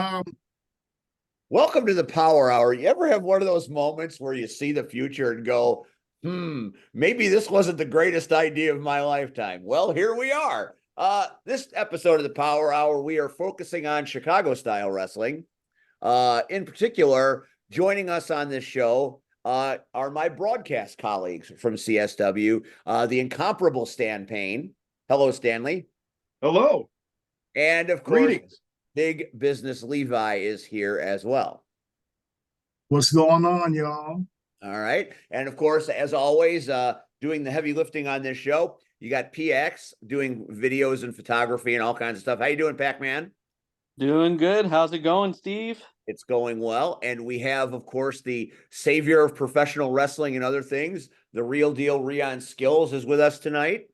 Um, Welcome to the Power Hour. You ever have one of those moments where you see the future and go, maybe this wasn't the greatest idea of my lifetime? Well, here we are. This episode of the Power Hour, we are focusing on Chicago style wrestling. In particular, joining us on this show are my broadcast colleagues from CSW, the incomparable Stan Payne. Hello, Stanley. Hello. And of course, Greetings. Big Business Levi is here as well. What's going on, y'all? All right. And of course, as always, doing the heavy lifting on this show, you got PX doing videos and photography and all kinds of stuff. How you doing, Pac-Man? Doing good. How's it going, Steve? It's going well. And we have, of course, the savior of professional wrestling and other things, the real deal Rion Skills is with us tonight.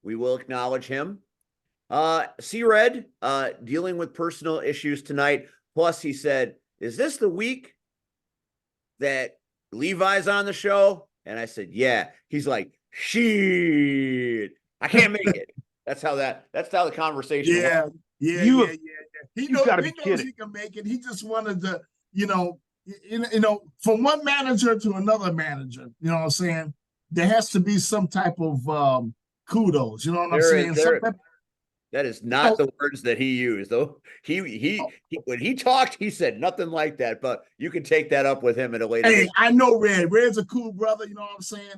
We will acknowledge him. C-Red, dealing with personal issues tonight. Plus, he said, is this the week that Levi's on the show? And I said, yeah. He's like, shit, I can't make it. That's how the conversation went. Yeah. He knows he can make it. He just wanted to, from one manager to another manager, you know what I'm saying? There has to be some type of kudos, you know what I'm saying? That is not the words that he used, though. He when he talked, he said nothing like that. But you can take that up with him at a later date. Hey, I know Red. Red's a cool brother. You know what I'm saying?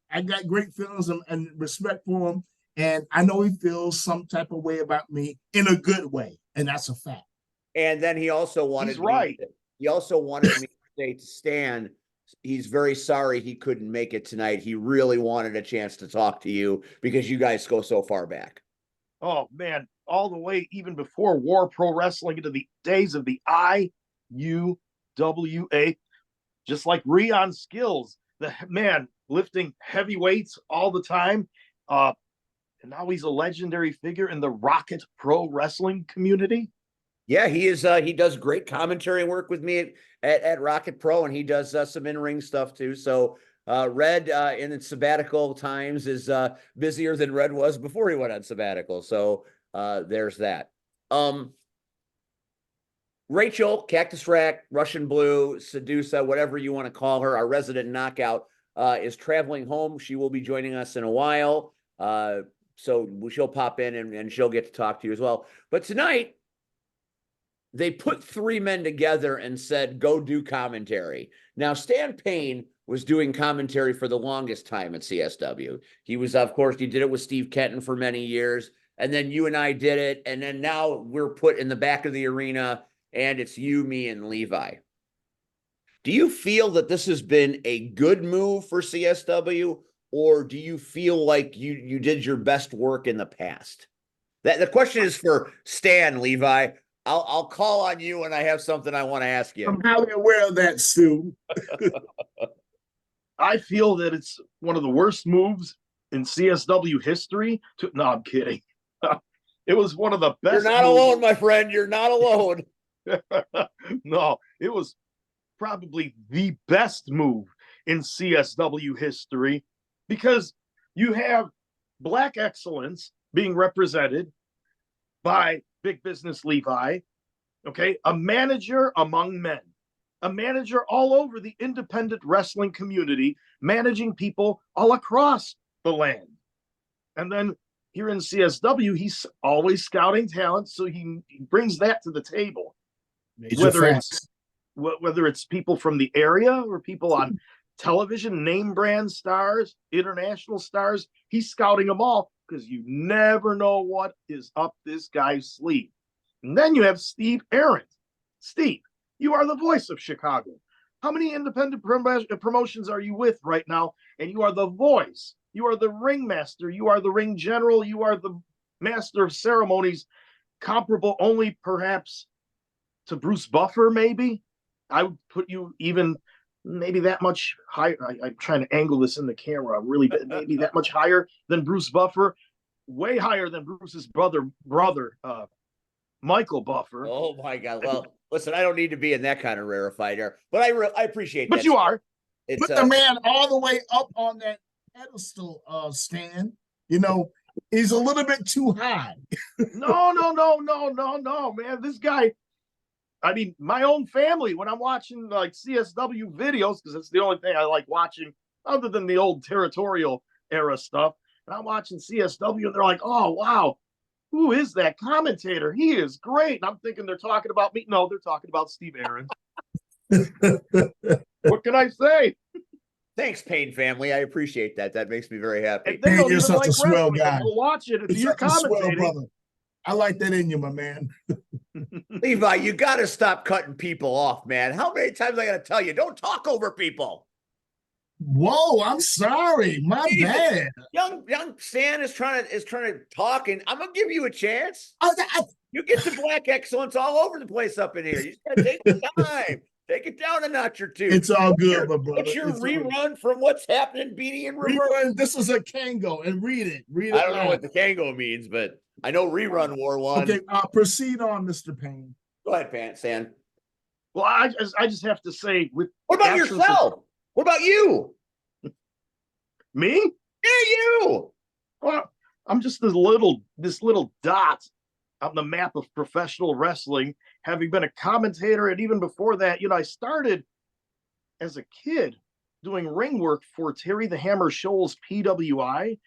I got great feelings and respect for him, and I know he feels some type of way about me in a good way, and that's a fact. And then he also wanted he also wanted me to say to Stan, he's very sorry he couldn't make it tonight. He really wanted a chance to talk to you because you guys go so far back. Oh, man, all the way even before War Pro Wrestling into the days of the IUWA, just like Rion Skills, the man lifting heavy weights all the time. And now he's a legendary figure in the Rocket Pro Wrestling community. Yeah, he is. He does great commentary work with me at Rocket Pro, and he does some in-ring stuff too. So Red in its sabbatical times is busier than Red was before he went on sabbatical. So there's that. Rachel, Cactus Rack, Russian Blue, Sedusa, whatever you want to call her, our resident knockout, is traveling home. She will be joining us in a while. So she'll pop in and she'll get to talk to you as well. But tonight, they put three men together and said, go do commentary. Now, Stan Payne was doing commentary for the longest time at CSW. He was, of course, he did it with Steve Kenton for many years. And then you and I did it. And then now we're put in the back of the arena and it's you, me, and Levi. Do you feel that this has been a good move for CSW? Or do you feel like you did your best work in the past? The question is for Stan, Levi. I'll call on you when I have something I want to ask you. I'm highly aware of that, Stu. I feel that it's one of the worst moves in CSW history. No, I'm kidding. It was one of the best. You're not alone, my friend. You're not alone. No, it was probably the best move in CSW history because you have Black excellence being represented by Big Business Levi, okay? A manager among men, a manager all over the independent wrestling community, managing people all across the land. And then here in CSW, he's always scouting talent, so he brings that to the table. Whether it's people from the area or people on television, name brand stars, international stars, he's scouting them all because you never know what is up this guy's sleeve. And then you have Steve Arendt. Steve, you are the voice of Chicago. How many independent promotions are you with right now? And you are the voice. You are the ringmaster. You are the ring general. You are the master of ceremonies, comparable only perhaps to Bruce Buffer, maybe. I would put you even maybe that much higher. I'm trying to angle this in the camera. Really, maybe that much higher than Bruce Buffer. Way higher than Bruce's brother, Michael Buffer. Oh my God! Well, listen, I don't need to be in that kind of rarefied air, but I appreciate that. But you are. Put the man all the way up on that pedestal stand. You know, He's a little bit too high. No, man. This guy, I mean, my own family, when I'm watching like CSW videos, because it's the only thing I like watching other than the old territorial era stuff. And I'm watching CSW and they're like, oh, wow, who is that commentator? He is great. And I'm thinking they're talking about me. No, they're talking about Steve Aaron. What can I say? Thanks, Payne family. I appreciate that. That makes me very happy. And they Man, don't you're even such like a swell wrestling. guy. They'll watch it if You're you're such a swell commentating. brother. I like that in you, my man. Levi, you got to stop cutting people off, man. How many times I got to tell you, don't talk over people? Whoa, I'm sorry. My bad. Young Stan is trying to talk, and I'm gonna give you a chance. You get the black excellence all over the place up in here. You just gotta take the time. Take it down a notch or two. It's all good, my brother. What's your It's rerun from what's happening, Beanie and Reverse? rerun. This is a Kango, and read it. Read it. I don't know what the Kango means, but I know rerun wore one. Okay, proceed on, Mr. Payne. Go ahead, Stan. Well, I just have to say, with What about yourself? What about you? Me? Yeah, you. Well, I'm just this little dot on the map of professional wrestling, having been a commentator. And even before that, I started as a kid doing ring work for Terry the Hammer Scholl's PWI.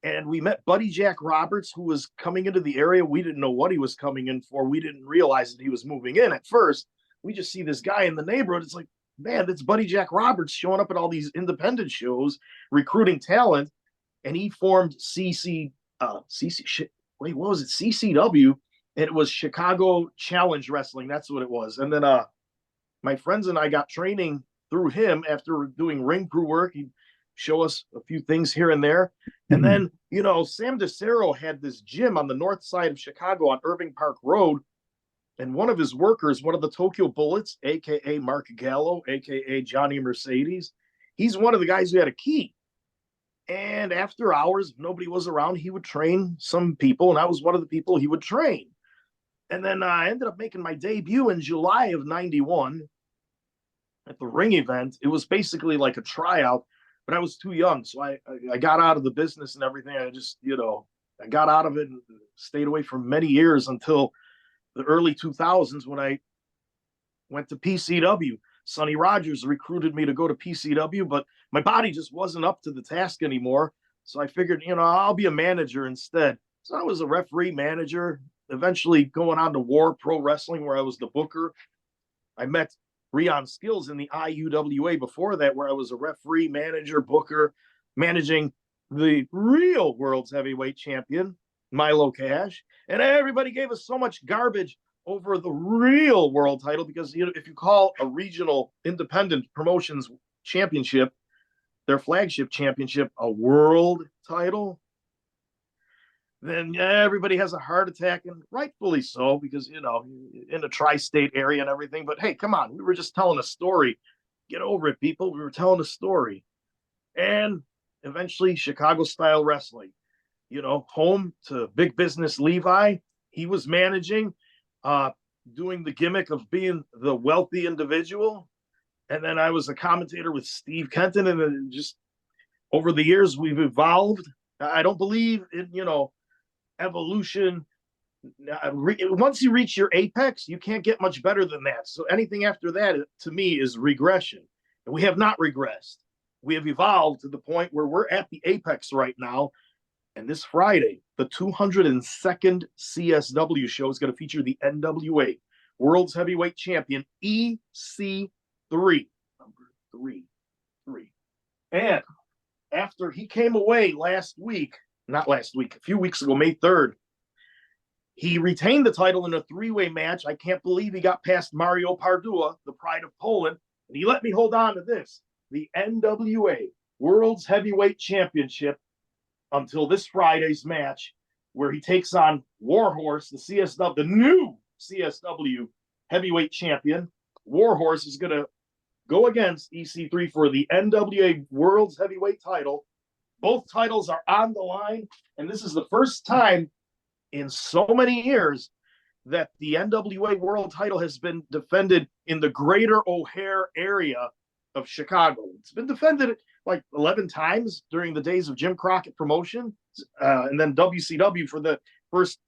And we met Buddy Jack Roberts, who was coming into the area. We didn't know what he was coming in for. We didn't realize that he was moving in at first. We just see this guy in the neighborhood. It's like, man, that's Buddy Jack Roberts showing up at all these independent shows, recruiting talent. And he formed CCW, and it was Chicago Challenge Wrestling. That's what it was. And then my friends and I got training through him after doing ring crew work. He'd show us a few things here and there. And then, Sam DeCero had this gym on the north side of Chicago on Irving Park Road. And one of his workers, one of the Tokyo Bullets, a.k.a. Mark Gallo, a.k.a. Johnny Mercedes, he's one of the guys who had a key. And after hours, if nobody was around, he would train some people, and I was one of the people he would train. And then I ended up making my debut in July of '91 at the ring event. It was basically like a tryout, but I was too young. So I got out of the business and everything. I just, I got out of it and stayed away for many years until the early 2000s when I went to PCW. Sonny Rogers recruited me to go to PCW, but my body just wasn't up to the task anymore. So I figured, I'll be a manager instead. So I was a referee manager, eventually going on to War Pro Wrestling, where I was the booker. I met Rion Skills in the IUWA before that, where I was a referee, manager, booker, managing the real world's heavyweight champion, Milo Cash. And everybody gave us so much garbage over the real world title because, if you call a regional independent promotions championship, their flagship championship, a world title, then everybody has a heart attack, and rightfully so, because, in the tri-state area and everything. But hey, come on, we were just telling a story. Get over it, people. We were telling a story. And eventually, Chicago style wrestling, home to big business Levi. He was managing, doing the gimmick of being the wealthy individual. And then I was a commentator with Steve Kenton. And then just over the years, we've evolved. I don't believe in, evolution. Once you reach your apex, you can't get much better than that. So anything after that, to me, is regression. And we have not regressed. We have evolved to the point where we're at the apex right now. And this Friday, the 202nd CSW show is going to feature the NWA World's Heavyweight Champion, EC3, number 3. And after he came away a few weeks ago, May 3rd, he retained the title in a three-way match. I can't believe he got past Mario Pardua, the pride of Poland, and he let me hold on to this, the NWA World's Heavyweight Championship, until this Friday's match, where he takes on Warhorse, the new CSW heavyweight champion. Warhorse is going to go against EC3 for the NWA World's Heavyweight title. Both titles are on the line, and this is the first time in so many years that the NWA World title has been defended in the greater O'Hare area of Chicago. It's been defended like 11 times during the days of Jim Crockett promotion, And then WCW for the first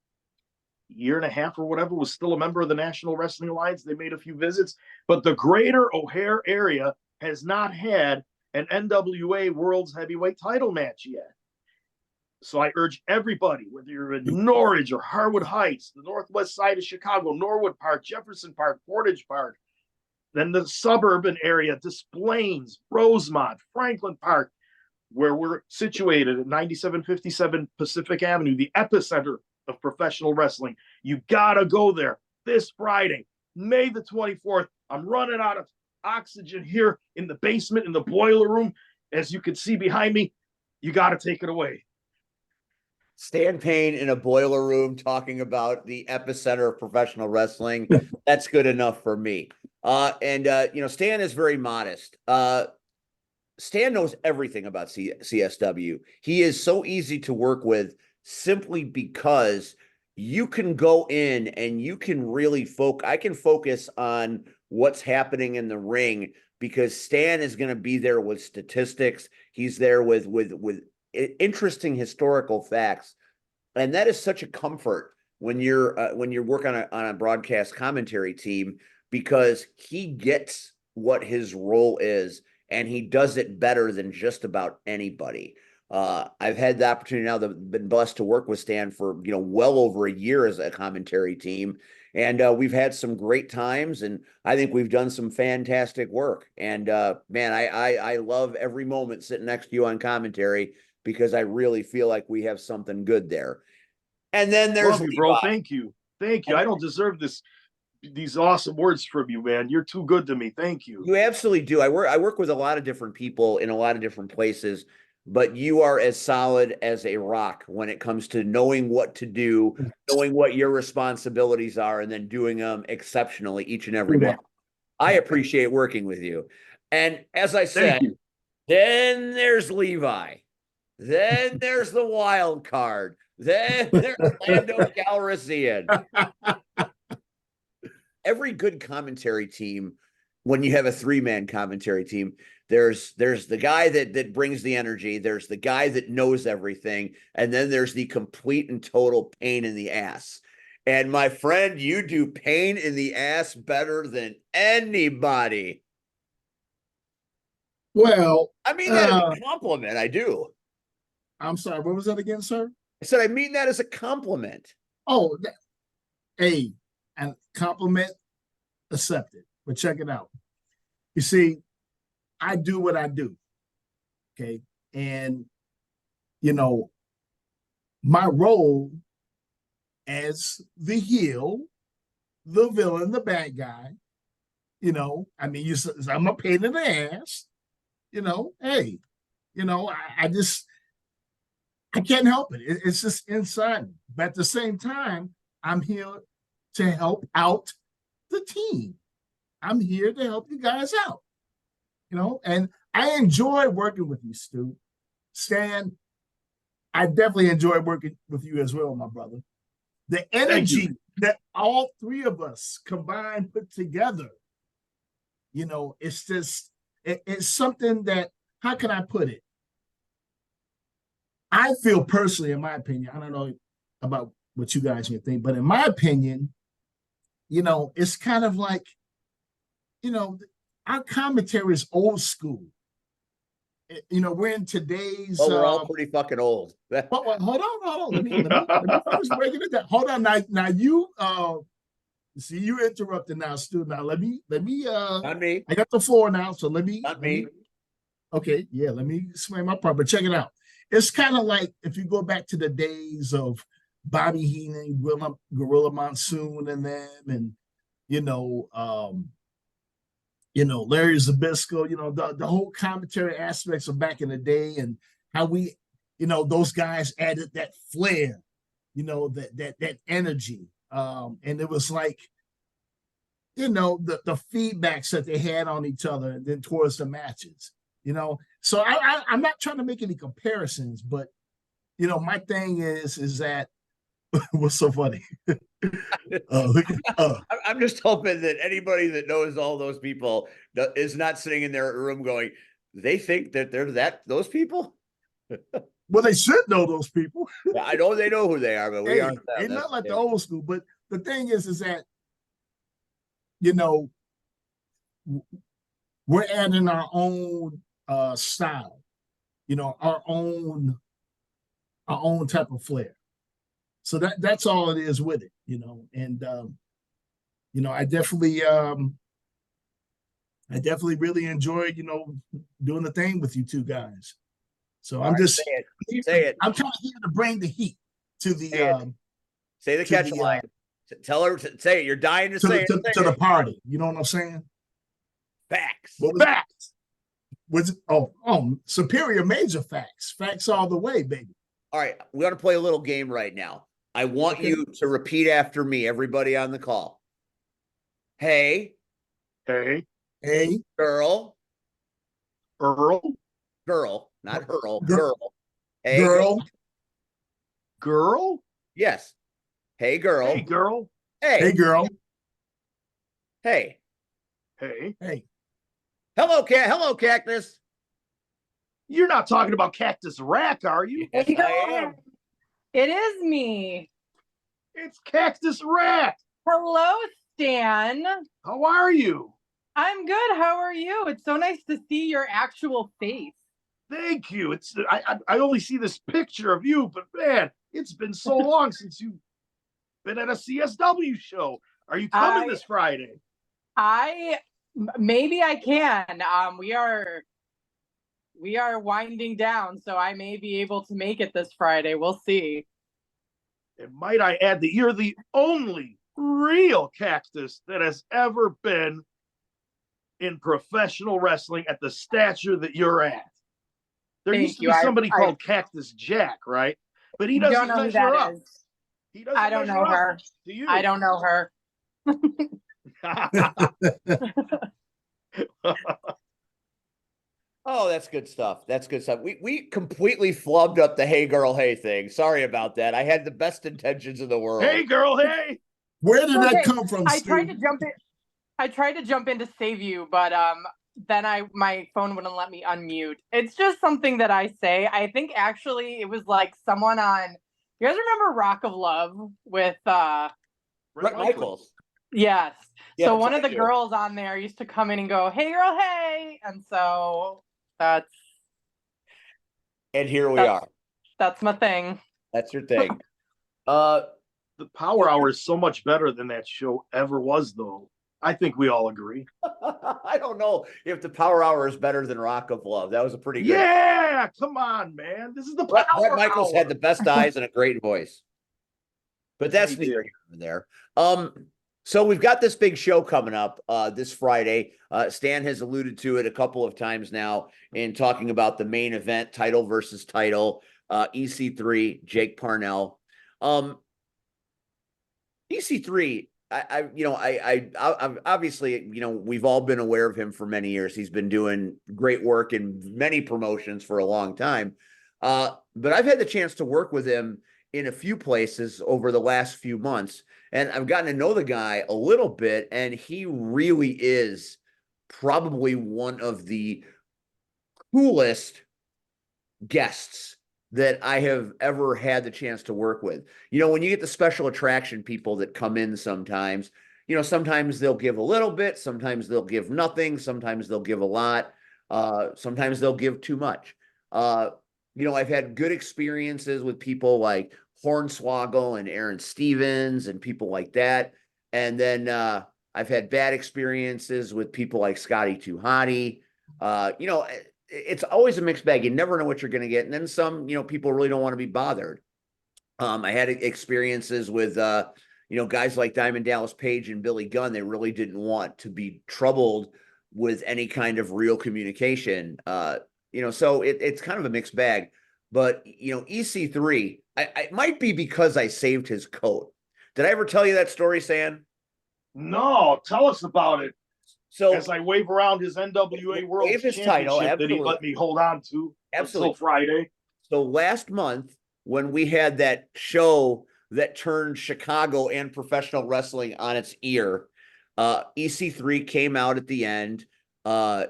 year and a half or whatever was still a member of the National Wrestling Alliance. They made a few visits, but the greater O'Hare area has not had an NWA World's Heavyweight title match yet. So I urge everybody, whether you're in Norwich or Harwood Heights, the northwest side of Chicago, Norwood Park, Jefferson Park, Portage Park, then the suburban area, Des Plaines, Rosemont, Franklin Park, where we're situated at 9757 Pacific Avenue, the epicenter of professional wrestling. You gotta go there this Friday, May the 24th. I'm running out of oxygen here in the basement, in the boiler room. As you can see behind me, you gotta take it away. Stan Payne in a boiler room talking about the epicenter of professional wrestling. That's good enough for me. Stan is very modest. Stan knows everything about CSW. He is so easy to work with simply because you can go in and you can really I can focus on what's happening in the ring because Stan is going to be there with statistics. He's there with interesting historical facts. And that is such a comfort when you're working on a broadcast commentary team because he gets what his role is and he does it better than just about anybody. I've had the opportunity now that been blessed to work with Stan for, well over a year as a commentary team. And we've had some great times and I think we've done some fantastic work. And man, I love every moment sitting next to you on commentary because I really feel like we have something good there. And then there's Love you, bro. Thank you. Thank you. I don't deserve these awesome words from you, man. You're too good to me. Thank you. You absolutely do. I work with a lot of different people in a lot of different places, but you are as solid as a rock when it comes to knowing what to do, knowing what your responsibilities are, and then doing them exceptionally each and every month. I appreciate working with you. And as I said, then there's Levi. Then there's the wild card. Then there's Lando Calrissian. Every good commentary team, when you have a three-man commentary team, there's the guy that brings the energy, there's the guy that knows everything, and then there's the complete and total pain in the ass. And my friend, you do pain in the ass better than anybody. Well, I mean that as a compliment. I do. I'm sorry. What was that again, sir? I said I mean that as a compliment. Oh, and compliment accepted. But check it out. You see, I do what I do. Okay. And, my role as the heel, the villain, the bad guy, I'm a pain in the ass, hey, I can't help it. It's just inside me. But at the same time, I'm here to help out the team. I'm here to help you guys out. And I enjoy working with you, Stu. Stan, I definitely enjoy working with you as well, my brother. The energy that all three of us combined put together, it's just, it's something that, how can I put it? I feel personally, in my opinion, I don't know about what you guys may think, but in my opinion, it's kind of like, our commentary is old school. We're in today's. Well, we're all pretty fucking old. But hold on. Let me finish breaking it down. Hold on. Now you see you interrupted now, Stu. Now let me. Not me. I got the floor now, so let me. Not me. Okay, yeah. Let me explain my part. But check it out. It's kind of like if you go back to the days of Bobby Heenan, Gorilla Monsoon, and them, and Larry Zbyszko, the whole commentary aspects of back in the day, and how we, those guys added that flair, that energy, and it was like, the feedbacks that they had on each other, and then towards the matches, So I'm not trying to make any comparisons, but my thing is that what's so funny? I'm just hoping that anybody that knows all those people is not sitting in their room going, they think that they're those people. Well, they should know those people. Yeah, I know they know who they are, but we Hey, aren't them. ain't That's not like the the thing. old school. But the thing is that you know we're adding our own style, our own type of flair. So that's all it is with it, And I definitely really enjoyed, doing the thing with you two guys. So All I'm right, just say it. Say it. I'm trying to here to bring the heat to the Say it. Say the to catch the line. Tell her to say it. You're dying to to say the it. to, Say to the it. party. You know what I'm saying? Facts. What was Facts. superior major facts. Facts all the way, baby. All right, we're going to play a little game right now. I want Okay. you to repeat after me, everybody on the call. Hey, Hey, Hey, girl, Earl, not hurl, Gir- girl. Hey, girl. girl. Yes. Hey, girl. Hey, girl. Hey, Hey, girl. hey. Hey, Hey. Hello, cactus. you're not talking about Cactus Rack, are you? Yes, Hey, I girl. am. It is me. It's Cactus Rack. Hello, Stan. How are you? I'm good. How are you? It's so nice to see your actual face. Thank you. I only see this picture of you, but man, it's been so long since you've been at a CSW show. Are you coming this Friday? Maybe I can. We are winding down, so I may be able to make it this Friday. We'll see. And might I add that you're the only real Cactus that has ever been in professional wrestling at the stature that you're at. There Thank used to you. be somebody called Cactus Jack, right? But he doesn't don't know who measure that up. is. He doesn't I don't measure know up her. to you. I don't know her. Oh, that's good stuff. That's good stuff. We completely flubbed up the hey girl, hey thing. Sorry about that. I had the best intentions in the world. Hey, girl, hey. Where did that Okay, come from, I Stu? tried to jump in. I tried to jump in to save you, but then my phone wouldn't let me unmute. It's just something that I say. I think actually it was like someone on. You guys remember Rock of Love with Brett Michaels. Yes. Yeah, So that's one what of I the do. girls on there used to come in and go, "Hey girl, hey," and so that's And here we are. that's my thing. That's your thing. The Power Hour is so much better than that show ever was, though. I think we all agree. I don't know if the Power Hour is better than Rock of Love. That was a pretty good. Yeah, come on, man. This is the Brett Power Michaels Hour. had the best eyes and a great voice. But that's He neither did. here nor there. So we've got this big show coming up this Friday. Stan has alluded to it a couple of times now in talking about the main event, title versus title, EC3, Jake Parnell. EC3, I obviously, we've all been aware of him for many years. He's been doing great work in many promotions for a long time. But I've had the chance to work with him in a few places over the last few months, and I've gotten to know the guy a little bit, and he really is probably one of the coolest guests that I have ever had the chance to work with. When you get the special attraction people that come in sometimes, sometimes they'll give a little bit, sometimes they'll give nothing, sometimes they'll give a lot, sometimes they'll give too much. I've had good experiences with people like Hornswoggle and Aaron Stevens and people like that. And then I've had bad experiences with people like Scotty Too Hottie. It's always a mixed bag. You never know what you're going to get. And then some, people really don't want to be bothered. I had experiences with, guys like Diamond Dallas Page and Billy Gunn. They really didn't want to be troubled with any kind of real communication. So it's kind of a mixed bag. But, EC3, it might be because I saved his coat. Did I ever tell you that story, San? No, tell us about it. So as I wave around his NWA World Championship title, that he let me hold on to until Friday. So last month, when we had that show that turned Chicago and professional wrestling on its ear, EC3 came out at the end to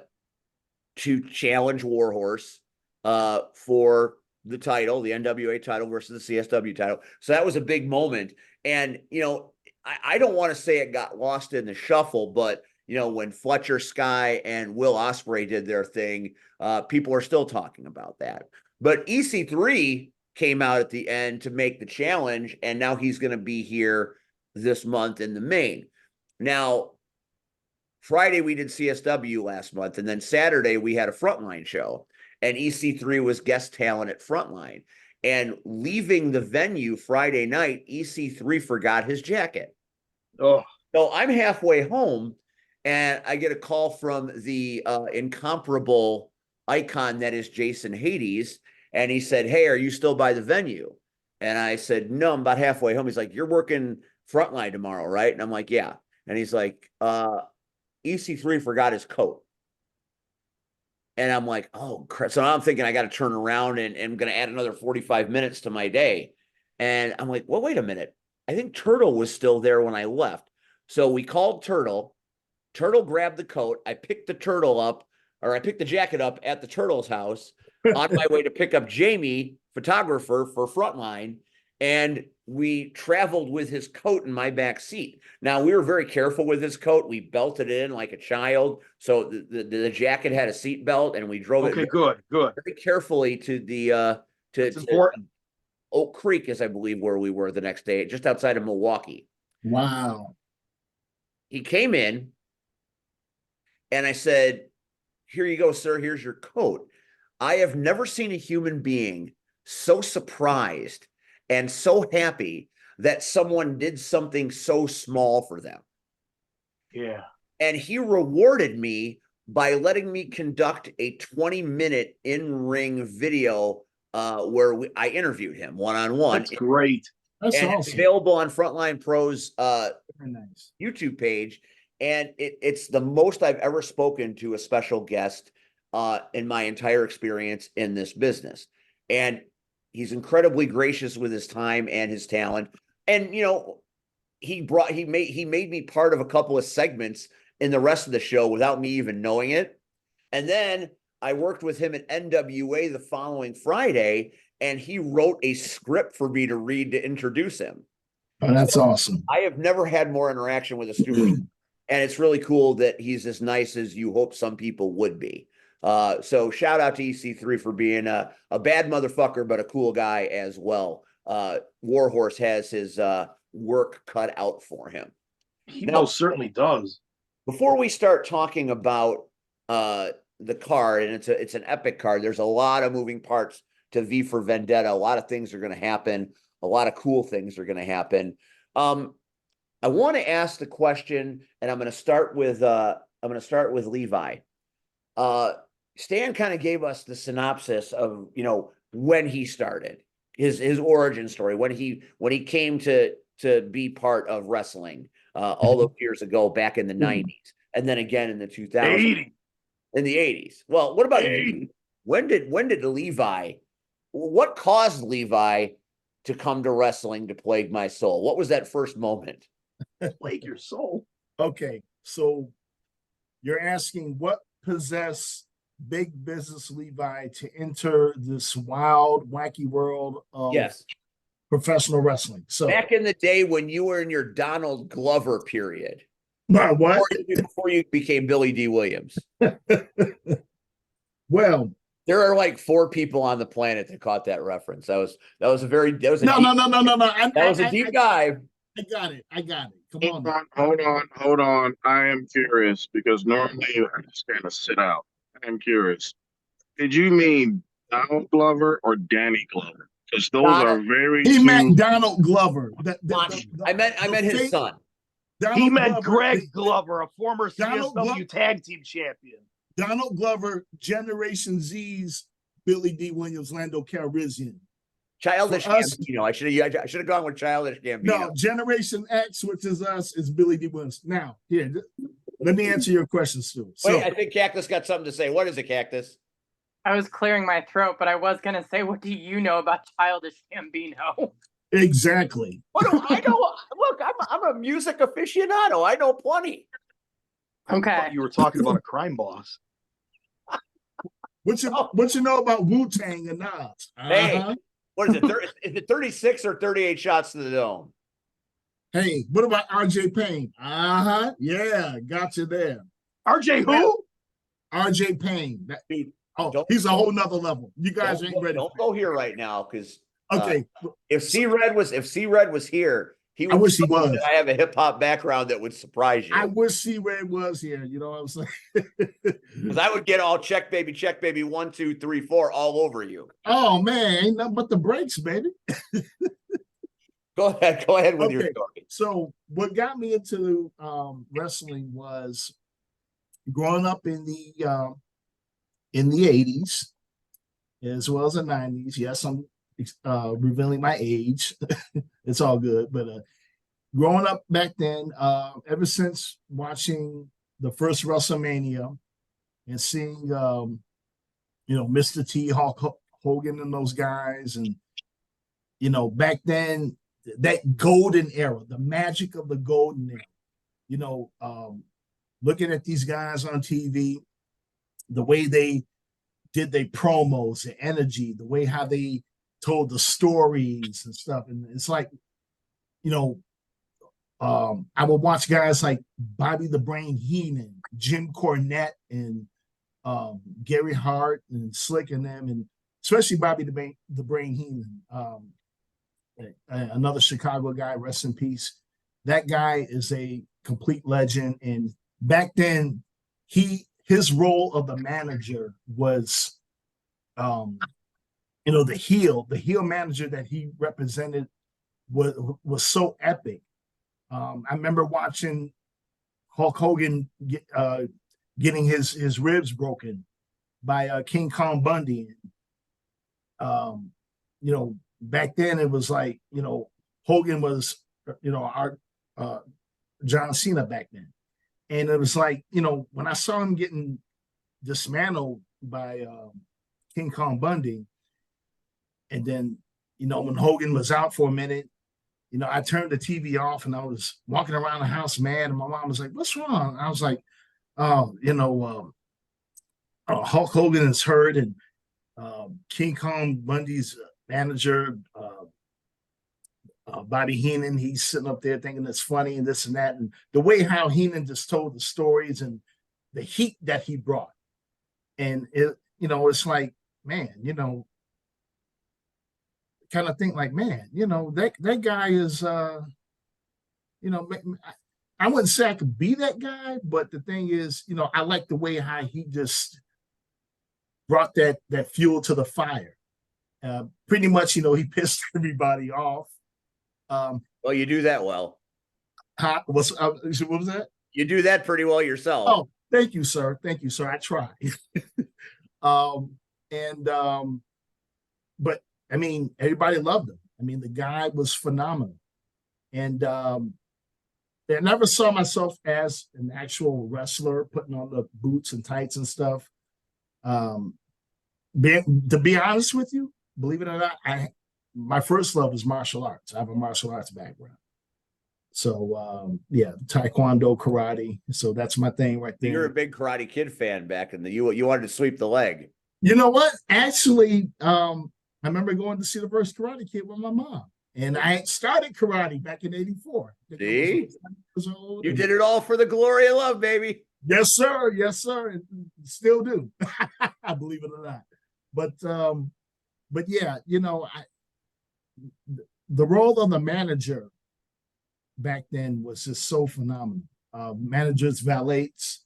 challenge Warhorse for the title, the NWA title versus the CSW title. So that was a big moment. And, you know, I don't want to say it got lost in the shuffle, but, you know, when Fletcher Sky and Will Ospreay did their thing, people are still talking about that. But EC3 came out at the end to make the challenge, and now he's going to be here this month in the main. Now, Friday we did CSW last month, and then Saturday we had a Frontline show, and EC3 was guest talent at Frontline. And leaving the venue Friday night, EC3 forgot his jacket. Oh, So I'm halfway home, and I get a call from the incomparable icon that is Jason Hades, and he said, "Hey, are you still by the venue?" And I said, "No, I'm about halfway home." He's like, "You're working Frontline tomorrow, right?" And I'm like, "Yeah." And he's like, EC3 forgot his coat. And I'm like, oh, crap. So now I'm thinking I got to turn around and I'm going to add another 45 minutes to my day. And I'm like, well, wait a minute. I think Turtle was still there when I left. So we called Turtle. Turtle grabbed the coat. I picked the jacket up at the Turtle's house on my way to pick up Jamie, photographer for Frontline. And we traveled with his coat in my back seat. Now, we were very careful with his coat. We belted it in like a child. So the jacket had a seat belt, and we drove okay, it good. very carefully to the It's important. Oak Creek, as I believe where we were the next day, just outside of Milwaukee. Wow. He came in, and I said, "Here you go, sir. Here's your coat." I have never seen a human being so surprised and so happy that someone did something so small for them. Yeah. And he rewarded me by letting me conduct a 20-minute in-ring video where I interviewed him one-on-one. That's great. That's and awesome. It's available on Frontline Pro's Very nice. YouTube page. And it's the most I've ever spoken to a special guest in my entire experience in this business. And he's incredibly gracious with his time and his talent. And, you know, he made me part of a couple of segments in the rest of the show without me even knowing it. And then I worked with him at NWA the following Friday, and he wrote a script for me to read to introduce him. Oh, that's awesome. I have never had more interaction with a superstar. And it's really cool that he's as nice as you hope some people would be. So shout out to EC3 for being a bad motherfucker, but a cool guy as well. Warhorse has his work cut out for him. He most certainly does. Before we start talking about the card, and it's an epic card, there's a lot of moving parts to V for Vendetta. A lot of things are going to happen. A lot of cool things are going to happen. I want to ask the question, and I'm going to start with Levi. Stan kind of gave us the synopsis of, you know, when he started, his origin story, when he came to be part of wrestling all those years ago back in the 90s, and then again in the 2000s, in the 80s. Well, what about you? When did Levi? What caused Levi to come to wrestling to plague my soul? What was that first moment? Plague your soul. Okay, so you're asking what possessed big business Levi to enter this wild, wacky world of professional wrestling. So back in the day when you were in your Donald Glover period. What? Before you became Billy D. Williams. Well, there are like 4 people on the planet that caught that reference. That was a deep dive. I got it. Come on. Hold on. I am curious because normally I just kind of sit out. I am curious. Did you mean Donald Glover or Danny Glover? Because those are very. He meant Donald Glover. I meant his son. He meant Greg Glover, a former CSW tag team champion. Donald Glover, Generation Z's Billy D. Williams, Lando Calrissian. Childish Gambino. I should have gone with Childish Gambino. No, Generation X, which is us, is Billy D. Williams. Now, here, let me answer your question, Stu. Wait, I think Cactus got something to say. What is it, Cactus? I was clearing my throat, but I was going to say, what do you know about Childish Gambino? Exactly. What do I know? Look, I'm a music aficionado. I know plenty. Okay. You were talking about a crime boss. What you know about Wu-Tang and Nas? Hey, what is it? Is it 36 or 38 shots to the dome? Hey, what about RJ Payne? Yeah, got you there. RJ who? RJ Payne. Don't- He's a whole nother level. You guys ain't ready. Don't go here right now, because Okay. if C Red was here, he would. I wish he was. I have a hip hop background that would surprise you. I wish C-Red was here. You know what I'm saying? Because I would get all check baby, 1, 2, 3, 4 all over you. Oh man, ain't nothing but the breaks, baby. Go ahead with your Okay. story. So what got me into wrestling was growing up in the 80s as well as the 90s. Yes, I'm revealing my age. It's all good. But growing up back then, ever since watching the first WrestleMania and seeing Mr. T, Hulk Hogan and those guys, and back then, that golden era, the magic of the golden era, looking at these guys on TV, the way they did their promos, the energy, the way how they told the stories and stuff. And it's like, I would watch guys like Bobby the Brain Heenan, Jim Cornette, and Gary Hart and Slick and them, and especially Bobby the Brain Heenan, another Chicago guy, rest in peace. That guy is a complete legend. And back then, his role of the manager was, the heel manager that he represented was so epic. I remember watching Hulk Hogan getting his ribs broken by King Kong Bundy. Back then it was like, Hogan was, our John Cena back then. And it was like, when I saw him getting dismantled by King Kong Bundy, and then, when Hogan was out for a minute, I turned the TV off and I was walking around the house mad. And my mom was like, "What's wrong?" I was like, "Oh, Hulk Hogan is hurt, and King Kong Bundy's manager, Bobby Heenan, he's sitting up there thinking it's funny and this and that." And the way how Heenan just told the stories and the heat that he brought. And it's like, man, kind of think like, man, that guy is, I wouldn't say I could be that guy, but the thing is, I like the way how he just brought that fuel to the fire. Pretty much, he pissed everybody off. Well, you do that well. What was that? You do that pretty well yourself. Oh, thank you, sir. Thank you, sir. I try. But I mean, everybody loved him. I mean, the guy was phenomenal. And I never saw myself as an actual wrestler putting on the boots and tights and stuff. To be honest with you, believe it or not, my first love is martial arts. I have a martial arts background. So, Taekwondo, karate. So that's my thing right there. You're a big Karate Kid fan back in the, you wanted to sweep the leg. You know what? Actually, I remember going to see the first Karate Kid with my mom. And I started karate back in '84. See? You did it all for the glory of love, baby. Yes, sir. Yes, sir. And still do. I believe it or not. But yeah, the role of the manager back then was just so phenomenal. Managers, valets,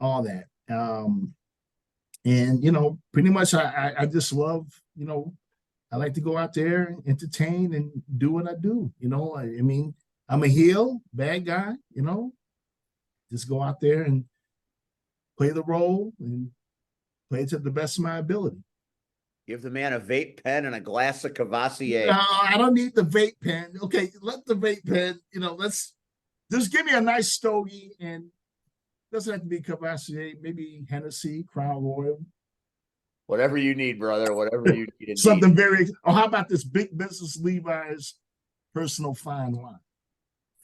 all that. And pretty much I just love, I like to go out there, entertain, and do what I do. I mean, I'm a heel, bad guy, just go out there and play the role and play to the best of my ability. Give the man a vape pen and a glass of Cavassier. No, I don't need the vape pen. Okay, let the vape pen, let's just give me a nice stogie, and doesn't have to be Cavassier, maybe Hennessy, Crown Royal. Whatever you need, brother. Whatever you need. Something very. Oh, how about this big business Levi's personal fine wine?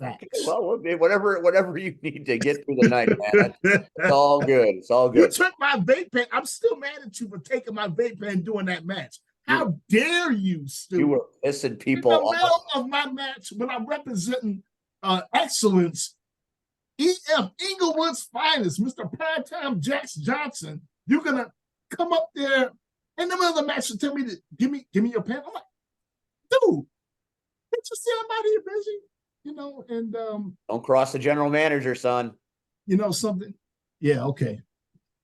Facts. Well, whatever you need to get through the night, man. It's all good. It's all You good. took my vape pen. I'm still mad at you for taking my vape pen during that match. How dare you, Stu? You were pissing in people the off. middle of my match when I'm representing excellence. EF Inglewood's finest, Mr. Primetime Jax Johnson. You're gonna come up there in the middle of the match and tell me to give me your pen. I'm like, dude, can't you see I'm out here busy? You know, and Don't cross the general manager, son. you know something? Yeah, okay.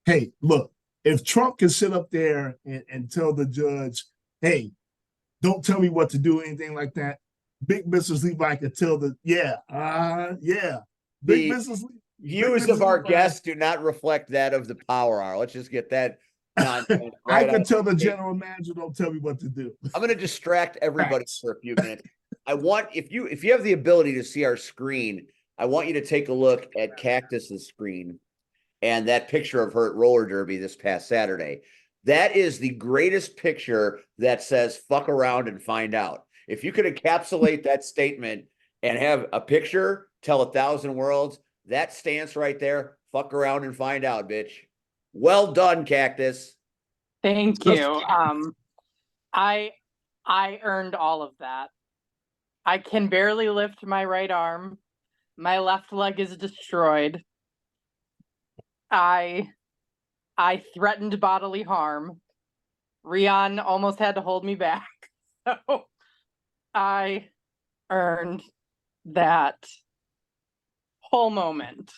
Hey, look, if Trump can sit up there and tell the judge, hey, don't tell me what to do, anything like that, Big Mrs. Levi could tell the Big Mrs. Views of our guests do not reflect that of the Power Hour. Let's just get that nonsense I right can out tell of the gate. general manager, don't tell me what to do. I'm going to distract everybody Facts. for a few minutes. I want if you have the ability to see our screen, I want you to take a look at Cactus's screen and that picture of her at roller derby this past Saturday. That is the greatest picture that says "fuck around and find out." If you could encapsulate that statement and have a picture tell 1,000 worlds, that stance right there, fuck around and find out, bitch. Well done, Cactus. Thank you. I earned all of that. I can barely lift my right arm. My left leg is destroyed. I threatened bodily harm. Rian almost had to hold me back. So I earned that whole moment.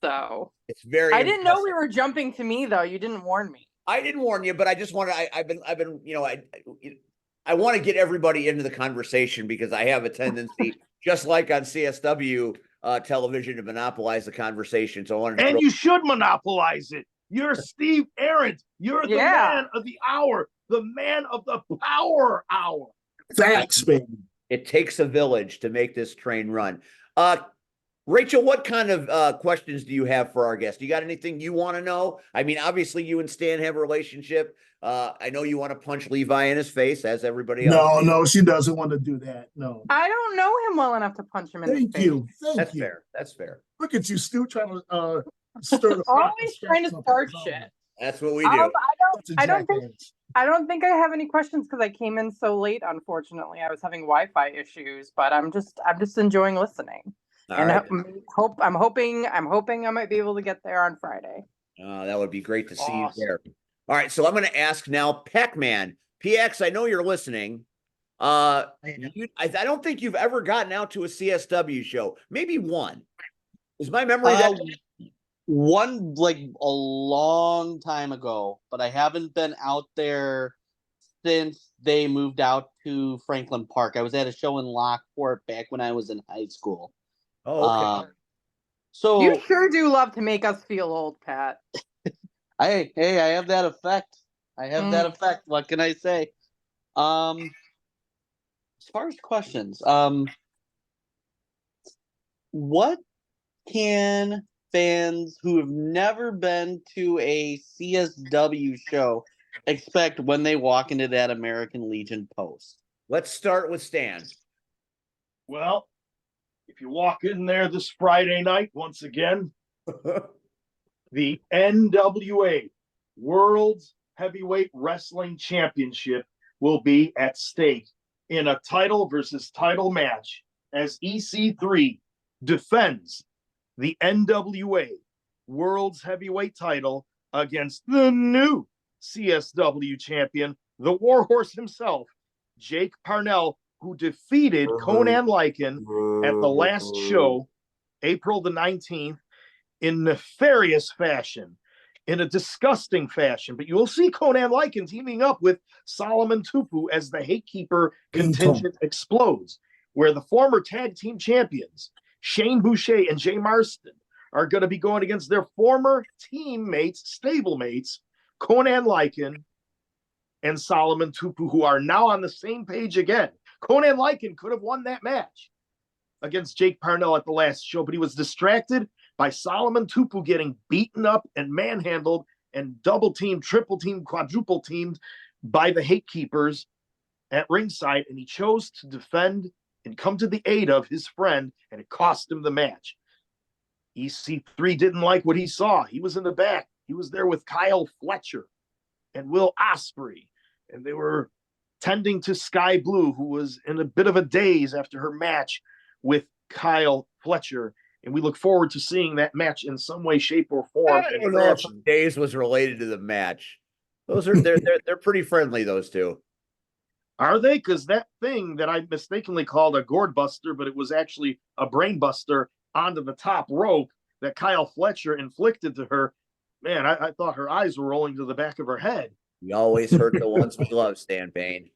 So It's very I didn't know impressive. we were jumping to me though. You didn't warn me. I didn't warn you, but I just wanted. I've been, I want to get everybody into the conversation because I have a tendency, just like on CSW television, to monopolize the conversation. So I wanted to. And you should monopolize it. You're Steve Arendt. You're the man of the hour, the man of the Power Hour. Facts, baby. It takes a village to make this train run. Rachel, what kind of questions do you have for our guest? You got anything you want to know? I mean, obviously you and Stan have a relationship. I know you want to punch Levi in his face, as everybody else. No, she doesn't want to do that. No. I don't know him well enough to punch him in the face. Thank you. That's fair. That's fair. Look at you, Stu, trying to stir the Always trying to start shit. That's what we do. I don't think I have any questions because I came in so late. Unfortunately, I was having Wi-Fi issues, but I'm just enjoying listening. All and right. I'm hoping I might be able to get there on Friday. That would be great to see you Awesome. there. All right, so I'm going to ask now, Pac-Man. PX, I know you're listening. I don't think you've ever gotten out to a CSW show. Maybe one. Is my memory that? One like a long time ago, but I haven't been out there since they moved out to Franklin Park. I was at a show in Lockport back when I was in high school. Oh, okay. So You sure do love to make us feel old, Pat. I have that effect. That effect. What can I say? As far as questions, what can fans who have never been to a CSW show expect when they walk into that American Legion post? Let's start with Stan. Well, if you walk in there this Friday night, once again, the NWA World's Heavyweight Wrestling Championship will be at stake in a title versus title match as EC3 defends the NWA World's Heavyweight title against the new CSW champion, the Warhorse himself, Jake Parnell, who defeated Conan Lycan at the last show, April the 19th, in nefarious fashion, in a disgusting fashion. But you will see Conan Lycan teaming up with Solomon Tupu as the Hatekeeper contingent explodes, where the former tag team champions, Shane Boucher and Jay Marston, are going to be going against their former teammates, stablemates, Conan Lycan and Solomon Tupu, who are now on the same page again. Conan Lycan could have won that match against Jake Parnell at the last show, but he was distracted by Solomon Tupu getting beaten up and manhandled and double teamed, triple teamed, quadruple teamed by the Hatekeepers at ringside, and he chose to defend and come to the aid of his friend, and it cost him the match. EC3 didn't like what he saw. He was in the back. He was there with Kyle Fletcher and Will Ospreay, and they were tending to Sky Blue, who was in a bit of a daze after her match with Kyle Fletcher. And we look forward to seeing that match in some way, shape, or form. I don't know if daze was related to the match. Those are they're pretty friendly, those two. Are they? Because that thing that I mistakenly called a gourd buster, but it was actually a brain buster onto the top rope that Kyle Fletcher inflicted to her. Man, I thought her eyes were rolling to the back of her head. We always hurt the ones we love, Stan Payne.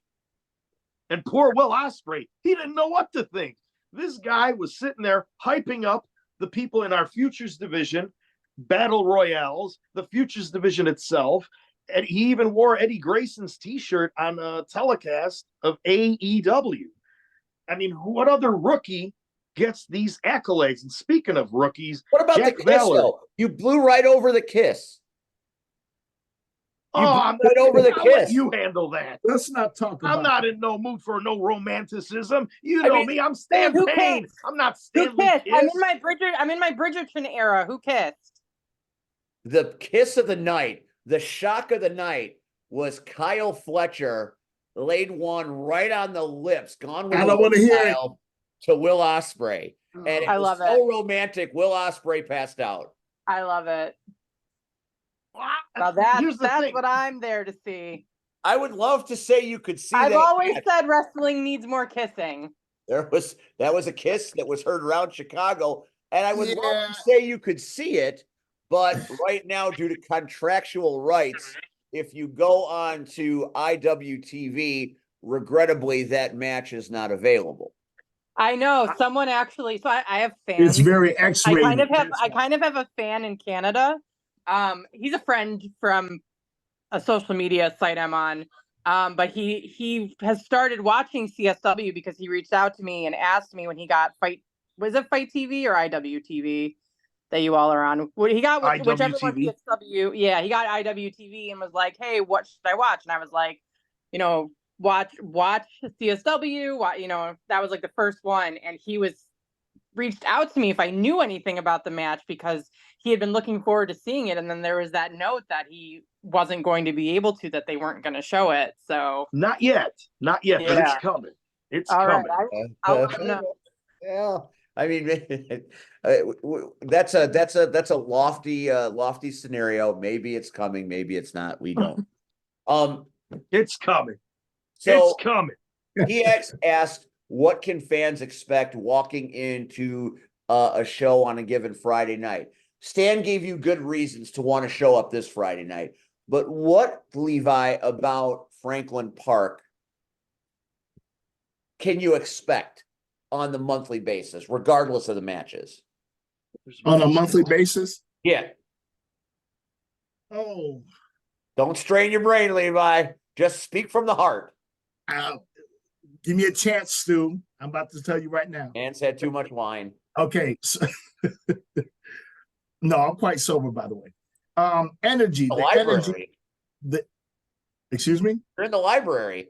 And poor Will Ospreay, he didn't know what to think. This guy was sitting there hyping up the people in our Futures division, Battle Royales, the Futures division itself. And he even wore Eddie Grayson's t-shirt on a telecast of AEW. I mean, what other rookie gets these accolades? And speaking of rookies, what about Jack the kiss, Valor, though? You blew right over the kiss. I'm right over the I'll kiss. let you handle that. Let's not talk about I'm not in no mood for no romanticism. You know me. I'm Stan who Payne. kissed? I'm not Who Stanley kissed? Kiss. I'm in my Bridgerton era. Who kissed? The kiss of the night, the shock of the night was Kyle Fletcher laid one right on the lips, gone with I don't want to hear it. to Will Ospreay. And it I was love so romantic. Will Ospreay passed out. I love it. Now Here's the that's thing. what I'm there to see. I would love to say you could see I've that always match. said wrestling needs more kissing. That was a kiss that was heard around Chicago. And I would love Yeah. to say you could see it, but right now, due to contractual rights, if you go on to IWTV, regrettably, that match is not available. I know someone actually. So I have fans. It's very X-rated. I kind of have a fan in Canada. He's a friend from a social media site I'm on. But he has started watching CSW because he reached out to me and asked me when he got was it Fight TV or IWTV that you all are on? He got whichever one CSW. Yeah, he got IWTV and was like, "Hey, what should I watch?" And I was like, watch CSW. That was like the first one, and he reached out to me if I knew anything about the match because he had been looking forward to seeing it, and then there was that note that he wasn't going to be able to, that they weren't going to show it. So Not yet, but it's coming. It's all coming. Right, I'll let him know. Yeah, I mean, that's a lofty scenario. Maybe it's coming, maybe it's not. We don't. It's coming. So it's coming. PX asked, what can fans expect walking into a show on a given Friday night? Stan gave you good reasons to want to show up this Friday night. But what, Levi, about Franklin Park can you expect on the monthly basis, regardless of the matches? On a monthly basis? Yeah. Oh. Don't strain your brain, Levi. Just speak from the heart. Give me a chance, Stu. I'm about to tell you right now. Man's had too much wine. Okay. So no, I'm quite sober, by the way. Energy. The library. Energy. Excuse me? You're in the library.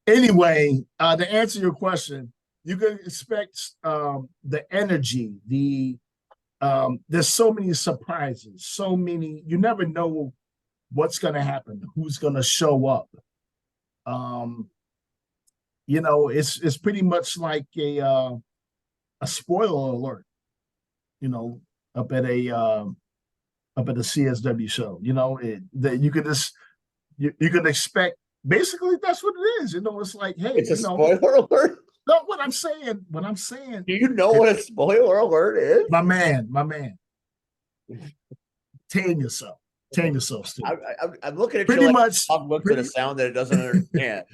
Anyway, to answer your question, you can expect the energy, there's so many surprises, you never know what's going to happen, who's going to show up. It's pretty much like a spoiler alert, up at a CSW show, that you could just, you could expect. Basically, that's what it is. It's like, hey, it's a spoiler alert. No, what I'm saying. Do you know what a spoiler alert is? My man. Tame yourself, Steve. I'm looking at pretty you much. I've looked at a sound that it doesn't understand.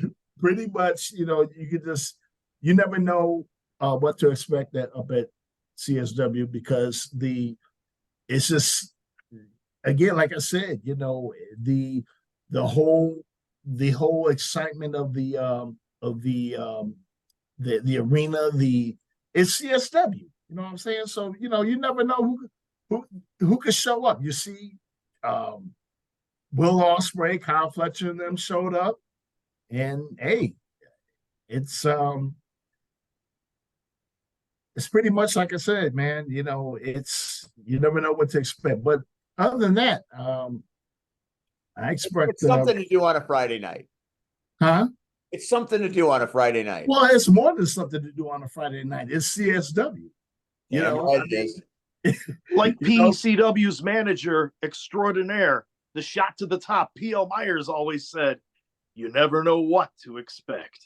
Pretty much, you could just, you never know what to expect up at CSW because it's just, again, like I said, the whole excitement of the arena, it's CSW. You know what I'm saying? So you never know who could show up. You see, Will Ospreay, Kyle Fletcher, and them showed up, and hey, it's pretty much like I said, man. You never know what to expect. But other than that, I expect It's something to do on a Friday night. huh? It's something to do on a Friday night. Well, it's more than something to do on a Friday night. It's CSW. Damn right it is. Like You know? PCW's manager extraordinaire, the shot to the top, P.L. Myers always said, you never know what to expect.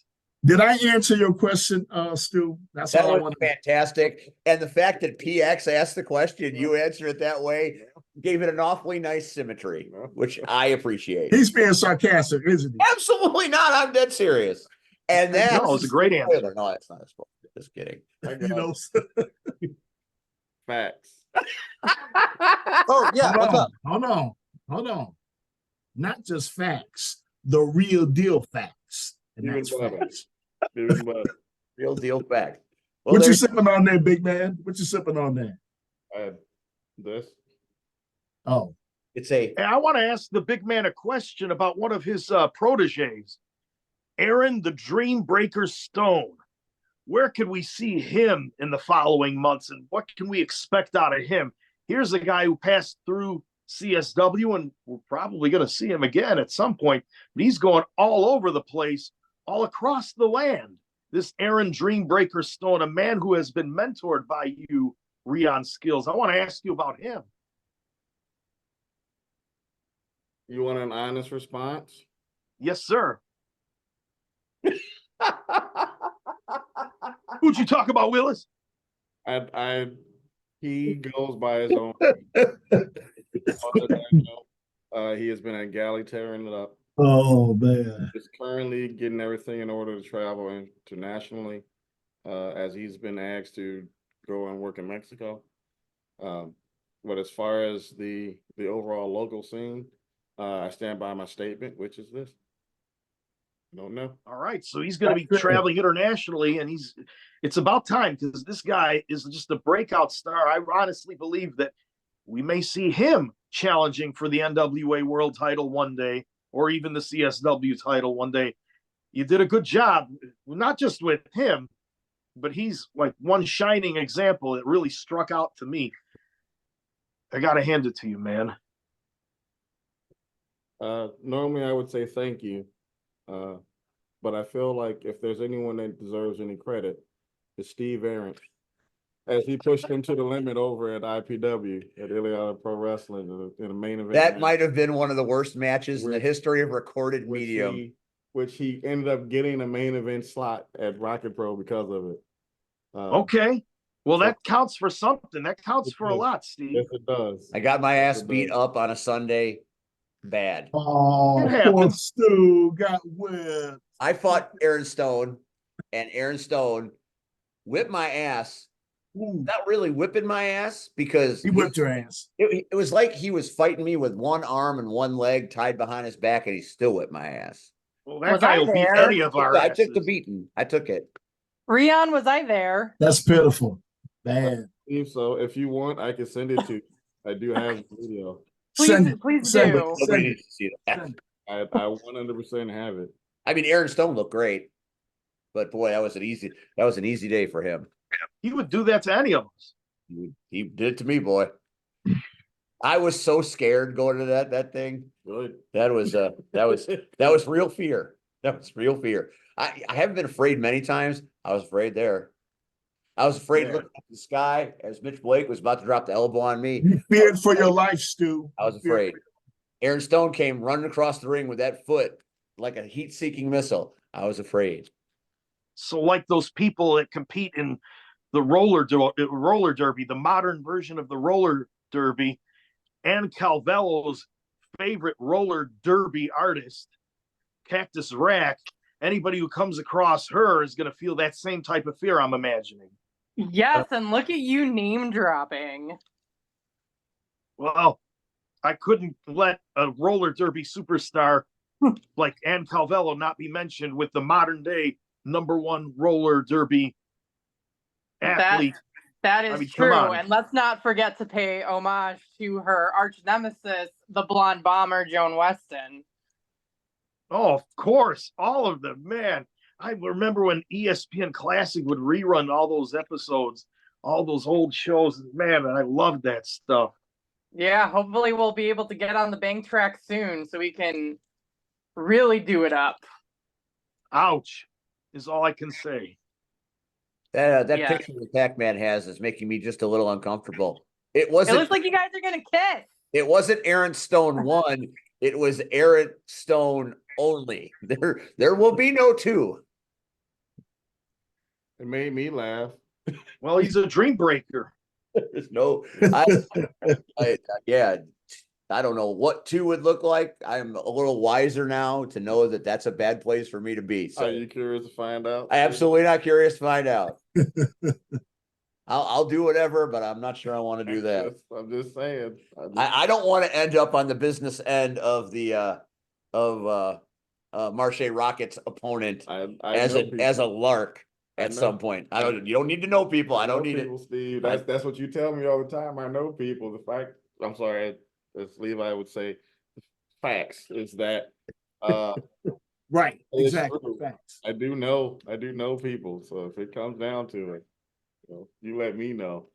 Did I answer your question, Stu? That's That all I was wanted. fantastic. And the fact that PX asked the question, you answered it that way, gave it an awfully nice symmetry, which I appreciate. He's being sarcastic, isn't he? Absolutely not. I'm dead serious. And that's No, it's a great answer. No, that's not a spoiler. Just kidding. You know. Facts. Oh yeah, Hold what's on, up? hold on. Not just facts, the real deal facts. And Even that's better. facts. Even better. Real deal fact. Well, What you there's sipping on there, big man? What you sipping on there? I had this. Oh, it's a And I want to ask the big man a question about one of his proteges, Aaron the Dream Breaker Stone. Where can we see him in the following months, and what can we expect out of him? Here's a guy who passed through CSW, and we're probably going to see him again at some point, but he's going all over the place, all across the land. This Aaron Dreambreaker Stone, a man who has been mentored by you, Rion Skills. I want to ask you about him. You want an honest response? Yes, sir. Who'd you talk about, Willis? He goes by his own. He has been at Galley tearing it up. oh man. He's currently getting everything in order to travel internationally, as he's been asked to go and work in Mexico. But as far as the overall local scene, I stand by my statement, which is this. Don't know. All right, so he's going to be traveling internationally, and it's about time, because this guy is just a breakout star. I honestly believe that we may see him challenging for the NWA World title one day, or even the CSW title one day. You did a good job, not just with him, but he's like one shining example that really struck out to me. I got to hand it to you, man. Normally I would say thank you. But I feel like if there's anyone that deserves any credit, it's Steve Aaron. As he pushed him to the limit over at IPW at Iliada Pro Wrestling in a main event. that might have been one of the worst matches in the Which- history of recorded medium. Which he ended up getting a main event slot at Rocket Pro because of it. Okay. Well, that counts for something. That counts for a lot, Steve. Yes, it does. I got my ass It beat does. up on a Sunday. Bad. Oh, It poor happens. Stu got whipped. I fought Aaron Stone, and Aaron Stone whipped my ass. Not really whipping my ass, because He whipped your ass. it was like he was fighting me with one arm and one leg tied behind his back, and he still whipped my ass. Well, that Was guy I will beat there? any of our I took the asses. beating. I took it. Rion, was I there? That's pitiful. Bad. Steve, so if you want, I can send it to you. I do have the video. Send it. Please Send do. it. Nobody Send it. needs to see that. Send it. I 100% have it. I mean, Aaron Stone looked great, but boy, that was an easy day for him. He would do that to any of us. He did it to me, boy. I was so scared going to that thing. Good. That was real fear. That was real fear. I haven't been afraid many times. I was afraid there. I was afraid looking at the sky as Mitch Blake was about to drop the elbow on me. You feared for your life, Stu. I was You feared afraid. Aaron Stone came running across the ring with that foot like a heat-seeking missile. I was afraid. So, like those people that compete in the roller derby, the modern version of the roller derby, and Calvello's favorite roller derby artist, Cactus Rack, anybody who comes across her is going to feel that same type of fear, I'm imagining. Yes, and look at you name dropping. Well, I couldn't let a roller derby superstar like Ann Calvello not be mentioned with the modern day #1 roller derby athlete. That is I mean, come true. on. And let's not forget to pay homage to her arch nemesis, the blonde bomber, Joan Weston. Oh, of course, all of them, man. I remember when ESPN Classic would rerun all those episodes, all those old shows. Man, I loved that stuff. Yeah, hopefully we'll be able to get on the bank track soon so we can really do it up. Ouch, is all I can say. That Yeah. picture that Pac-Man has is making me just a little uncomfortable. It It wasn't. looks like you guys are gonna kiss. It wasn't Aaron Stone 1. It was Aaron Stone only. There will be no 2. It made me laugh. Well, he's a dream breaker. There's no. Yeah. I don't know what 2 would look like. I'm a little wiser now to know that that's a bad place for me to be. So Are you curious to find out? I'm absolutely not curious to find out. I'll do whatever, but I'm not sure I want to do that. I'm just saying. I don't want to end up on the business end of the Marche Rockets opponent as a lark at some point. You don't need to know people. I don't need people, it. Steve. That's what you tell me all the time. I know people. The fact, I'm sorry, as Levi would say, facts is that Right, it's exactly. true. Facts. I do know people. So if it comes down to it, you let me know.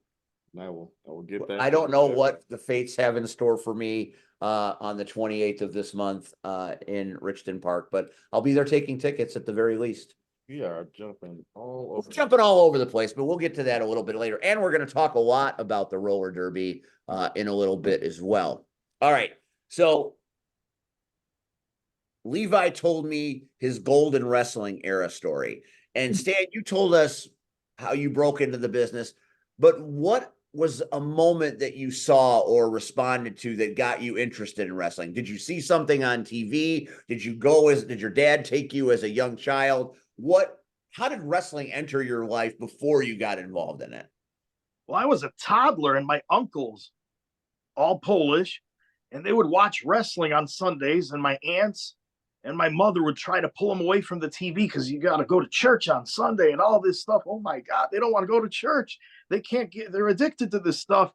And I will get that. I don't know what the fates have in store for me on the 28th of this month in Richton Park, but I'll be there taking tickets at the very least. We are jumping all over. Jumping all over the place, but we'll get to that a little bit later. And we're going to talk a lot about the roller derby in a little bit as well. All right. So Levi told me his golden wrestling era story. And Stan, you told us how you broke into the business, but what was a moment that you saw or responded to that got you interested in wrestling? Did you see something on TV? Did your dad take you as a young child? How did wrestling enter your life before you got involved in it? Well, I was a toddler and my uncles, all Polish, and they would watch wrestling on Sundays, and my aunts and my mother would try to pull them away from the TV because you got to go to church on Sunday and all this stuff. Oh my God, they don't want to go to church. They're addicted to this stuff.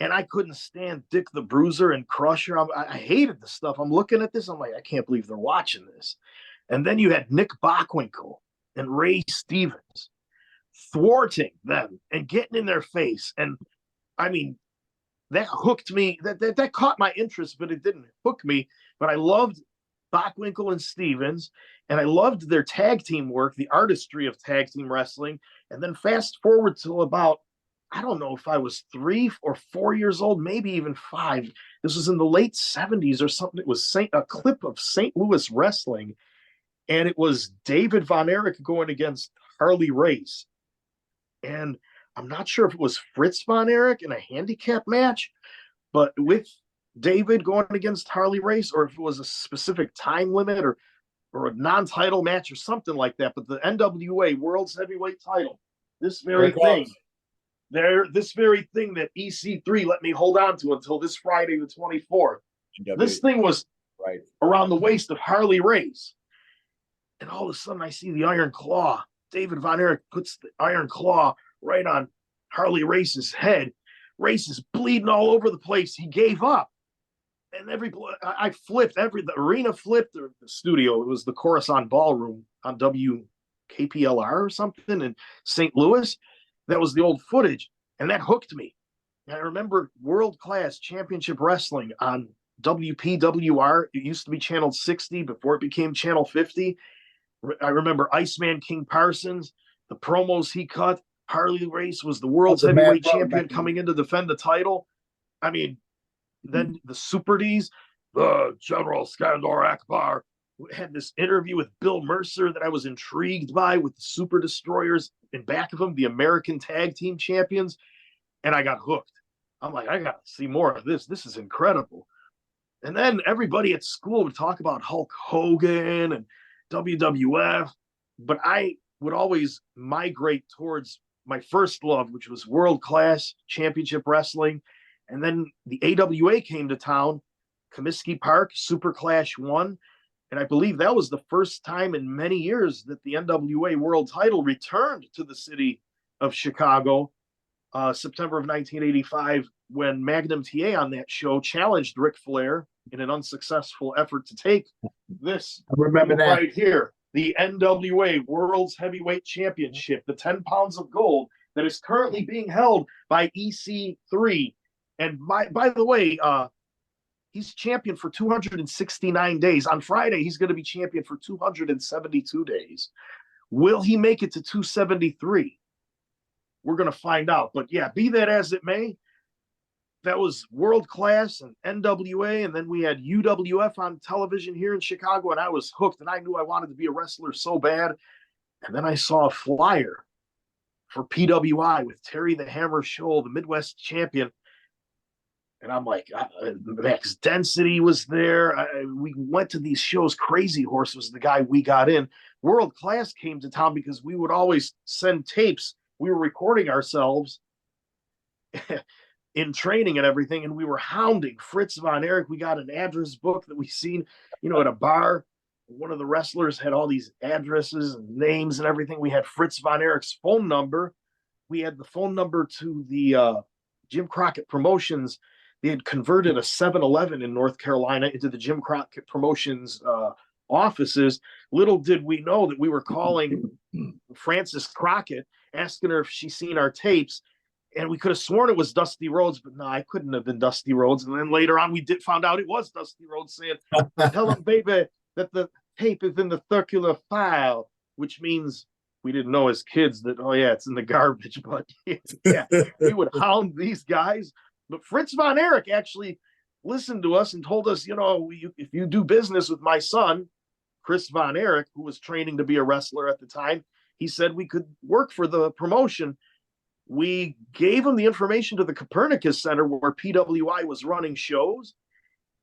And I couldn't stand Dick the Bruiser and Crusher. I hated the stuff. I'm looking at this. I'm like, I can't believe they're watching this. And then you had Nick Bockwinkel and Ray Stevens thwarting them and getting in their face. And I mean, that hooked me. That caught my interest, but it didn't hook me. But I loved Bockwinkel and Stevens, and I loved their tag team work, the artistry of tag team wrestling. And then fast forward to about, I don't know if I was 3 or 4 years old, maybe even 5. This was in the late 70s or something. It was a clip of St. Louis wrestling, and it was David Von Erich going against Harley Race. And I'm not sure if it was Fritz Von Erich in a handicap match, but with David going against Harley Race, or if it was a specific time limit or a non-title match or something like that. But the NWA World's Heavyweight title, this very thing that EC3 let me hold on to until this Friday, the 24th. This thing was right around the waist of Harley Race. And all of a sudden I see the Iron Claw. David Von Erich puts the Iron Claw right on Harley Race's head. Race is bleeding all over the place. He gave up. And I flipped, the arena flipped, or the studio, it was the Coruscant Ballroom on WKPLR or something in St. Louis. That was the old footage, and that hooked me. And I remember world-class championship wrestling on WPWR. It used to be channel 60 before it became channel 50. I remember Iceman King Parsons, the promos he cut. Harley Race was the world's heavyweight champion coming in to defend the title. I mean, then the Super D's, the General Skandor Akbar, had this interview with Bill Mercer that I was intrigued by, with the Super Destroyers in back of him, the American Tag Team Champions, and I got hooked. I'm like, I got to see more of this. This is incredible. And then everybody at school would talk about Hulk Hogan and WWF, but I would always migrate towards my first love, which was world-class championship wrestling. And then the AWA came to town, Comiskey Park, Super Clash 1. And I believe that was the first time in many years that the NWA world title returned to the city of Chicago, September of 1985, when Magnum TA on that show challenged Ric Flair in an unsuccessful effort to take this I remember that right here. the NWA World's Heavyweight Championship, the 10 pounds of gold that is currently being held by EC3. And by the way, he's champion for 269 days. On Friday, he's going to be champion for 272 days. Will he make it to 273? We're going to find out. But yeah, be that as it may, that was world class and NWA. And then we had UWF on television here in Chicago, and I was hooked, and I knew I wanted to be a wrestler so bad. And then I saw a flyer for PWI with Terry the Hammer Scholl, the Midwest champion. And I'm like, Max Density was there. We went to these shows. Crazy Horse was the guy we got in. World Class came to town because we would always send tapes. We were recording ourselves in training and everything, and we were hounding Fritz Von Erich. We got an address book that we seen, at a bar. One of the wrestlers had all these addresses and names and everything. We had Fritz Von Erich's phone number. We had the phone number to the Jim Crockett Promotions. They had converted a 7-Eleven in North Carolina into the Jim Crockett Promotions offices. Little did we know that we were calling Frances Crockett, asking her if she's seen our tapes. And we could have sworn it was Dusty Rhodes, but no, I couldn't have been Dusty Rhodes. And then later on, we found out it was Dusty Rhodes saying, "Tell him, baby, that the tape is in the circular file," which means we didn't know as kids that, oh yeah, it's in the garbage. But yeah, we would hound these guys. But Fritz Von Erich actually listened to us and told us, if you do business with my son, Chris Von Erich, who was training to be a wrestler at the time, he said we could work for the promotion. We gave him the information to the Copernicus Center where PWI was running shows.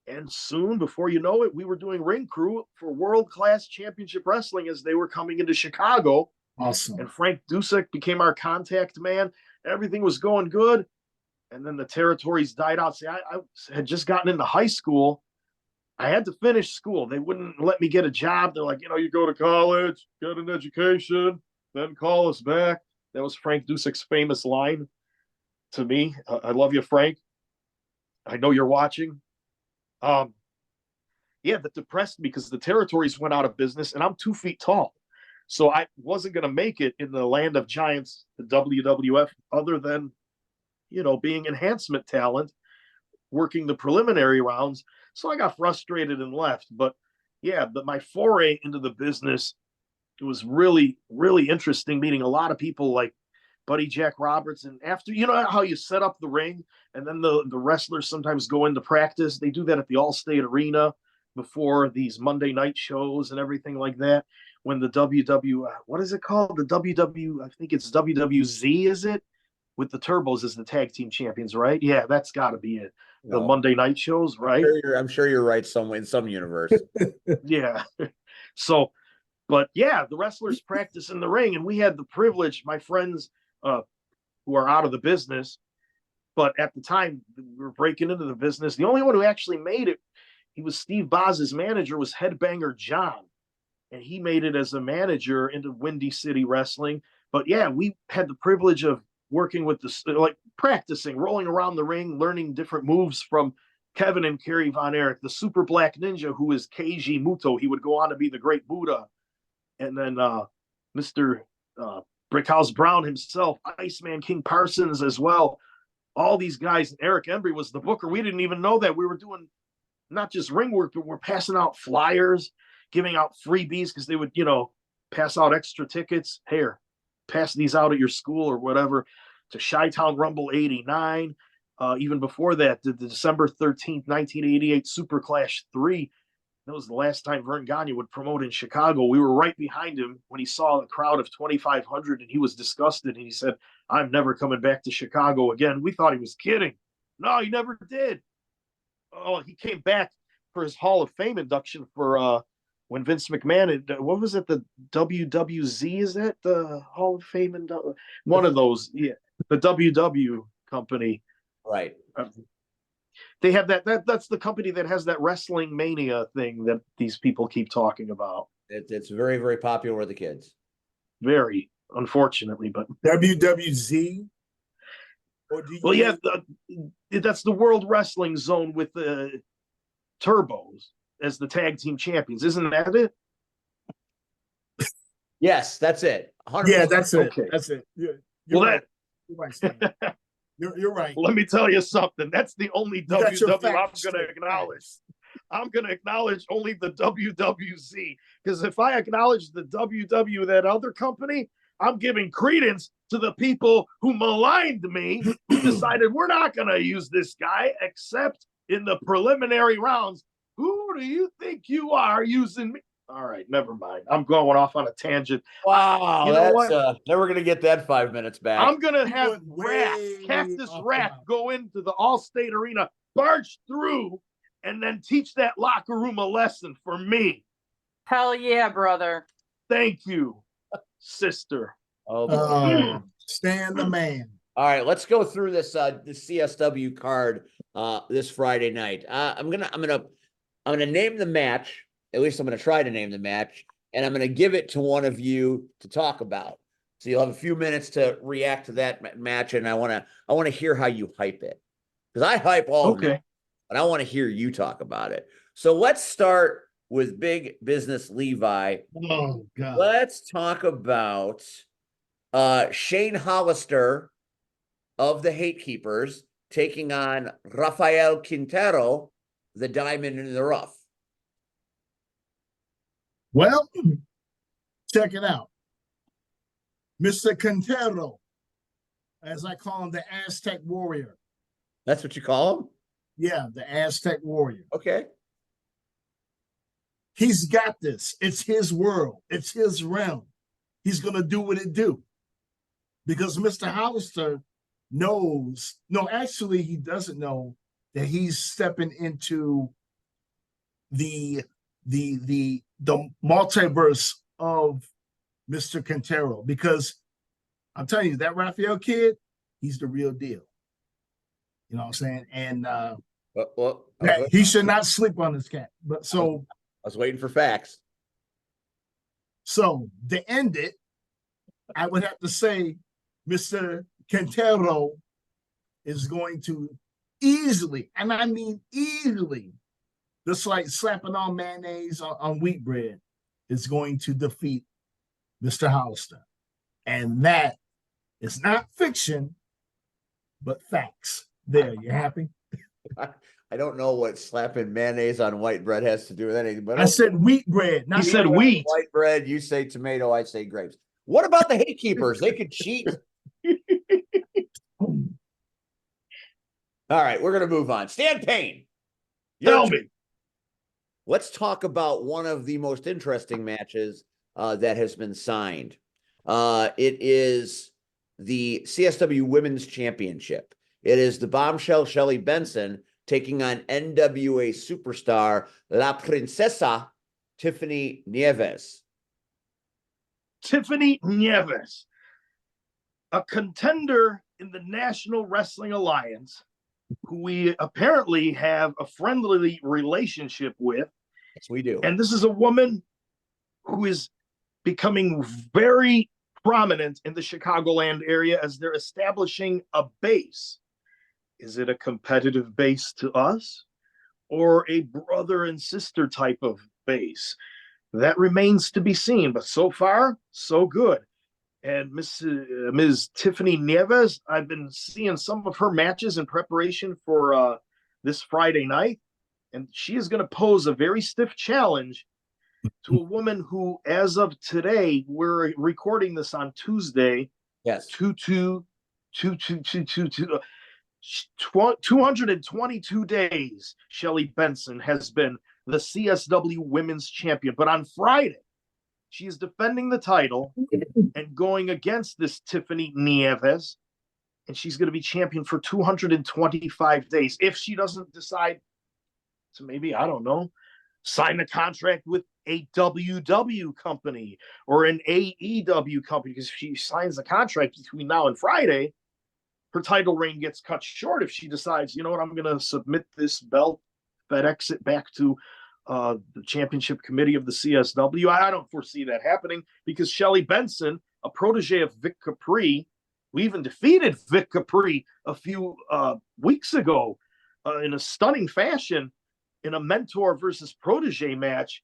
And soon, before you know it, we were doing ring crew for World Class Championship Wrestling as they were coming into Chicago. Awesome. And Frank Dusek became our contact man. Everything was going good. And then the territories died out. See, I had just gotten into high school. I had to finish school. They wouldn't let me get a job. They're like, you go to college, get an education, then call us back. That was Frank Dusek's famous line to me. I love you, Frank. I know you're watching. Yeah, that depressed me because the territories went out of business, and I'm 2 feet tall. So I wasn't going to make it in the land of giants, the WWF, other than being enhancement talent, working the preliminary rounds. So I got frustrated and left. But yeah, my foray into the business, it was really, really interesting meeting a lot of people like Buddy Jack Roberts. And after, how you set up the ring and then the wrestlers sometimes go into practice. They do that at the Allstate Arena before these Monday night shows and everything like that. When the what is it called? I think it's WWZ, is it? With the Turbos as the tag team champions, right? Yeah, that's got to be it. The Monday night shows, right? I'm sure you're right somewhere in some universe. Yeah. So, but yeah, the wrestlers practice in the ring, and we had the privilege, my friends who are out of the business, but at the time we were breaking into the business. The only one who actually made it, he was Steve Boz's manager, was Headbanger John, and he made it as a manager into Windy City Wrestling. But yeah, we had the privilege of working with practicing, rolling around the ring, learning different moves from Kevin and Kerry Von Erich, the Super Black Ninja, who is Keiji Muto. He would go on to be the Great Buddha. And then Mr. Brickhouse Brown himself, Iceman King Parsons as well. All these guys. Eric Embry was the booker. We didn't even know that. We were doing not just ring work, but we're passing out flyers, giving out freebies because they would, pass out extra tickets. Here, pass these out at your school or whatever, to Chi-Town Rumble 89. Even before that, the December 13th, 1988 Super Clash 3. That was the last time Vern Gagne would promote in Chicago. We were right behind him when he saw the crowd of 2,500, and he was disgusted. And he said, "I'm never coming back to Chicago again." We thought he was kidding. No, he never did. Oh, he came back for his Hall of Fame induction for when Vince McMahon had, what was it, the WWZ, is that the Hall of Fame? One of those, yeah, the WW company. Right. They have that's the company that has that Wrestling Mania thing that these people keep talking about. It's very, very popular with the kids. Very, unfortunately, but WWZ? Well, yeah, that's the World Wrestling Zone with the Turbos as the tag team champions. Isn't that it? Yes, that's it. 100%. Yeah, that's it. Okay. That's it. You're Well, right. You're right, Stan. You're right. Let me tell you something. That's the only You got your WW I'm facts going to straight. acknowledge. I'm going to acknowledge only the WWZ, because if I acknowledge the WW, that other company, I'm giving credence to the people who maligned me, who decided we're not going to use this guy except in the preliminary rounds. Who do you think you are using me? All right, never mind. I'm going off on a tangent. Wow, You know that's what? never gonna get that 5 minutes back. I'm gonna You have went Rat, way Cactus off the Rat, mark. go into the All-State Arena, barge through, and then teach that locker room a lesson for me. Hell yeah, brother. Thank you, sister. Oh boy. Stan the man. All right, let's go through this CSW card this Friday night. I'm gonna name the match. At least I'm gonna try to name the match, and I'm gonna give it to one of you to talk about. So you'll have a few minutes to react to that match, and I wanna hear how you hype it, because I hype all of them, Okay. but I want to hear you talk about it. So let's start with Big Business Levi. Oh God. Let's talk about Shane Hollister of the Hate Keepers taking on Rafael Quintero, the Diamond in the Rough. Well, check it out. Mr. Quintero, as I call him, the Aztec Warrior. That's what you call him? Yeah, the Aztec Warrior. Okay. He's got this. It's his world. It's his realm. He's going to do what it do. Because Mr. Hollister knows, no, actually, he doesn't know that he's stepping into the multiverse of Mr. Quintero. Because I'm telling you, that Raphael kid, he's the real deal. You know what I'm saying? And he should not sleep on this cat. But so I was waiting for facts. So to end it, I would have to say Mr. Quintero is going to easily, and I mean easily, just like slapping on mayonnaise on wheat bread, is going to defeat Mr. Hollister. And that is not fiction, but facts. There, you happy? I don't know what slapping mayonnaise on white bread has to do with anything, but I said wheat bread. He said wheat. White bread, you say tomato, I say grapes. What about the Hate Keepers? They could cheat. All right, we're gonna move on. Stan Payne. Tell me. Let's talk about one of the most interesting matches that has been signed. It is the CSW Women's Championship. It is the bombshell Shelly Benson taking on NWA superstar La Princesa Tiffany Nieves. Tiffany Nieves, a contender in the National Wrestling Alliance, who we apparently have a friendly relationship with. Yes, we do. And this is a woman who is becoming very prominent in the Chicagoland area as they're establishing a base. Is it a competitive base to us or a brother and sister type of base? That remains to be seen, but so far, so good. And Ms. Tiffany Nieves, I've been seeing some of her matches in preparation for this Friday night, and she is going to pose a very stiff challenge to a woman who, as of today, we're recording this on Tuesday. Yes. 222 days, Shelly Benson has been the CSW Women's Champion. But on Friday, she is defending the title and going against this Tiffany Nieves, and she's going to be champion for 225 days. If she doesn't decide to maybe, I don't know, sign a contract with a WW company or an AEW company, because if she signs a contract between now and Friday, her title reign gets cut short if she decides, you know what, I'm going to submit this belt, FedEx it back to the championship committee of the CSW. I don't foresee that happening because Shelly Benson, a protege of Vic Capri, we even defeated Vic Capri a few weeks ago in a stunning fashion in a mentor versus protege match.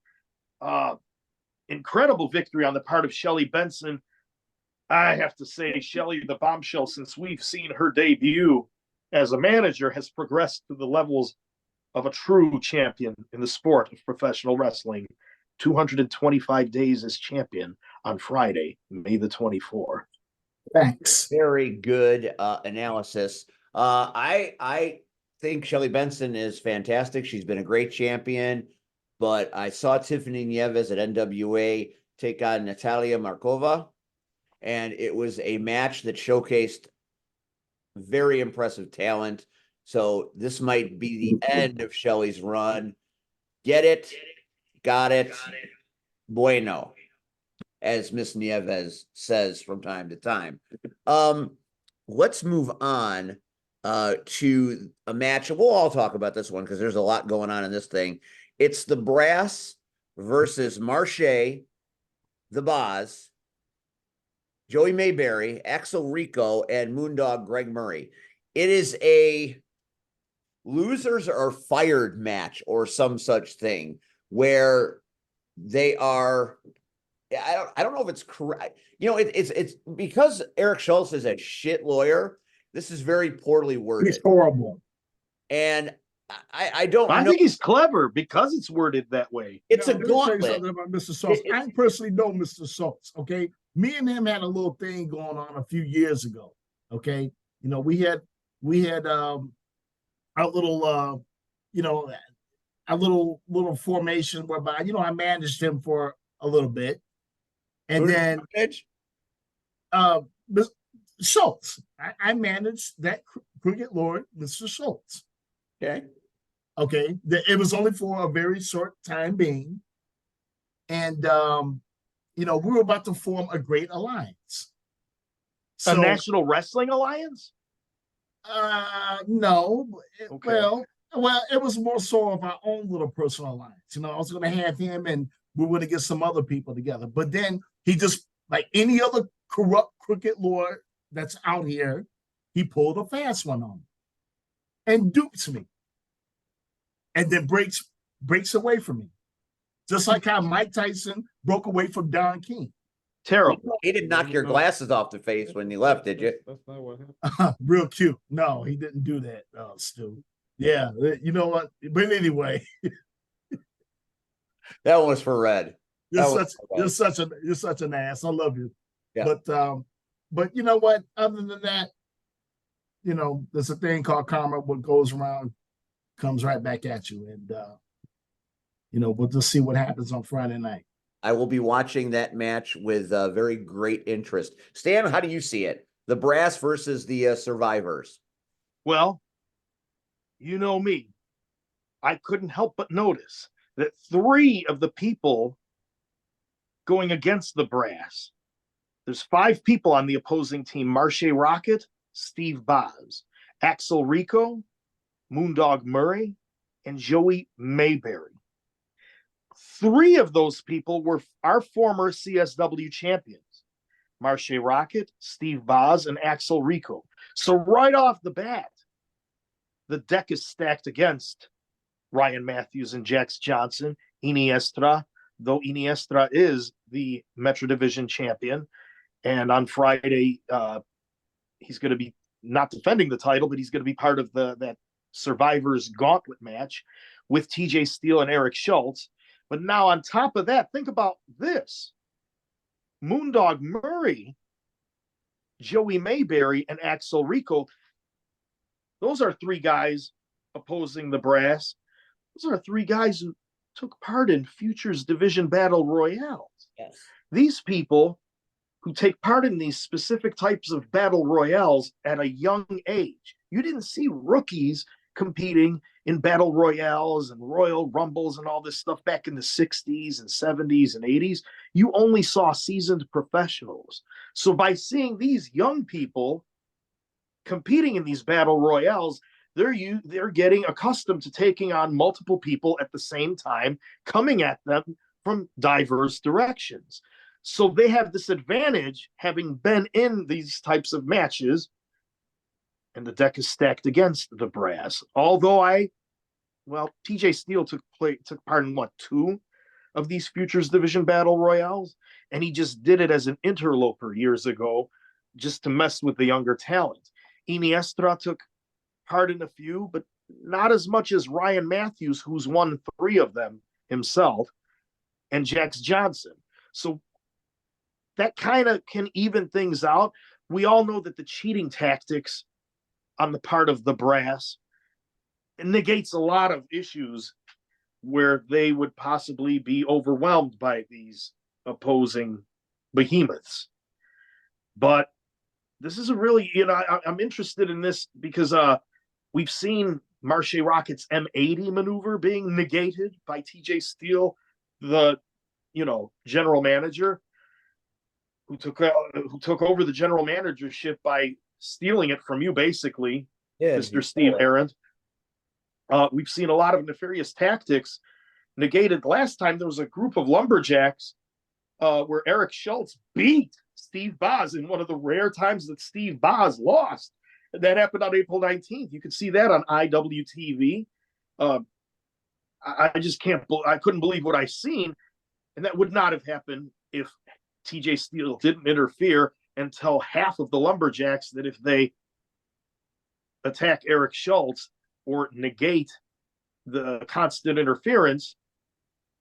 incredible victory on the part of Shelly Benson. I have to say, Shelly, the bombshell, since we've seen her debut as a manager, has progressed to the levels of a true champion in the sport of professional wrestling. 225 days as champion on Friday, May the 24th. Thanks. Very good analysis. I think Shelly Benson is fantastic. She's been a great champion, but I saw Tiffany Nieves at NWA take on Natalia Markova, and it was a match that showcased very impressive talent. So this might be the end of Shelly's run. Get it, got it, bueno, as Miss Nieves says from time to time. Let's move on to a match. We'll all talk about this one because there's a lot going on in this thing. It's the Brass versus Marche, the Boz, Joey Mayberry, Axel Rico, and Moondog Greg Murray. It is a losers are fired match or some such thing where they are. I don't know if it's correct. It's because Eric Schultz is a shit lawyer. This is very poorly worded. He's horrible. And I don't know. I think he's clever because it's worded that way. It's Now, a let me tell you gauntlet. something about Mr. Schultz. I personally know Mr. Schultz. Okay, me and him had a little thing going on a few years ago. Okay, we had our little a little formation whereby I managed him for a little bit, and then Mr. Schultz, I managed that cricket lord, Mr. Schultz. Okay, it was only for a very short time being, and we were about to form a great alliance. A National Wrestling Alliance? No. Okay. Well, it was more so of our own little personal alliance. I was going to have him, and we were going to get some other people together. But then he just, like any other corrupt cricket lord that's out here, he pulled a fast one on me and dupes me, and then breaks away from me, just like how Mike Tyson broke away from Don King. Terrible. He didn't knock your glasses off the face when he left, did you? That's not what happened. Real cute. No, he didn't do that, Stu. Yeah, you know what? But anyway, That one was for Red. you're such an ass. I love you. Yeah. But you know what? Other than that, there's a thing called karma. What goes around comes right back at you, and we'll just see what happens on Friday night. I will be watching that match with very great interest. Stan, how do you see it? The Brass versus the Survivors. Well, you know me. I couldn't help but notice that 3 of the people going against the Brass, there's 5 people on the opposing team: Marche Rocket, Steve Boz, Axel Rico, Moondog Murray, and Joey Mayberry. 3 of those people were our former CSW champions: Marche Rocket, Steve Boz, and Axel Rico. So right off the bat, the deck is stacked against Ryan Matthews and Jax Johnson, Iniestra, though Iniestra is the Metro Division champion. And on Friday, he's going to be not defending the title, but he's going to be part of that Survivors Gauntlet match with TJ Steele and Eric Schultz. But now on top of that, think about this. Moondog Murray, Joey Mayberry, and Axel Rico, those are 3 guys opposing the Brass. Those are 3 guys who took part in Futures Division Battle Royales. Yes. These people who take part in these specific types of battle royales at a young age. You didn't see rookies competing in battle royales and Royal Rumbles and all this stuff back in the 60s and 70s and 80s. You only saw seasoned professionals. So by seeing these young people competing in these battle royales, they're getting accustomed to taking on multiple people at the same time, coming at them from diverse directions. So they have this advantage having been in these types of matches, and the deck is stacked against the Brass. Although TJ Steele took part in 2. of these Futures Division Battle Royales, and he just did it as an interloper years ago, just to mess with the younger talent. Iniestra took part in a few, but not as much as Ryan Matthews, who's won 3 of them himself, and Jax Johnson. So that kind of can even things out. We all know that the cheating tactics on the part of the brass negates a lot of issues where they would possibly be overwhelmed by these opposing behemoths. But this is a really, I'm interested in this because we've seen Marche Rocket's M80 maneuver being negated by TJ Steele, the general manager, who took over the general managership by stealing it from you, basically, Mr. Steve Arendt. We've seen a lot of nefarious tactics negated. Last time there was a group of lumberjacks where Eric Schultz beat Steve Boz in one of the rare times that Steve Boz lost. That happened on April 19th. You could see that on IWTV. I just I couldn't believe what I seen. And that would not have happened if TJ Steele didn't interfere and tell half of the lumberjacks that if they attack Eric Schultz or negate the constant interference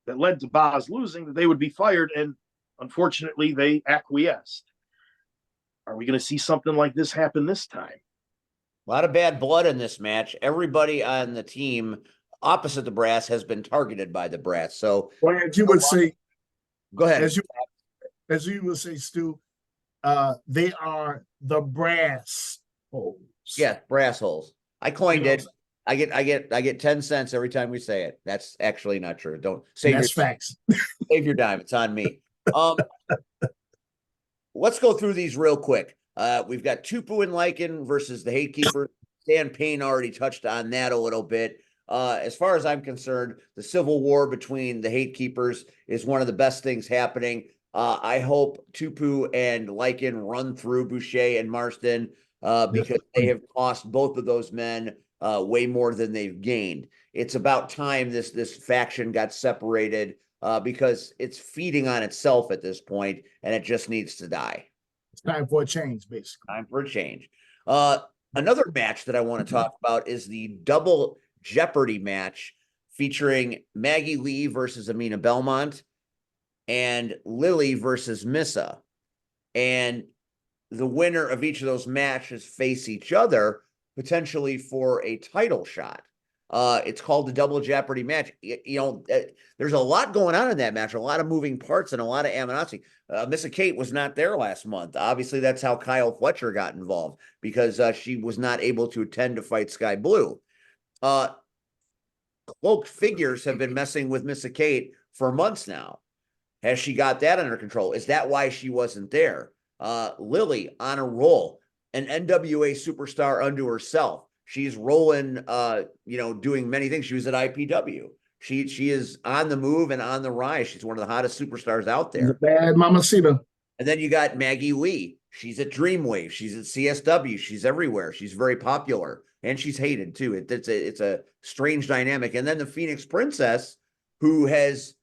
that led to Boz losing, that they would be fired. And unfortunately, they acquiesced. Are we going to see something like this happen this time? A lot of bad blood in this match. Everybody on the team opposite the brass has been targeted by the brass. So, well, as you would say, go ahead. As you would say, Stu, they are the brass holes. Yeah, brass holes. I coined it. I get 10 cents every time we say it. That's actually not true. Don't save That's facts. Save your dime. It's on me. Let's go through these real quick. We've got Tupu and Lycan versus the Hatekeeper. Dan Payne already touched on that a little bit. As far as I'm concerned, the civil war between the Hatekeepers is one of the best things happening. I hope Tupu and Lycan run through Boucher and Marston because they have cost both of those men way more than they've gained. It's about time this faction got separated because it's feeding on itself at this point, and it just needs to die. It's time for a change, basically. Time for a change. Another match that I want to talk about is the double Jeopardy match featuring Maggie Lee versus Amina Belmont and Lily versus Missa. And the winner of each of those matches face each other potentially for a title shot. It's called the double Jeopardy match. There's a lot going on in that match, a lot of moving parts and a lot of animosity. Missa Kate was not there last month. Obviously, that's how Kyle Fletcher got involved because she was not able to attend to fight Sky Blue. Cloaked Figures have been messing with Missa Kate for months now. Has she got that under control? Is that why she wasn't there? Lily on a roll, an NWA superstar unto herself. She's rolling, doing many things. She was at IPW. She is on the move and on the rise. She's one of the hottest superstars out there. Bad mamacita. And then you got Maggie Lee. She's at Dreamwave. She's at CSW. She's everywhere. She's very popular. And she's hated too. It's a strange dynamic. And then the Phoenix Princess, who has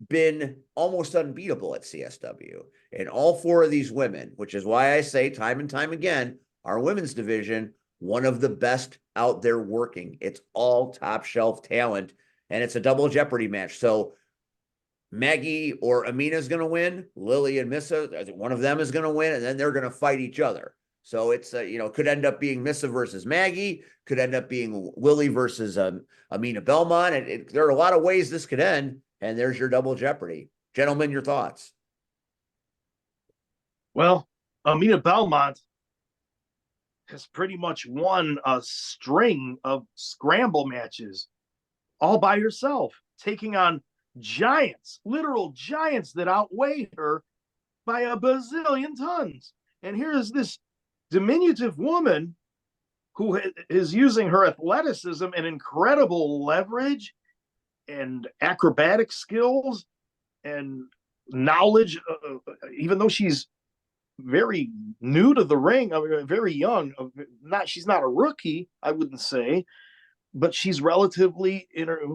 been almost unbeatable at CSW. And all 4 of these women, which is why I say time and time again, our women's division, one of the best out there working. It's all top shelf talent, and it's a double Jeopardy match. So Maggie or Amina is going to win. Lily and Missa, one of them is going to win, and then they're going to fight each other. So it's, could end up being Missa versus Maggie, could end up being Lily versus Amina Belmont. There are a lot of ways this could end, and there's your double Jeopardy. Gentlemen, your thoughts? Well, Amina Belmont has pretty much won a string of scramble matches all by herself, taking on giants, literal giants that outweigh her by a bazillion tons. And here's this diminutive woman who is using her athleticism and incredible leverage and acrobatic skills and knowledge, even though she's very new to the ring, very young. She's not a rookie, I wouldn't say, but she's relatively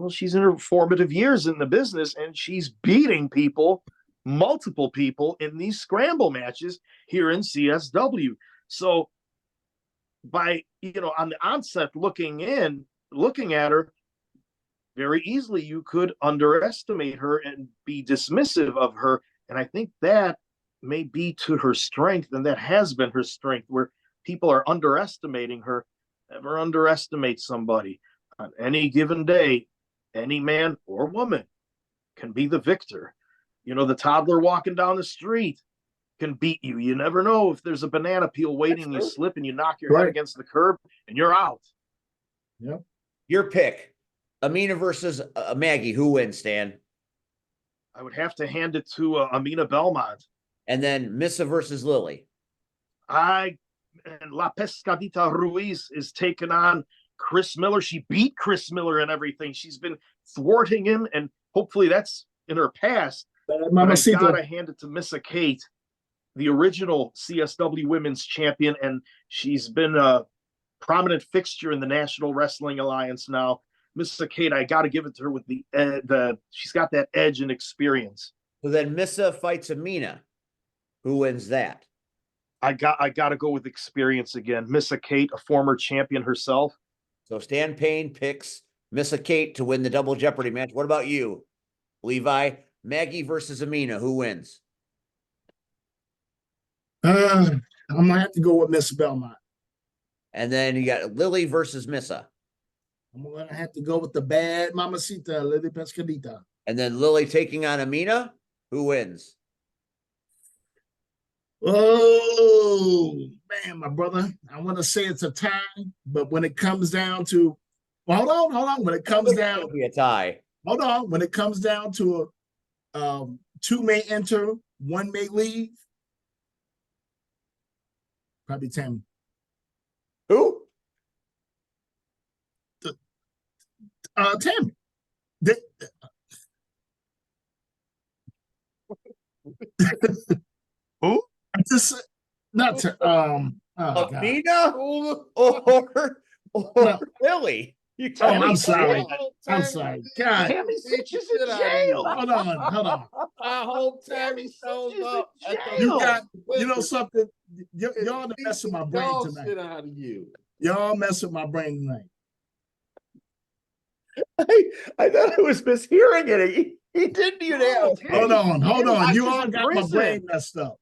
she's in her formative years in the business, and she's beating people, multiple people in these scramble matches here in CSW. So by, on the onset looking at her, very easily you could underestimate her and be dismissive of her. And I think that may be to her strength, and that has been her strength, where people are underestimating her. Never underestimate somebody. On any given day, any man or woman can be the victor. The toddler walking down the street can beat you. You never know if there's a banana peel waiting, you slip and you knock your head against the curb and you're out. Yep. Your pick. Amina versus Maggie. Who wins, Stan? I would have to hand it to Amina Belmont. And then Missa versus Lily. And La Pescadita Ruiz is taking on Chris Miller. She beat Chris Miller and everything. She's been thwarting him, and hopefully that's in her past. But I gotta hand it to Missa Kate, the original CSW Women's Champion, and she's been a prominent fixture in the National Wrestling Alliance now. Missa Kate, I got to give it to her with she's got that edge and experience. So then Missa fights Amina. Who wins that? I got to go with experience again. Missa Kate, a former champion herself. So Stan Payne picks Missa Kate to win the double Jeopardy match. What about you, Levi? Maggie versus Amina. Who wins? I'm gonna have to go with Miss Belmont. And then you got Lily versus Missa. I'm gonna have to go with the bad Mamacita, Lily Pescadita. And then Lily taking on Amina. Who wins? Oh man, my brother. I want to say it's a tie, but when it comes down to, hold on. When it comes down, It'll be a tie. Hold on. When it comes down to two may enter, one may leave. Probably Tammy. Who? Tammy. Who? Just not to Amina or No. Lily? I'm sorry. I'm sorry. God. Tammy Sitch is in jail. Hold on. I hope Tammy shows up. You know something? Y'all mess with my brain tonight. Shit out of you. Y'all mess with my brain tonight. I thought I was mishearing it. He didn't even ask. Hold on. You all in got my prison. brain messed up.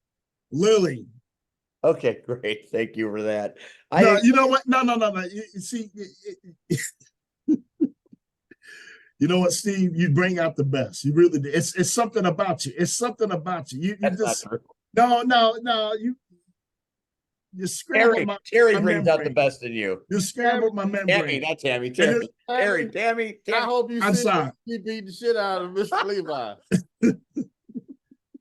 Lily. Okay, great. Thank you for that. No, you know what? No. You see, you know what, Steve? You bring out the best. You really do. It's something about you. It's something about you. You just no. You scrambled Terry my brings out the membrane. best in you. You scrambled my Tammy, membrane. not Tammy. Tammy. I hope you I'm see sorry. he beat the shit out of Mr. Levi.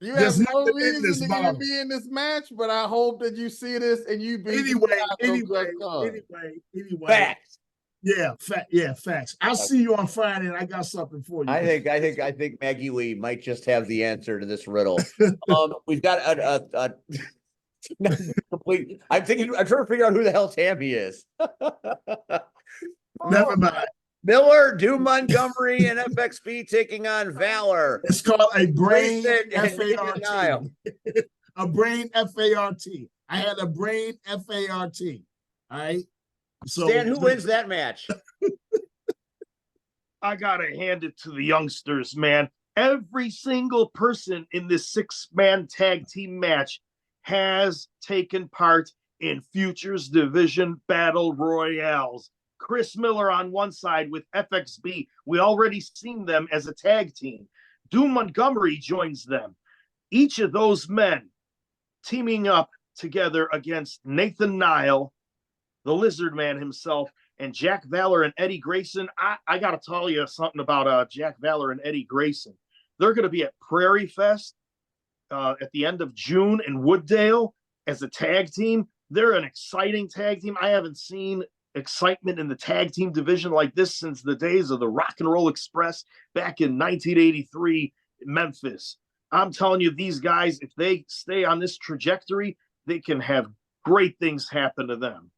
You There's have no nothing in reason this to even bottle. be in this match, but I hope that you see this and you beat Anyway. Facts. Yeah, facts. I'll see you on Friday, and I got something for you. I think Maggie Lee might just have the answer to this riddle. We've got a complete. I'm trying to figure out who the hell Tammy is. Never mind. Miller, Doom Montgomery, and FXB taking on Valor. It's called a brain Grayson and FART. Niall. A brain FART. I had a brain FART. All right. So Stan, who wins that match? I gotta hand it to the youngsters, man. Every single person in this 6-man tag team match has taken part in Futures Division Battle Royales. Chris Miller on one side with FXB. We already seen them as a tag team. Doom Montgomery joins them. Each of those men teaming up together against Nathan Nile, the Lizard Man himself, and Jack Valor and Eddie Grayson. I got to tell you something about Jack Valor and Eddie Grayson. They're going to be at Prairie Fest at the end of June in Wooddale as a tag team. They're an exciting tag team. I haven't seen excitement in the tag team division like this since the days of the Rock and Roll Express back in 1983 in Memphis. I'm telling you, these guys, if they stay on this trajectory, they can have great things happen to them.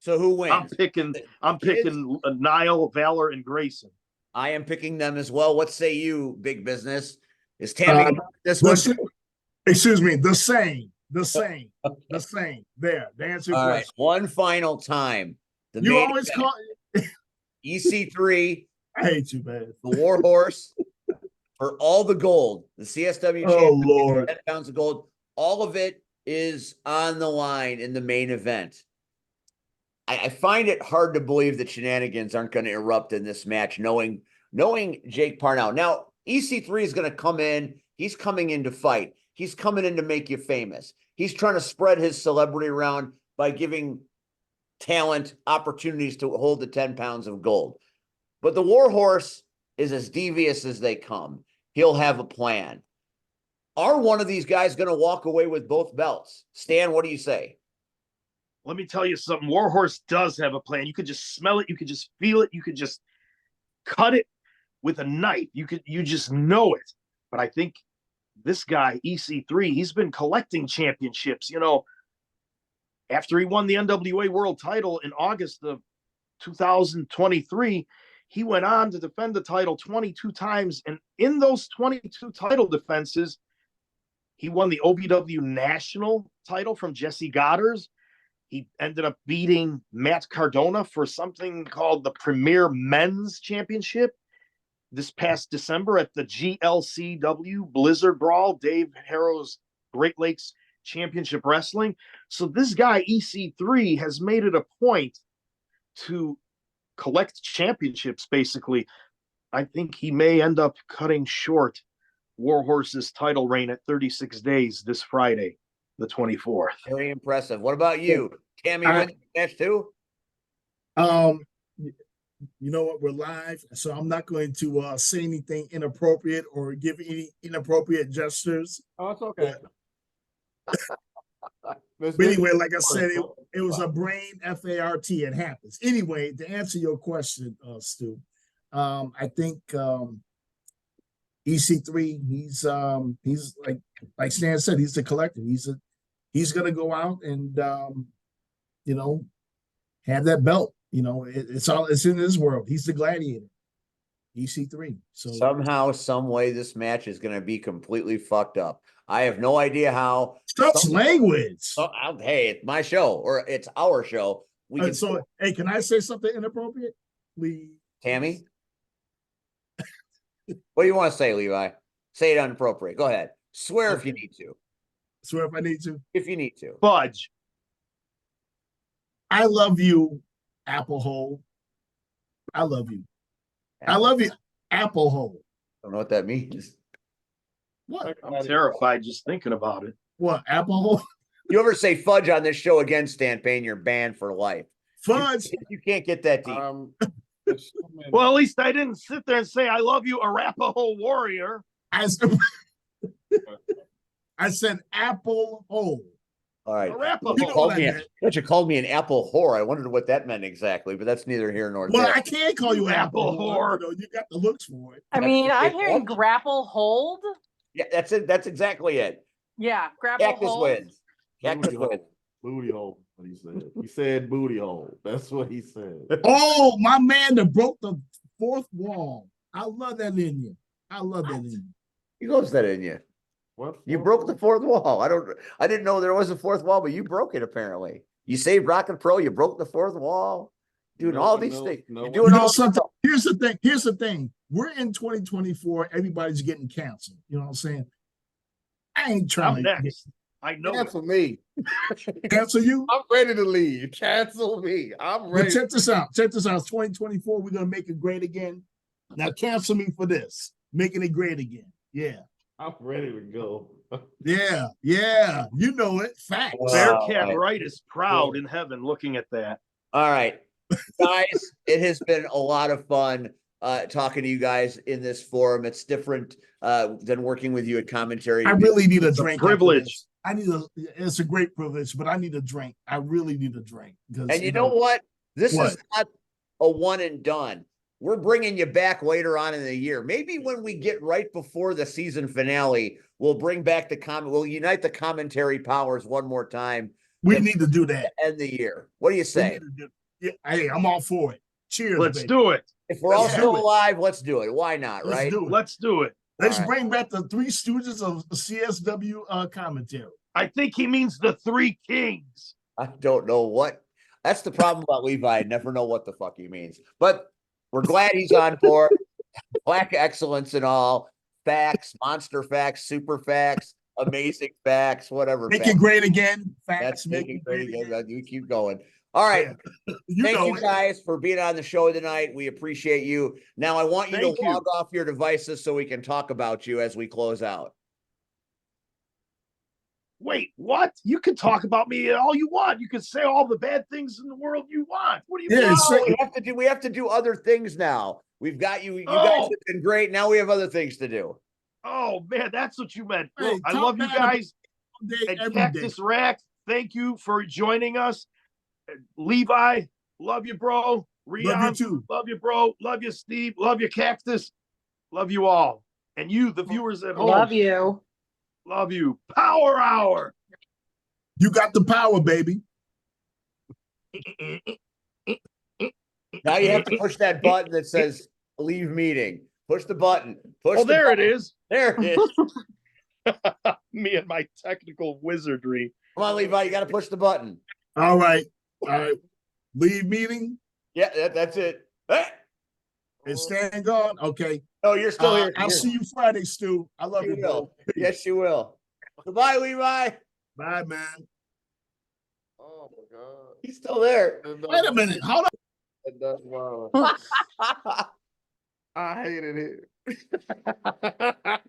So who I'm wins? picking Kids? Niall, Valor, and Grayson. I am picking them as well. What say you, Big Business? Is Tammy this the one? sa- excuse me, the same. There, the answer your All right, question. one final time. The You main always event, call. EC3, I hate you, man. the Warhorse, for all the gold, the CSW Oh championship, Lord. 10 pounds of gold, all of it is on the line in the main event. I find it hard to believe that shenanigans aren't going to erupt in this match, knowing Jake Parnell. Now, EC3 is going to come in. He's coming in to fight. He's coming in to make you famous. He's trying to spread his celebrity around by giving talent opportunities to hold the 10 pounds of gold. But the Warhorse is as devious as they come. He'll have a plan. Are one of these guys going to walk away with both belts? Stan, what do you say? Let me tell you something. Warhorse does have a plan. You could just smell it. You could just feel it. You could just cut it with a knife. You just know it. But I think this guy, EC3, he's been collecting championships. You know, after he won the NWA World title in August of 2023, he went on to defend the title 22 times. And in those 22 title defenses, he won the OVW national title from Jesse Goddard. He ended up beating Matt Cardona for something called the Premier Men's Championship this past December at the GLCW Blizzard Brawl, Dave Harrow's Great Lakes Championship Wrestling. So this guy, EC3, has made it a point to collect championships, basically. I think he may end up cutting short Warhorse's title reign at 36 days this Friday, the 24th. Very impressive. What about you? Tammy win the match too? You know what? We're live, so I'm not going to say anything inappropriate or give any inappropriate gestures. Oh, it's okay. But anyway, like I said, it was a brain FART. It happens. Anyway, to answer your question, Stu, I think EC3, he's like Stan said, he's the collector. He's gonna go out and have that belt. It's in his world. He's the gladiator. EC3. So somehow, some way, this match is going to be completely fucked up. I have no idea how. Such language. Hey, it's my show, or it's our show. Hey, can I say something inappropriate, please? Tammy? What do you want to say, Levi? Say it inappropriate. Go ahead. Swear if you need to. Swear if I need to. If you need to. Fudge. I love you, Apple Hole. I love you. I love you, Apple Hole. I don't know what that means. What? I'm terrified just thinking about it. What, Apple Hole? You ever say fudge on this show again, Stan Payne, you're banned for life. Fudge. You can't get that deep. Well, at least I didn't sit there and say, I love you, Arapaho warrior. I said Apple Hole. All right. Arapaho. You called me an apple whore. I wondered what that meant exactly, but that's neither here nor there. Well, I can't call you Apple whore. Whore. You got the looks for it. I mean, I'm hearing grapple hold. Yeah, that's it. That's exactly it. Yeah, grapple Cactus hold. wins. Cactus wins. Booty hole. What he said. He said booty hole. That's what he said. Oh, my man that broke the fourth wall. I love that in you. I love that in you. He loves that in you. What? You broke the fourth wall. I didn't know there was a fourth wall, but you broke it apparently. You saved Rock and Pro, you broke the fourth wall. Doing all these things. You're doing all something. Here's the thing. We're in 2024. Everybody's getting canceled. You know what I'm saying? I ain't trying to next. I know. Cancel me. Cancel you? I'm ready to leave. Cancel me. I'm ready. But check this out. Check this out. It's 2024. We're gonna make it great again. Now cancel me for this. Making it great again. Yeah. I'm ready to go. Yeah. You know it. Facts. Bearcat Wright is proud in heaven looking at that. All right. Guys, it has been a lot of fun talking to you guys in this forum. It's different than working with you at commentary. I really need a drink. Privilege. It's a great privilege, but I need a drink. I really need a drink. And you know what? This is not a one and done. We're bringing you back later on in the year. Maybe when we get right before the season finale, we'll bring back we'll unite the commentary powers one more time We need to do that. End the year. What do you We say? need to do- Yeah, hey, I'm all for it. Cheers, Let's baby. do it. If we're all Let's still do it. alive, let's do it. Why not, Let's right? do it. Let's do it. Let's All right. bring back the Three Stooges of CSW commentary. I think he means the Three Kings. I don't know what. That's the problem about Levi. I never know what the fuck he means. But we're glad he's on board. Black excellence and all. Facts, monster facts, super facts, amazing facts, whatever. Make facts. it great again. That's Facts, make making it great great again. again. You keep going. All right. Yeah. You Thank know you it. guys for being on the show tonight. We appreciate you. Now I want you Thank to you. log off your devices so we can talk about you as we close out. Wait, what? You can talk about me all you want. You can say all the bad things in the world you want. What do you Yeah, want? say- We have to do other things now. We've got you. You guys Oh. have been great. Now we have other things to do. Oh man, that's what you meant. Hey, I talk love you bad about guys. all day, And every Cactus day. Rack, thank you for joining us. Levi, love you, bro. Love you Rion, too. love you, bro. Love you, Steve. Love you, Cactus. Love you all. And you, the viewers at home. Love you. Love you. Power Hour. You got the power, baby. Now you have to push that button that says leave meeting. Push the button. Push Oh, the there it button. is. There it is. Me and my technical wizardry. Come on, Levi. You got to push the button. All right. All right. Leave meeting Yeah, that's it. Hey! and stand guard. Okay. Oh, you're still here. I'll see you Friday, Stu. I love you, You bro. will. Yes, you will. Goodbye, Levi. Bye, man. Oh my God. He's still there. Wait a minute. Hold on. That's wild. I hated it.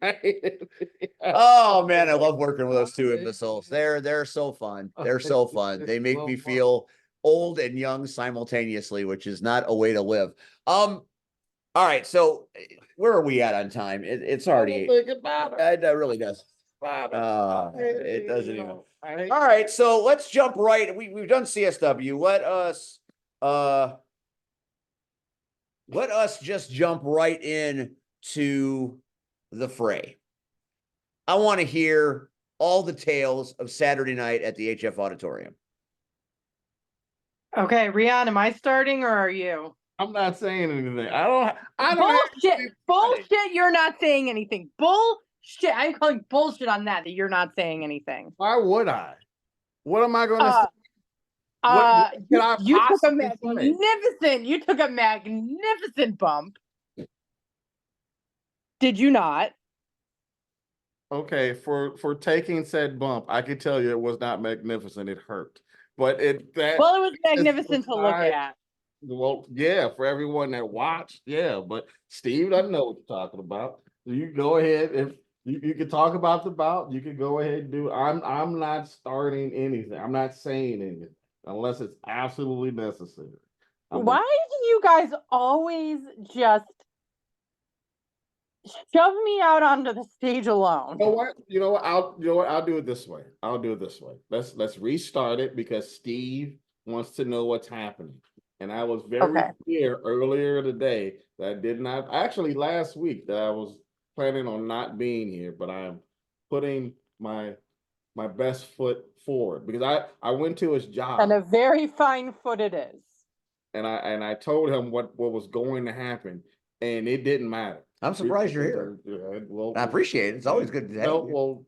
I hated it. Oh man, I love working with those two imbeciles. They're so fun. They're so fun. They make me feel old and young simultaneously, which is not a way to live. All right, so where are we at on time? It's already Think about it. that really does. About It doesn't You even. know, I hate- All right, so let's jump right. We've done CSW. Let us just jump right in to the fray. I want to hear all the tales of Saturday night at the HF Auditorium. Okay, Rian, am I starting or are you? I'm not saying anything. I don't have Bullshit. anything to say. Bullshit. You're not saying anything. Bullshit. I'm calling bullshit on that you're not saying anything. Why would I? What am I gonna Uh, say? What can I you took a possibly say? magnificent bump. Did you not? Okay, for taking said bump, I can tell you it was not magnificent. It hurt. But Well, it was magnificent to look beside- at. Well, yeah, for everyone that watched, yeah, but Steve doesn't know what you're talking about. You go ahead if you can talk about the bout, you can go ahead and do. I'm not starting anything. I'm not saying anything unless it's absolutely necessary. Why do you guys always just shove me out onto the stage alone? You know what? I'll do it this way. Let's restart it because Steve wants to know what's happening. And I was very Okay. clear earlier today that I did not actually last week that I was planning on not being here, but I'm putting my best foot forward because I went to his job And a very fine foot it is. and I told him what was going to happen and it didn't matter. I'm surprised you're here. Yeah, well, I appreciate it. It's always good to have no, you. well,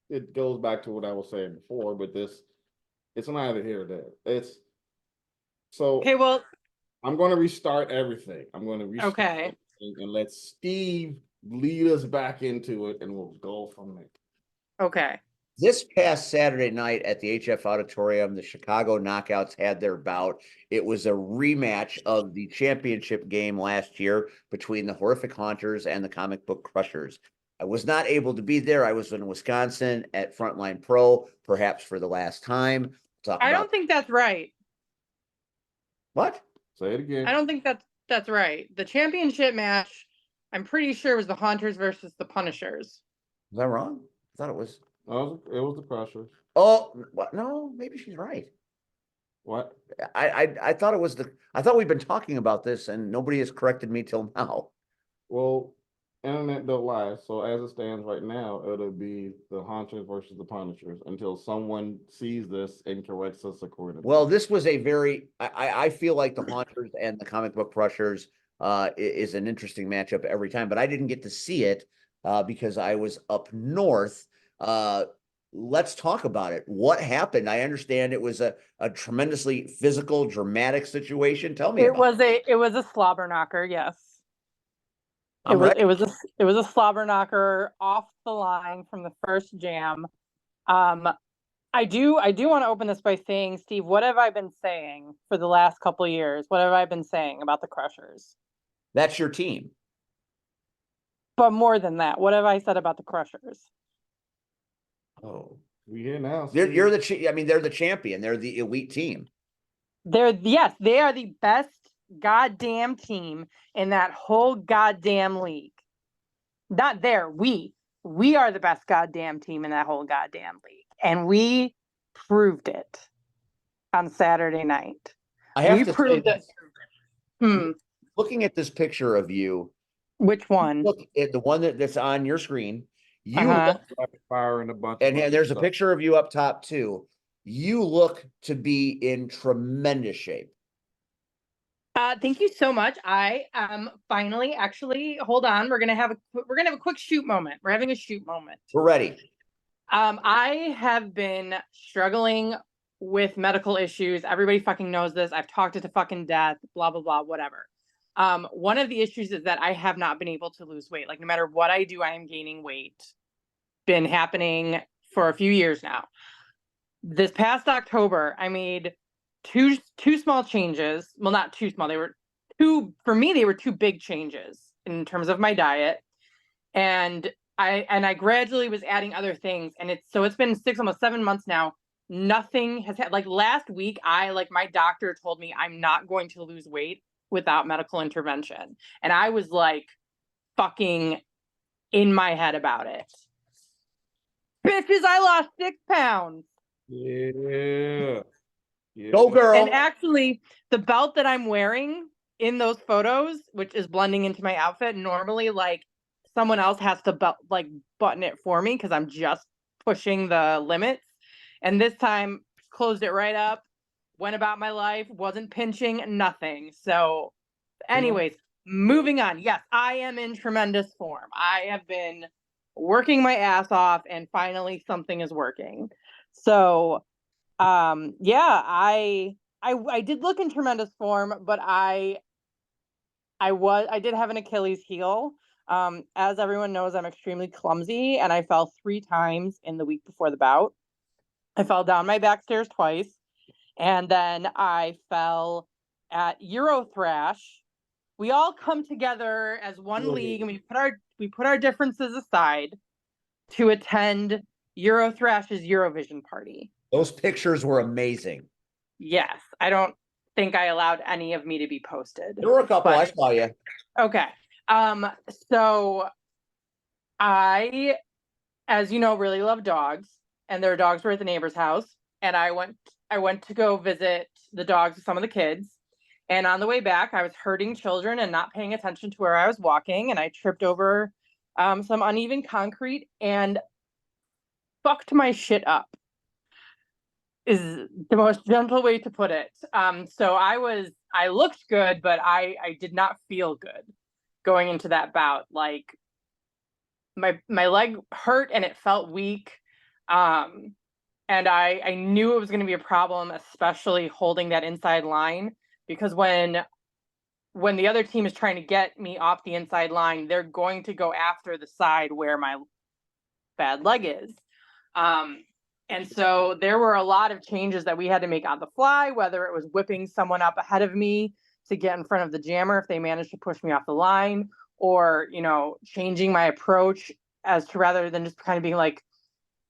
it goes back to what I was saying before, but it's neither here nor there. So Okay, well, I'm going to restart everything. I'm going to restart okay. everything and let Steve lead us back into it, and we'll go from there. Okay. This past Saturday night at the HF Auditorium, the Chicago Knockouts had their bout. It was a rematch of the championship game last year between the Horrific Haunters and the Comic Book Crushers. I was not able to be there. I was in Wisconsin at Frontline Pro, perhaps for the last time. I don't think that's right. What? Say it again. I don't think that's right. The championship match, I'm pretty sure, was the Haunters versus the Punishers. Is that wrong? I thought it was. It was the pressure. Oh, what? No, maybe she's right. What? I thought it was I thought we've been talking about this and nobody has corrected me till now. Well, internet don't lie. So as it stands right now, it'll be the Haunters versus the Punishers until someone sees this and corrects us accordingly. Well, this was a very, I feel like the Haunters and the comic book crushers is an interesting matchup every time, but I didn't get to see it because I was up north. Let's talk about it. What happened? I understand it was a tremendously physical, dramatic situation. Tell me about it. It was a slobber knocker, yes. I'm ready. It was a slobber knocker off the line from the first jam. I do want to open this by saying, Steve, what have I been saying for the last couple of years? What have I been saying about the Crushers? That's your team. But more than that, what have I said about the Crushers? Oh, we here now. You're the, I mean, they're the champion. They're the elite team. They are the best goddamn team in that whole goddamn league. Not there. We are the best goddamn team in that whole goddamn league. And we proved it on Saturday night. I have to say this. Hmm. Looking at this picture of you. Which one? Look at the one that's on your screen. You Uh-huh. look, firing a bunch. and there's a picture of you up top too. You look to be in tremendous shape. Thank you so much. I finally actually hold on. We're gonna have a quick shoot moment. We're having a shoot moment. We're ready. I have been struggling with medical issues. Everybody fucking knows this. I've talked it to fucking death, blah, blah, blah, whatever. One of the issues is that I have not been able to lose weight. Like no matter what I do, I am gaining weight. Been happening for a few years now. This past October, I made two small changes. Well, not too small. They were two big changes in terms of my diet. And I gradually was adding other things. And it's been almost 7 months now. Nothing has had, like last week, my doctor told me I'm not going to lose weight without medical intervention. And I was like fucking in my head about it. Bitches, I lost 6 pounds. Yeah. Go girl. And actually, the belt that I'm wearing in those photos, which is blending into my outfit, normally like someone else has to button it for me because I'm just pushing the limits. And this time, closed it right up, went about my life, wasn't pinching, nothing. So, anyways, moving on. Yes, I am in tremendous form. I have been working my ass off, and finally something is working. So, yeah, I did look in tremendous form, but I did have an Achilles heel. As everyone knows, I'm extremely clumsy, and I fell 3 times in the week before the bout. I fell down my back stairs twice, and then I fell at Eurothrash. We all come together as one league, and we put our differences aside to attend Eurothrash's Eurovision party. Those pictures were amazing. Yes, I don't think I allowed any of me to be posted. There were a couple. I saw you. Okay. So I, as you know, really love dogs, and their dogs were at the neighbor's house, and I went to go visit the dogs with some of the kids. And on the way back, I was herding children and not paying attention to where I was walking, and I tripped over some uneven concrete and fucked my shit up, is the most gentle way to put it. So I looked good, but I did not feel good going into that bout. Like my leg hurt and it felt weak. And I knew it was going to be a problem, especially holding that inside line, because when the other team is trying to get me off the inside line, they're going to go after the side where my bad leg is. And so there were a lot of changes that we had to make on the fly, whether it was whipping someone up ahead of me to get in front of the jammer if they managed to push me off the line, or, changing my approach as to, rather than just kind of being like,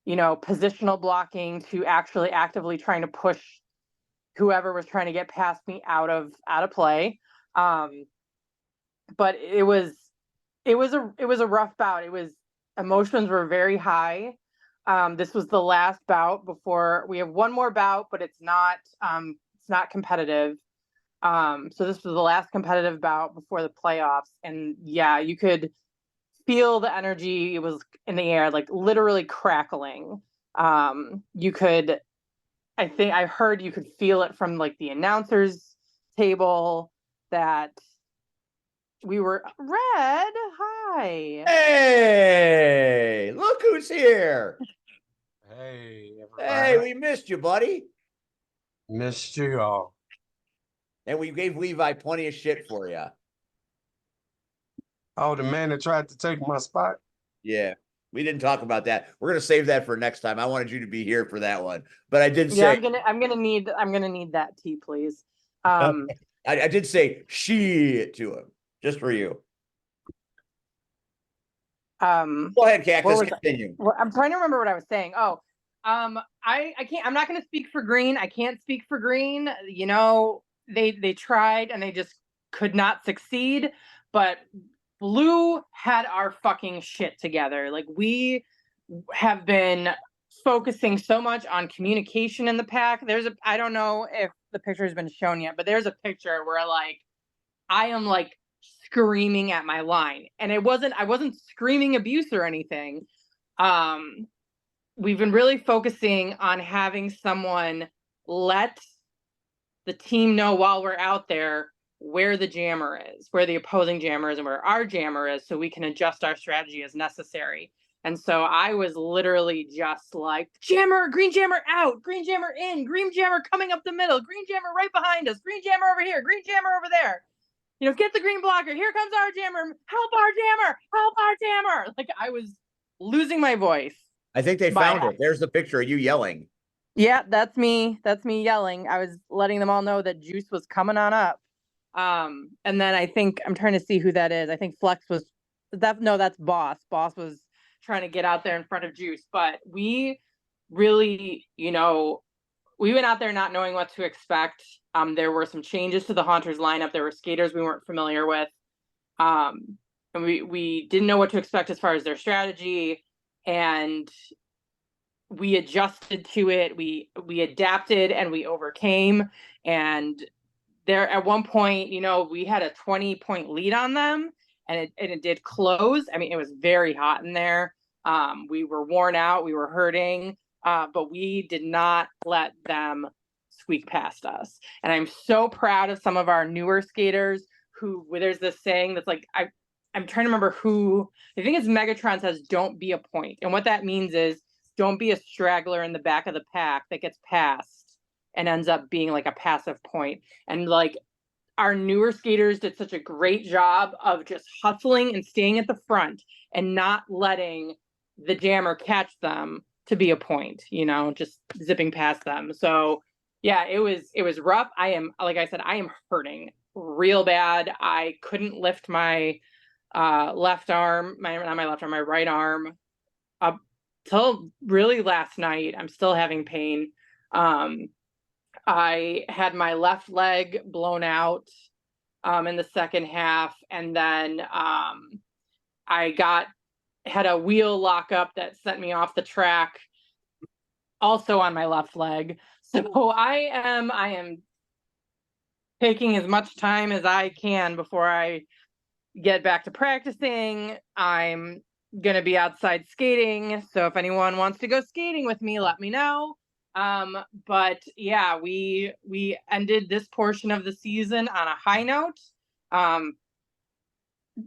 positional blocking, to actually actively trying to push whoever was trying to get past me out of play. But it was a rough bout. Emotions were very high. This was the last bout before we have one more bout, but it's not competitive. So this was the last competitive bout before the playoffs. And yeah, you could feel the energy. It was in the air, like literally crackling. You could, I think I heard you could feel it from like the announcers table that we were Red. Hi. Hey, look who's here. Hey, Hey, everybody. we missed you, buddy. Missed you all. And we gave Levi plenty of shit for you. Oh, the man that tried to take my spot. Yeah, we didn't talk about that. We're gonna save that for next time. I wanted you to be here for that one, but I did Yeah, say I'm gonna need that tea, please. I did say shit to him just for you. Go ahead, Cactus. Continue. I'm trying to remember what I was saying. Oh, I can't. I'm not going to speak for Green. I can't speak for Green. You know, they tried and they just could not succeed. But Blue had our fucking shit together. Like, we have been focusing so much on communication in the pack. I don't know if the picture has been shown yet, but there's a picture where like I am like screaming at my line, and I wasn't screaming abuse or anything. We've been really focusing on having someone let the team know while we're out there where the jammer is, where the opposing jammer is, and where our jammer is, so we can adjust our strategy as necessary. And so I was literally just like, jammer, green jammer out, green jammer in, green jammer coming up the middle, green jammer right behind us, green jammer over here, green jammer over there. You know, get the green blocker. Here comes our jammer. Help our jammer. Help our jammer. Like, I was losing my voice. I think they found it. There's the picture of you yelling. Yeah, that's me. That's me yelling. I was letting them all know that Juice was coming on up. And then I think I'm trying to see who that is. I think Flex was that's Boss. Boss was trying to get out there in front of Juice. But we really, you know, we went out there not knowing what to expect. There were some changes to the Haunters lineup. There were skaters we weren't familiar with. And we didn't know what to expect as far as their strategy. And we adjusted to it. We adapted and we overcame. And there at one point, you know, we had a 20-point lead on them, and it did close. I mean, it was very hot in there. We were worn out. We were hurting. But we did not let them squeak past us. And I'm so proud of some of our newer skaters who, there's this saying that's like, I'm trying to remember who, I think it's Megatron says, don't be a point. And what that means is, don't be a straggler in the back of the pack that gets passed and ends up being like a passive point. And like, our newer skaters did such a great job of just hustling and staying at the front and not letting the jammer catch them to be a point, you know, just zipping past them. So yeah, it was rough. Like I said, I am hurting real bad. I couldn't lift my left arm, my right arm up till really last night. I'm still having pain. I had my left leg blown out in the second half, and then I had a wheel lockup that sent me off the track, also on my left leg. So I am taking as much time as I can before I get back to practicing. I'm gonna be outside skating, so if anyone wants to go skating with me, let me know. But yeah, we ended this portion of the season on a high note.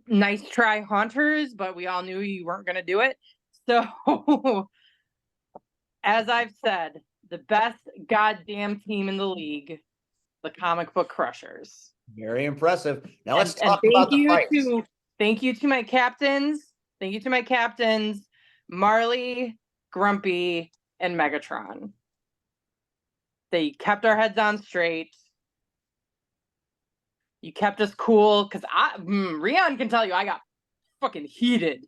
Nice try, Haunters, but we all knew you weren't gonna do it. So as I've said, the best goddamn team in the league, the Comic Book Crushers. Very impressive. Now let's talk about the fights. Thank you to my captains. Thank you to my captains, Marley, Grumpy, and Megatron. They kept our heads on straight. You kept us cool, because Rion can tell you I got fucking heated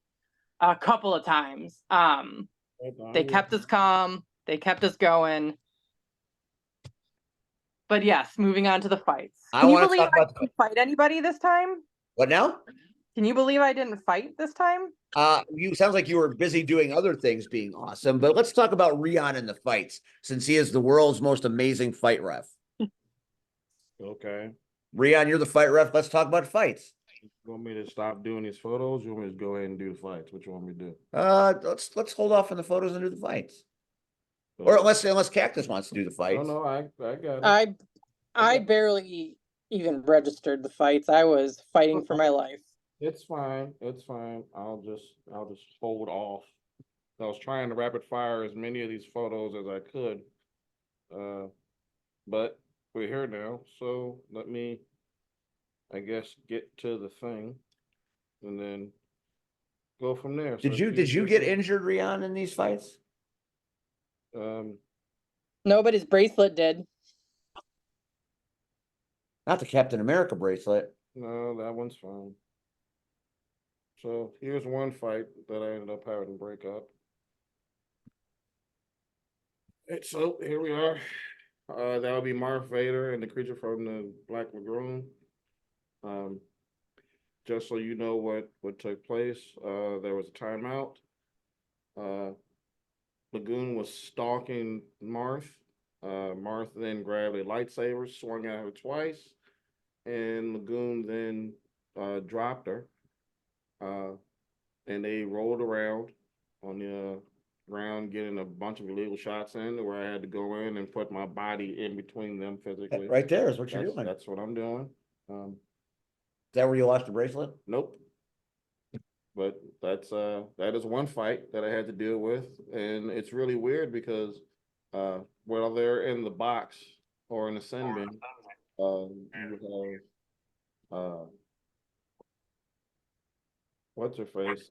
a couple of times. They kept us calm. They kept us going. But yes, moving on to the fights. Can you believe I didn't fight anybody this time? What now? Can you believe I didn't fight this time? You sounds like you were busy doing other things being awesome, but let's talk about Rion in the fights, since he is the world's most amazing fight ref. Okay. Rion, you're the fight ref. Let's talk about fights. You want me to stop doing these photos? You want me to go ahead and do the fights? What you want me to do? Let's hold off on the photos and do the fights. Or unless Cactus wants to do the No, fights. no, I got it. I Okay. barely even registered the fights. I was fighting for my life. It's fine. It's fine. I'll just hold off. I was trying to rapid fire as many of these photos as I could. But we're here now, so let me, I guess, get to the thing and then go from there. So Did you get injured, Rion, in these fights? No, but his bracelet did. Not the Captain America bracelet. No, that one's fine. So here's one fight that I ended up having to break up. So here we are. That would be Marth Vader and the creature from the Black Lagoon. Just so you know what took place, there was a timeout. Lagoon was stalking Marth. Marth then grabbed a lightsaber, swung at her twice, and Lagoon then dropped her. And they rolled around on the ground, getting a bunch of illegal shots in, where I had to go in and put my body in between them physically. Right there is what you're doing. That's what I'm doing. Is that where you lost the bracelet? Nope. But that is one fight that I had to deal with, and it's really weird because while they're in the box or in the sin bin, you have what's her face?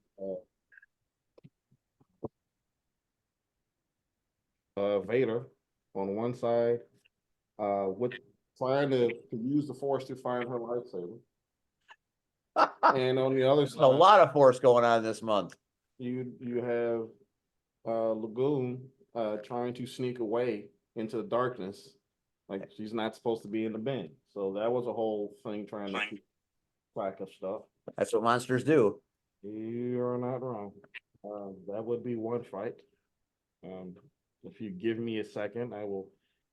Vader on one side, with trying to use the Force to find her lightsaber. And on the other side, a lot of force going on this month. You have Lagoon trying to sneak away into the darkness, like she's not supposed to be in the bin. So that was a whole thing trying to keep track of stuff. That's what monsters do. You are not wrong. That would be one fight. If you give me a second, I will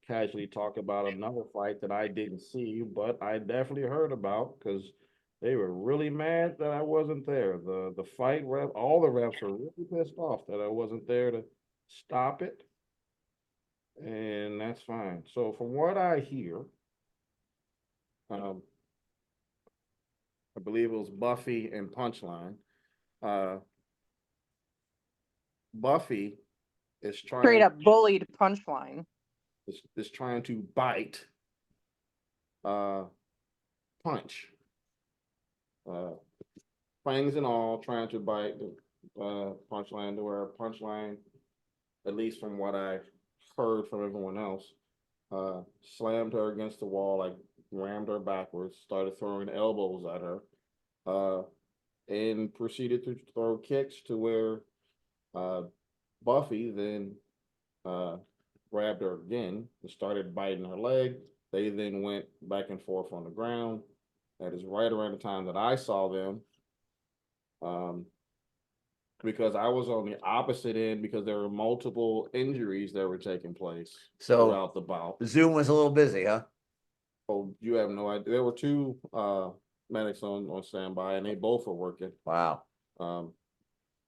casually talk about another fight that I didn't see, but I definitely heard about because they were really mad that I wasn't there. The fight ref, all the refs were really pissed off that I wasn't there to stop it. And that's fine. So from what I hear, I believe it was Buffy and Punchline. Buffy is trying Straight up bullied Punchline. Is trying to bite Punch. Fangs and all, trying to bite Punchline, to where Punchline, at least from what I heard from everyone else, slammed her against the wall, like rammed her backwards, started throwing elbows at her, and proceeded to throw kicks to where Buffy then grabbed her again and started biting her leg. They then went back and forth on the ground. That is right around the time that I saw them. Because I was on the opposite end, because there were multiple injuries that were taking place throughout the bout. Zoom was a little busy, huh? Oh, you have no idea. There were two medics on standby, and they both were working. Wow.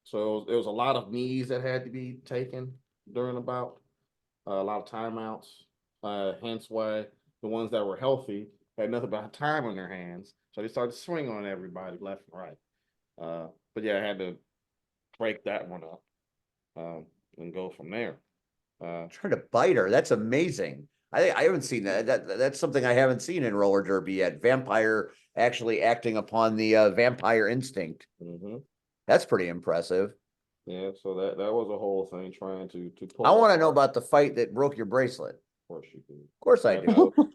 So there was a lot of knees that had to be taken during the bout, a lot of timeouts. Hence why the ones that were healthy had nothing but time on their hands, so they started swinging on everybody left and right. But yeah, I had to break that one up and go from there. Trying to bite her. That's amazing. I haven't seen that. That's something I haven't seen in roller derby yet. Vampire actually acting upon the vampire instinct. Mm-hmm. That's pretty impressive. Yeah, so that was a whole thing trying to pull. I want to know about the fight that broke your bracelet. Of course you do. Of course I do. I'll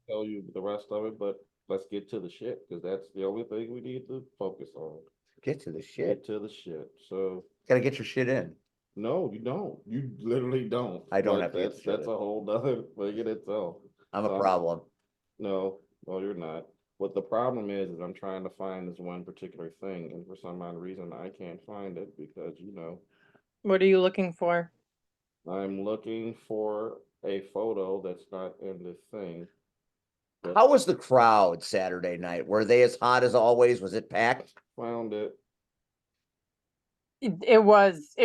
tell you the rest of it, but let's get to the shit, because that's the only thing we need to focus on. Get to the shit. Get to the shit. So gotta get your shit in. No, you don't. You literally don't. I don't have to get that's a whole nother thing in itself. I'm a problem. No, you're not. What the problem is I'm trying to find this one particular thing, and for some odd reason I can't find it, because What are you looking for? I'm looking for a photo that's not in this thing. How was the crowd Saturday night? Were they as hot as always? Was it packed? Found it. It was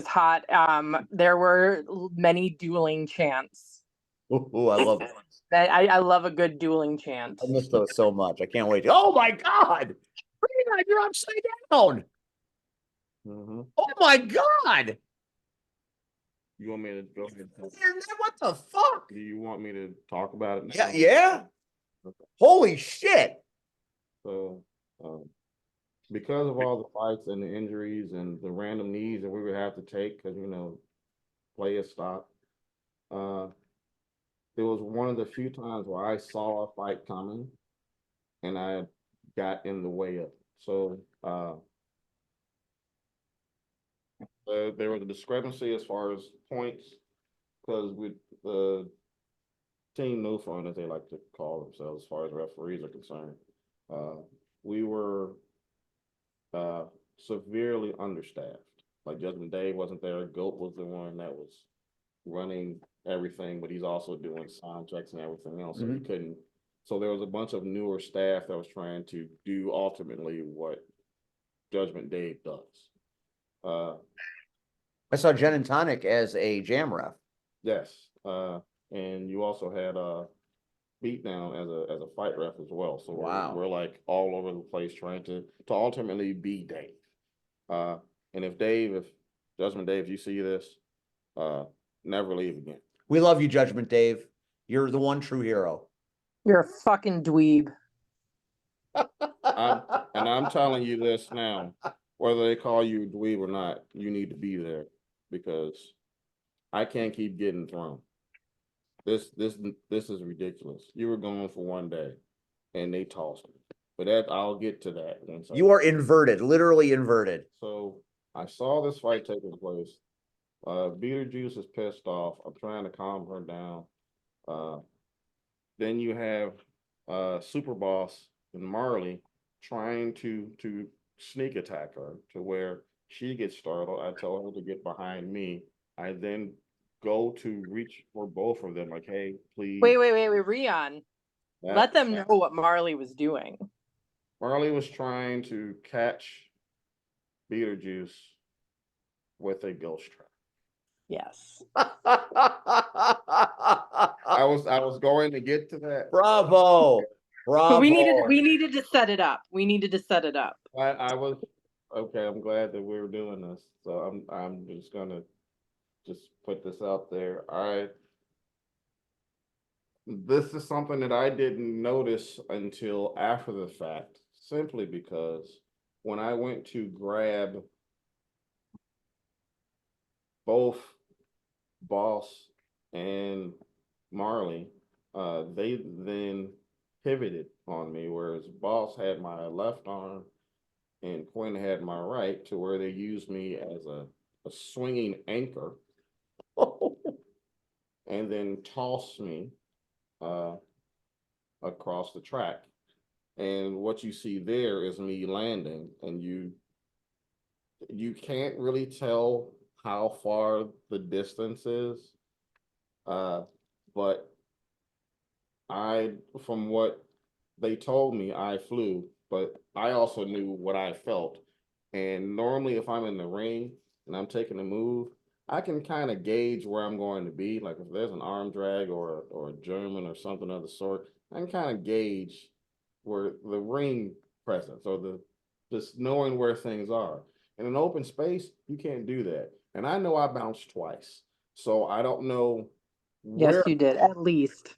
hot. There were many dueling chants. Ooh, I love it. I love a good dueling chant. I miss those so much. I can't wait. Oh my God. Levi, you're upside down. Mm-hmm. Oh my God. You want me to go ahead? What the fuck? Do you want me to talk about it now? Yeah, yeah. Okay. Holy shit. So, because of all the fights and the injuries and the random knees that we would have to take because, play is stopped, it was one of the few times where I saw a fight coming and I got in the way of it. So, there was a discrepancy as far as points because with the team no fun, as they like to call themselves, as far as referees are concerned, we were severely understaffed. Like Judgment Day wasn't there. Goat was the one that was running everything, but he's also doing sound checks and everything else. So he couldn't. So there was a bunch of newer staff that was trying to do ultimately what Judgment Day does. I saw Jen and Tonic as a jam ref. Yes. And you also had Beatdown as a fight ref as well. So Wow. we're like all over the place trying to ultimately be Dave. And if Judgment Dave, you see this, never leave again. We love you, Judgment Dave. You're the one true hero. You're a fucking dweeb. I'm telling you this now, whether they call you a dweeb or not, you need to be there because I can't keep getting thrown. This is ridiculous. You were going for one day, and they tossed me. But I'll get to that once. You are inverted, literally inverted. So I saw this fight taking place. Beetlejuice is pissed off. I'm trying to calm her down. Then you have Super Boss and Marley trying to sneak attack her to where she gets startled. I tell her to get behind me. I then go to reach for both of them, like, hey, please. Wait, Rion. Let them know what Marley was doing. Marley was trying to catch Beetlejuice with a ghost trap. Yes. I was going to get to that. Bravo. Bravo. But we needed to set it up. I was okay. I'm glad that we were doing this. So I'm just gonna put this out there. This is something that I didn't notice until after the fact, simply because when I went to grab both Boss and Marley, they then pivoted on me, whereas Boss had my left arm and Quinn had my right, to where they used me as a swinging anchor and then tossed me across the track. And what you see there is me landing, and you can't really tell how far the distance is, but from what they told me, I flew, but I also knew what I felt. And normally if I'm in the ring and I'm taking a move, I can kind of gauge where I'm going to be. Like if there's an arm drag or a German or something of the sort, I can kind of gauge where the ring presence or just knowing where things are. In an open space, you can't do that. And I know I bounced twice, so I don't know where. Yes, you did, at least.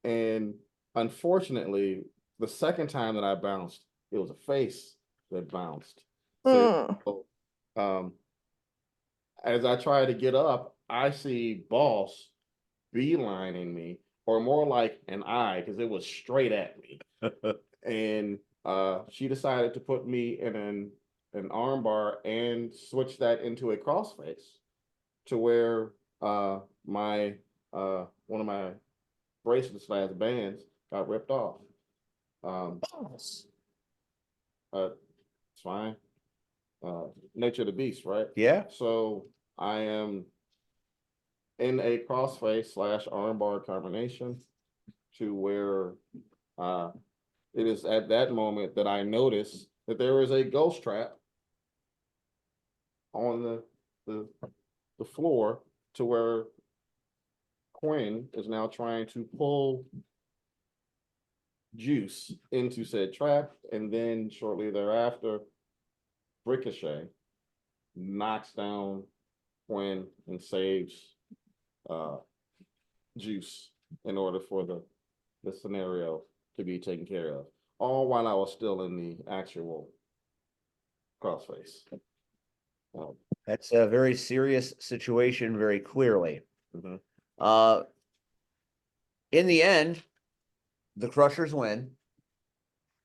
And unfortunately, the second time that I bounced, it was a face that bounced. So, as I try to get up, I see Boss beelining me, or more like an eye, because it was straight at me. And she decided to put me in an arm bar and switch that into a crossface, to where my one of my bracelets / bands got ripped off. It's fine. Nature of the beast, right? Yeah. So I am in a crossface / armbar combination. to where it is at that moment that I notice that there is a ghost trap on the floor, to where Quinn is now trying to pull Juice into said trap, and then shortly thereafter, Ricochet knocks down Quinn and saves Juice in order for the scenario to be taken care of. All while I was still in the actual crossface. That's a very serious situation, very clearly. Mhm. In the end, the Crushers win.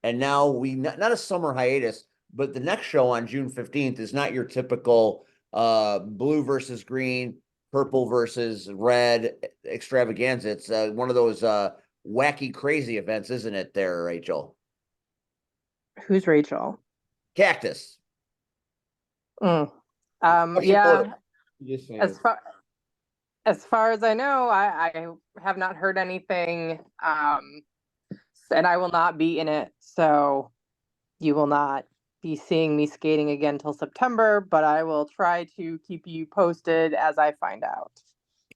And now not a summer hiatus, but the next show on June 15th is not your typical blue versus green, purple versus red extravaganza. It's one of those wacky, crazy events, isn't it there, Rachel? Who's Rachel? Cactus. Yeah, Just saying. as far as I know, I have not heard anything, and I will not be in it, so you will not be seeing me skating again till September, but I will try to keep you posted as I find out.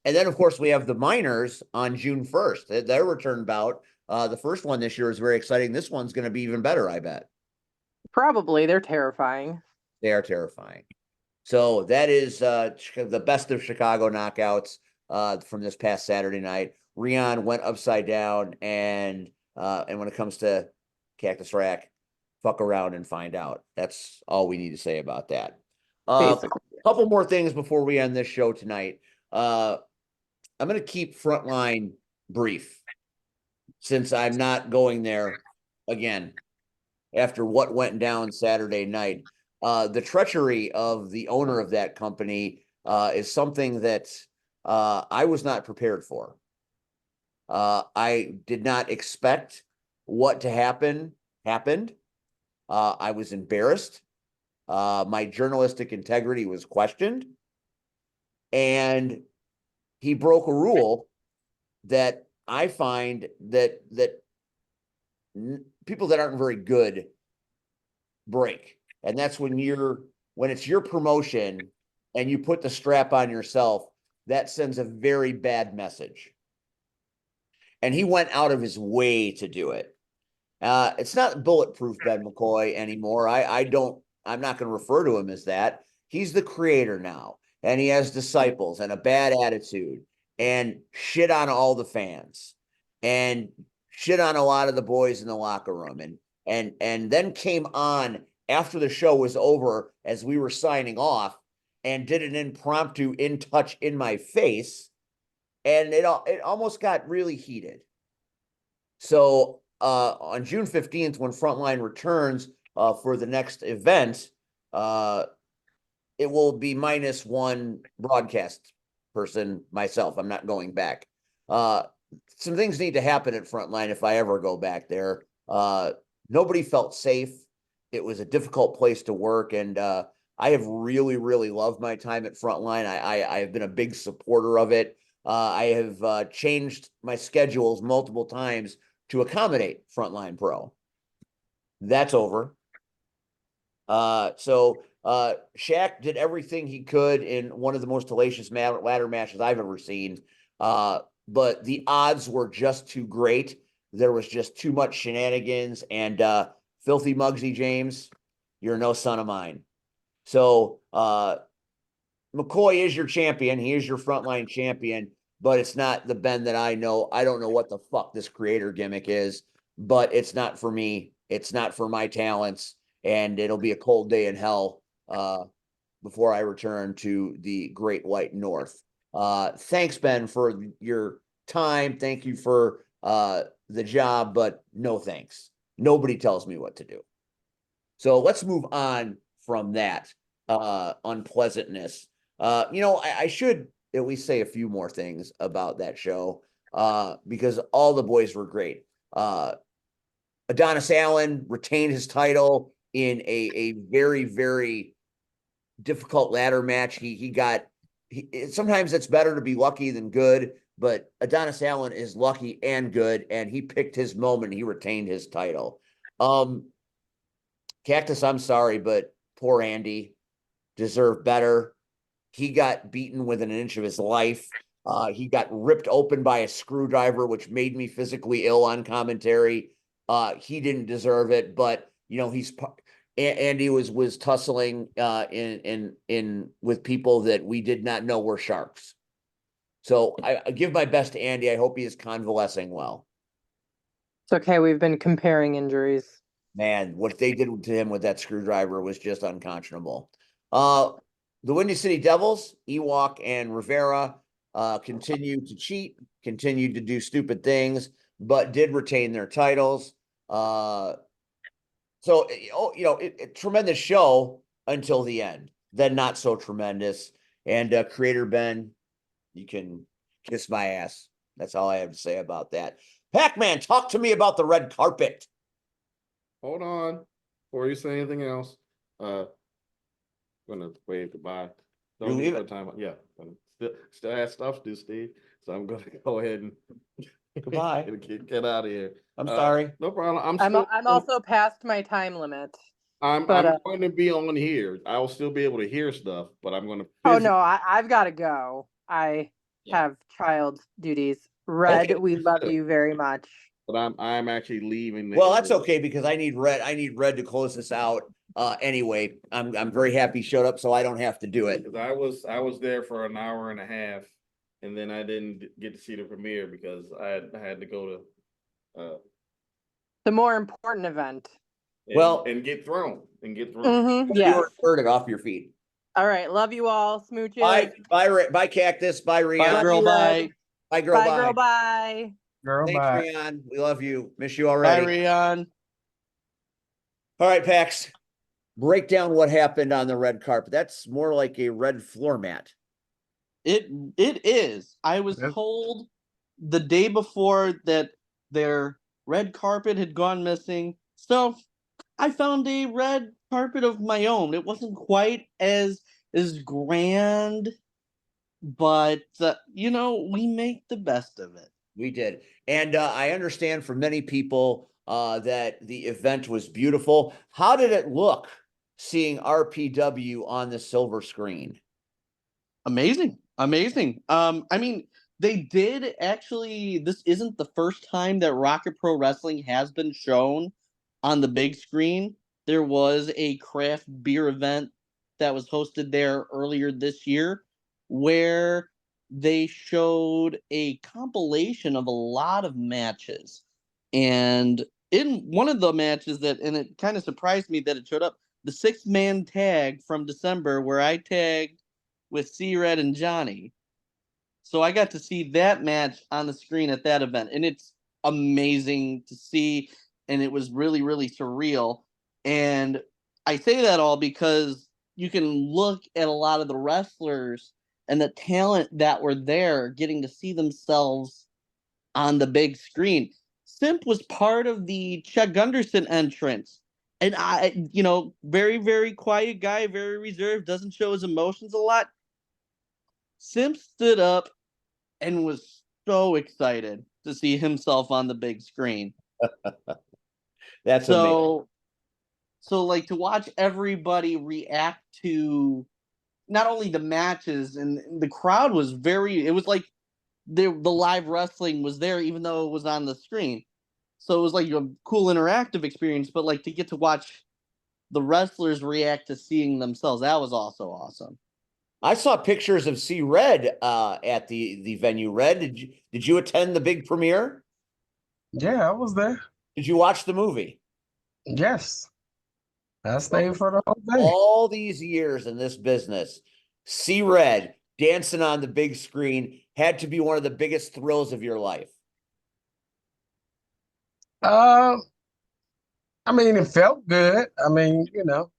And then, of course, we have the minors on June 1st. Their return bout. The first one this year is very exciting. This one's going to be even better, I bet. Probably. They're terrifying. They are terrifying. So that is the best of Chicago knockouts from this past Saturday night. Rion went upside down, and when it comes to Cactus Rack, fuck around and find out. That's all we need to say about that. Basically. A couple more things before we end this show tonight. I'm going to keep Frontline brief, since I'm not going there again after what went down Saturday night. The treachery of the owner of that company is something that I was not prepared for. I did not expect what to happen happened. I was embarrassed. My journalistic integrity was questioned. And he broke a rule that I find that people that aren't very good break. And that's when it's your promotion and you put the strap on yourself, that sends a very bad message. And he went out of his way to do it. It's not bulletproof Ben McCoy anymore. I'm not going to refer to him as that. He's the creator now, and he has disciples and a bad attitude and shit on all the fans and shit on a lot of the boys in the locker room, and then came on after the show was over as we were signing off and did an impromptu in touch in my face, and it almost got really heated. So on June 15th, when Frontline returns for the next event, it will be minus one broadcast person, myself. I'm not going back. Some things need to happen at Frontline if I ever go back there. Nobody felt safe. It was a difficult place to work, and I have really, really loved my time at Frontline. I have been a big supporter of it. I have changed my schedules multiple times to accommodate Frontline Pro. That's over. So Shaq did everything he could in one of the most hellacious ladder matches I've ever seen. But the odds were just too great. There was just too much shenanigans, and Filthy Muggsy James, you're no son of mine. So McCoy is your champion. He is your Frontline champion, but it's not the Ben that I know. I don't know what the fuck this creator gimmick is, but it's not for me. It's not for my talents, and it'll be a cold day in hell before I return to the Great White North. Thanks, Ben, for your time. Thank you for the job, but no thanks. Nobody tells me what to do. So let's move on from that unpleasantness. I should at least say a few more things about that show because all the boys were great. Adonis Allen retained his title in a very, very difficult ladder match. Sometimes it's better to be lucky than good. but Adonis Allen is lucky and good, and he picked his moment. He retained his title. Cactus, I'm sorry, but poor Andy deserved better. He got beaten within an inch of his life. He got ripped open by a screwdriver, which made me physically ill on commentary. He didn't deserve it, but you know, Andy was tussling in with people that we did not know were sharks. So I give my best to Andy. I hope he is convalescing well. It's okay. We've been comparing injuries. Man, what they did to him with that screwdriver was just unconscionable. The Windy City Devils, Ewok and Rivera, continued to cheat, continued to do stupid things, but did retain their titles. So, you know, tremendous show until the end. Then not so tremendous. And Creator Ben, you can kiss my ass. That's all I have to say about that. Pac-Man, talk to me about the red carpet. Hold on, before you say anything else, I'm gonna wave goodbye. You Don't leave need it? time. Yeah, still have stuff to do, Steve. So I'm gonna go ahead and Goodbye. get out of here. I'm sorry. No problem. I'm also past my time limit. I'm but, going to be on here. I will still be able to hear stuff, but I'm going to. Oh no, I've got to go. I have child duties. Red, Okay. we love you very much. But I'm actually leaving. Well, that's okay because I need Red to close this out. Anyway, I'm very happy he showed up, so I don't have to do it. Because I was there for an hour and a half, and then I didn't get to see the premiere because I had to go to The more important event. and get thrown. Yes. Heard it off your feet. All right. Love you all. Smooches. Bye, Cactus. Bye, Rian. Bye, girl. Bye. Bye, girl. Bye, girl. Bye. Girl, Thanks, bye. Rian. We love you. Miss you Bye, already. Rion. All right, Pax. Break down what happened on the red carpet. That's more like a red floor mat. It is. I was told the day before that their red carpet had gone missing. So I found a red carpet of my own. It wasn't quite as grand, but you know, we make the best of it. We did. And I understand from many people that the event was beautiful. How did it look seeing RPW on the silver screen? Amazing. I mean, they did actually, this isn't the first time that Rocket Pro Wrestling has been shown on the big screen. There was a craft beer event that was hosted there earlier this year where they showed a compilation of a lot of matches. And in one of the matches and it kind of surprised me that it showed up, the 6-man tag from December where I tagged with C-Red and Johnny. So I got to see that match on the screen at that event, and it's amazing to see, and it was really, really surreal. And I say that all because you can look at a lot of the wrestlers and the talent that were there getting to see themselves on the big screen. Simp was part of the Chuck Gunderson entrance. And I, you know, very, very quiet guy, very reserved, doesn't show his emotions a lot. Simp stood up and was so excited to see himself on the big screen. That's amazing. So like to watch everybody react to not only the matches, and the crowd was it was like the live wrestling was there even though it was on the screen. So it was like a cool interactive experience, but like to get to watch the wrestlers react to seeing themselves, that was also awesome. I saw pictures of C-Red at the venue. Red, did you attend the big premiere? Yeah, I was there. Did you watch the movie? Yes. I stayed for the whole day. All these years in this business, C-Red dancing on the big screen had to be one of the biggest thrills of your life. I mean, it felt good. I mean, you know,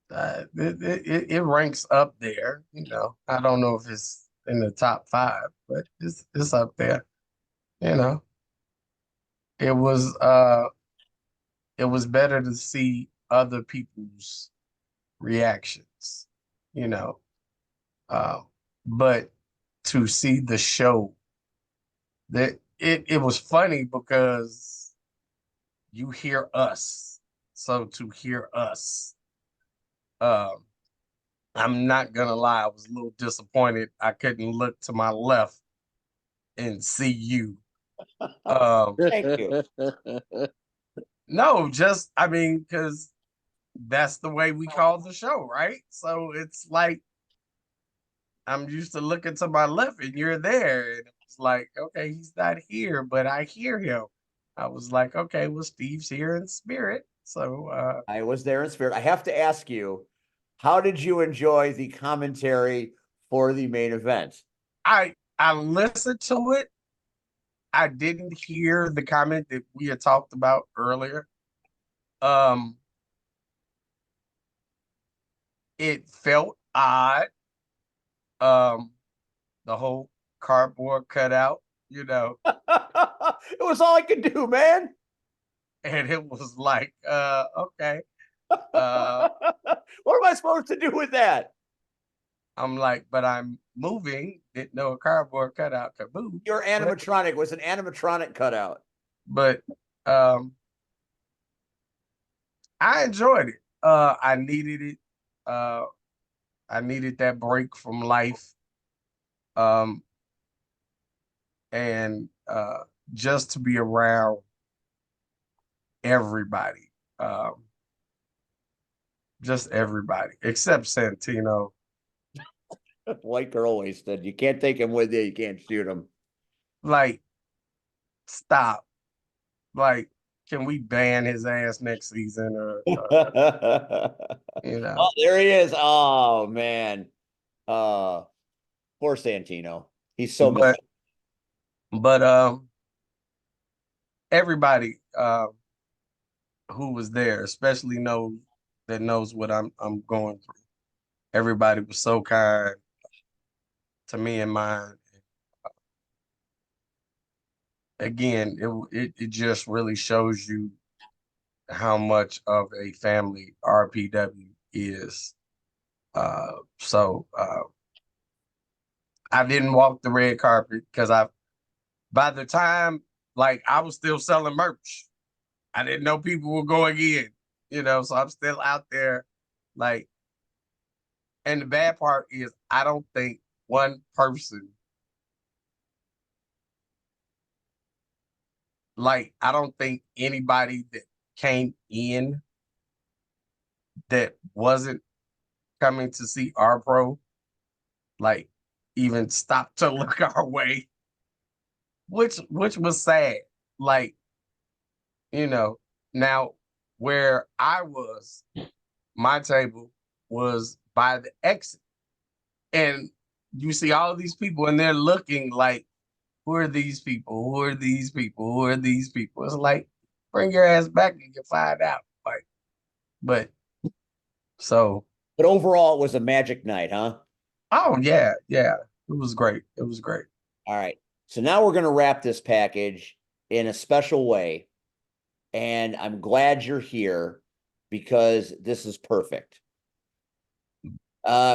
it ranks up there. You know, I don't know if it's in the top 5, but it's up there. You know, it was better to see other people's reactions. You know, but to see the show. That it was funny because you hear us. So to hear us, um, I'm not gonna lie, I was a little disappointed. I couldn't look to my left and see you. Thank you. No, just I mean, because that's the way we call the show, right? So it's like I'm used to looking to my left and you're there. And it's like, okay, he's not here, but I hear him. I was like, okay, well, Steve's here in spirit. So I was there in spirit. I have to ask you, how did you enjoy the commentary for the main event? I listened to it. I didn't hear the comment that we had talked about earlier. It felt odd. The whole cardboard cutout, you know, It was all I could do, man. and it was like, okay. What am I supposed to do with that? I'm like, but I'm moving. Didn't know a cardboard cutout could move. Your animatronic was an animatronic cutout. But I enjoyed it. I needed it. I needed that break from life. And just to be around everybody. Just everybody except Santino. White girl wasted. You can't take him with you. You can't shoot him. Like, stop. Like, can we ban his ass next season? Or you know. Oh, there he is. Oh man. Poor Santino. He's so but everybody who was there, especially knows what I'm going through. Everybody was so kind to me and mine. Again, it just really shows you how much of a family RPW is. So I didn't walk the red carpet because by the time like I was still selling merch. I didn't know people were going in, so I'm still out there like, and the bad part is I don't think one person, like, I don't think anybody that came in that wasn't coming to see our pro, like, even stopped to look our way, which was sad. Like, now where I was, my table was by the exit. And you see all these people and they're looking like, who are these people? Who are these people? Who are these people? It's like, bring your ass back and you can find out. Like, but overall, it was a magic night, huh? Oh yeah. It was great. It was great. All right. So now we're going to wrap this package in a special way. And I'm glad you're here because this is perfect.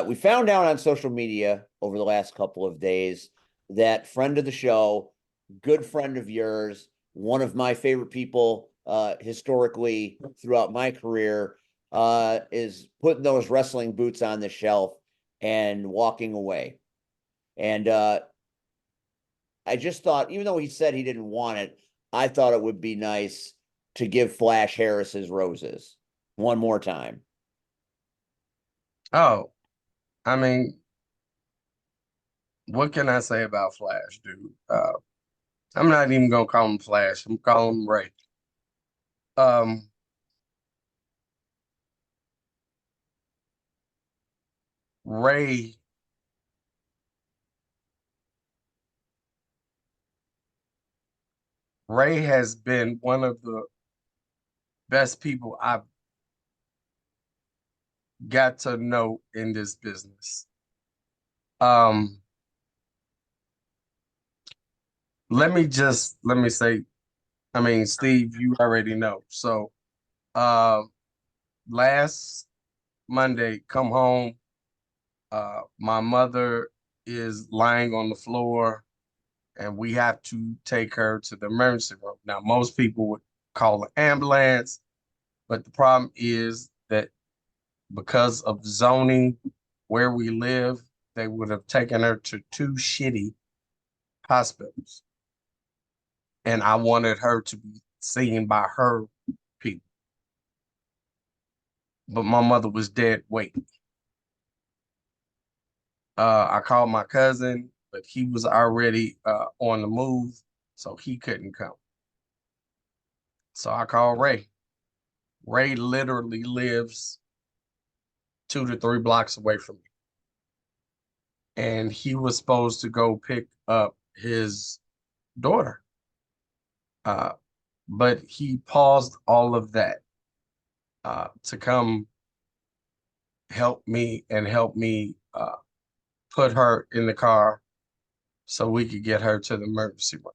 We found out on social media over the last couple of days that friend of the show, good friend of yours, one of my favorite people historically throughout my career, is putting those wrestling boots on the shelf and walking away. And I just thought, even though he said he didn't want it, I thought it would be nice to give Flash Harris his roses one more time. Oh, I mean, what can I say about Flash, dude? I'm not even gonna call him Flash. I'm calling him Ray. Ray has been one of the best people I've got to know in this business. Let me say, I mean, Steve, you already know. So last Monday, come home, my mother is lying on the floor, and we have to take her to the emergency room. Now, most people would call an ambulance, but the problem is that because of zoning where we live, they would have taken her to 2 shitty hospitals. And I wanted her to be seen by her people. But my mother was dead waiting. I called my cousin, but he was already on the move, so he couldn't come. So I called Ray. Ray literally lives 2 to 3 blocks away from me. And he was supposed to go pick up his daughter. But he paused all of that to come help me put her in the car so we could get her to the emergency room.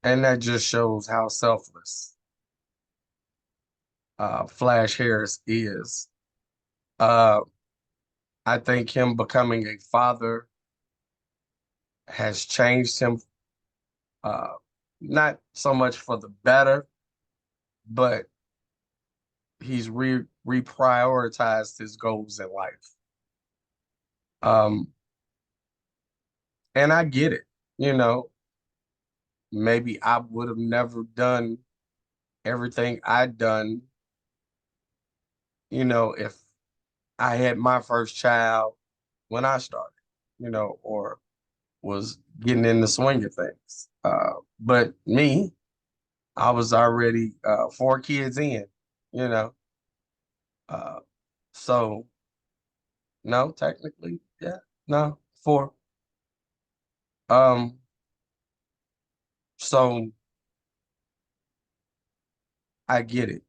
And that just shows how selfless Flash Harris is. I think him becoming a father has changed him, not so much for the better, but he's reprioritized his goals in life. And I get it, maybe I would have never done everything I'd done, if I had my first child when I started, or was getting in the swing of things. But me, I was already 4 kids in, so no, technically, yeah, no, 4. So I get it.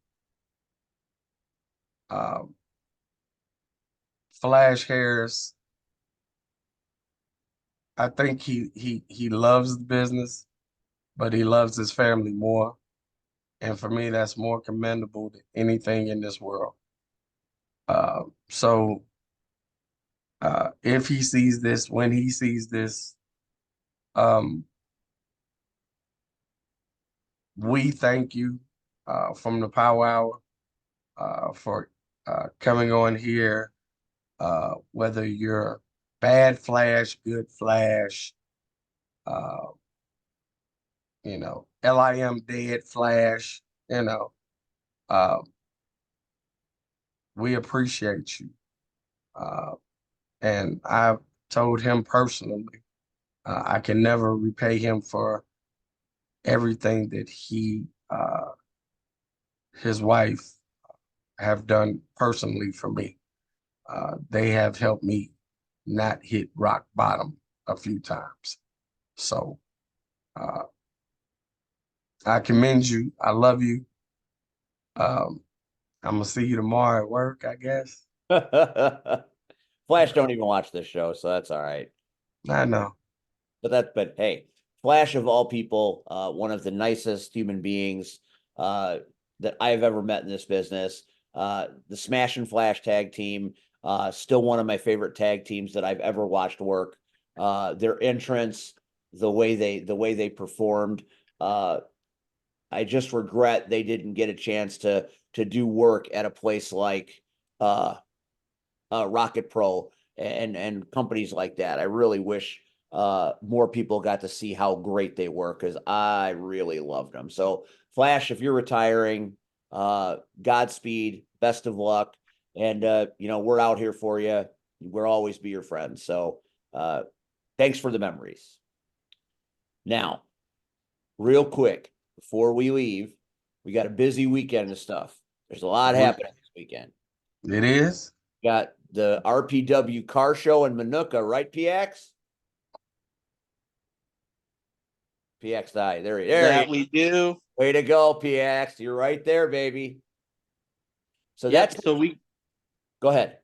Flash Harris, I think he loves the business, but he loves his family more. And for me, that's more commendable than anything in this world. So if he sees this, when he sees this, we thank you from the Power Hour for coming on here, whether you're bad Flash, good Flash, LIM dead Flash, we appreciate you. And I've told him personally, I can never repay him for everything that he, his wife have done personally for me. They have helped me not hit rock bottom a few times. So I commend you. I love you. I'm gonna see you tomorrow at work, I guess. Flash don't even watch this show, so that's all right. I know. But hey, Flash of all people, one of the nicest human beings that I've ever met in this business. The Smash and Flash tag team, still one of my favorite tag teams that I've ever watched work. Their entrance, the way they performed. I just regret they didn't get a chance to do work at a place like Rocket Pro and companies like that. I really wish more people got to see how great they were, because I really loved them. So Flash, if you're retiring, Godspeed, best of luck. And we're out here for you. We'll always be your friends. So thanks for the memories. Now, real quick, before we leave, we got a busy weekend of stuff. There's a lot happening this weekend. It is. Got the RPW car show in Manuka, right, PX? PX die. There we do. Way to go, PX. You're right there, baby. So go ahead.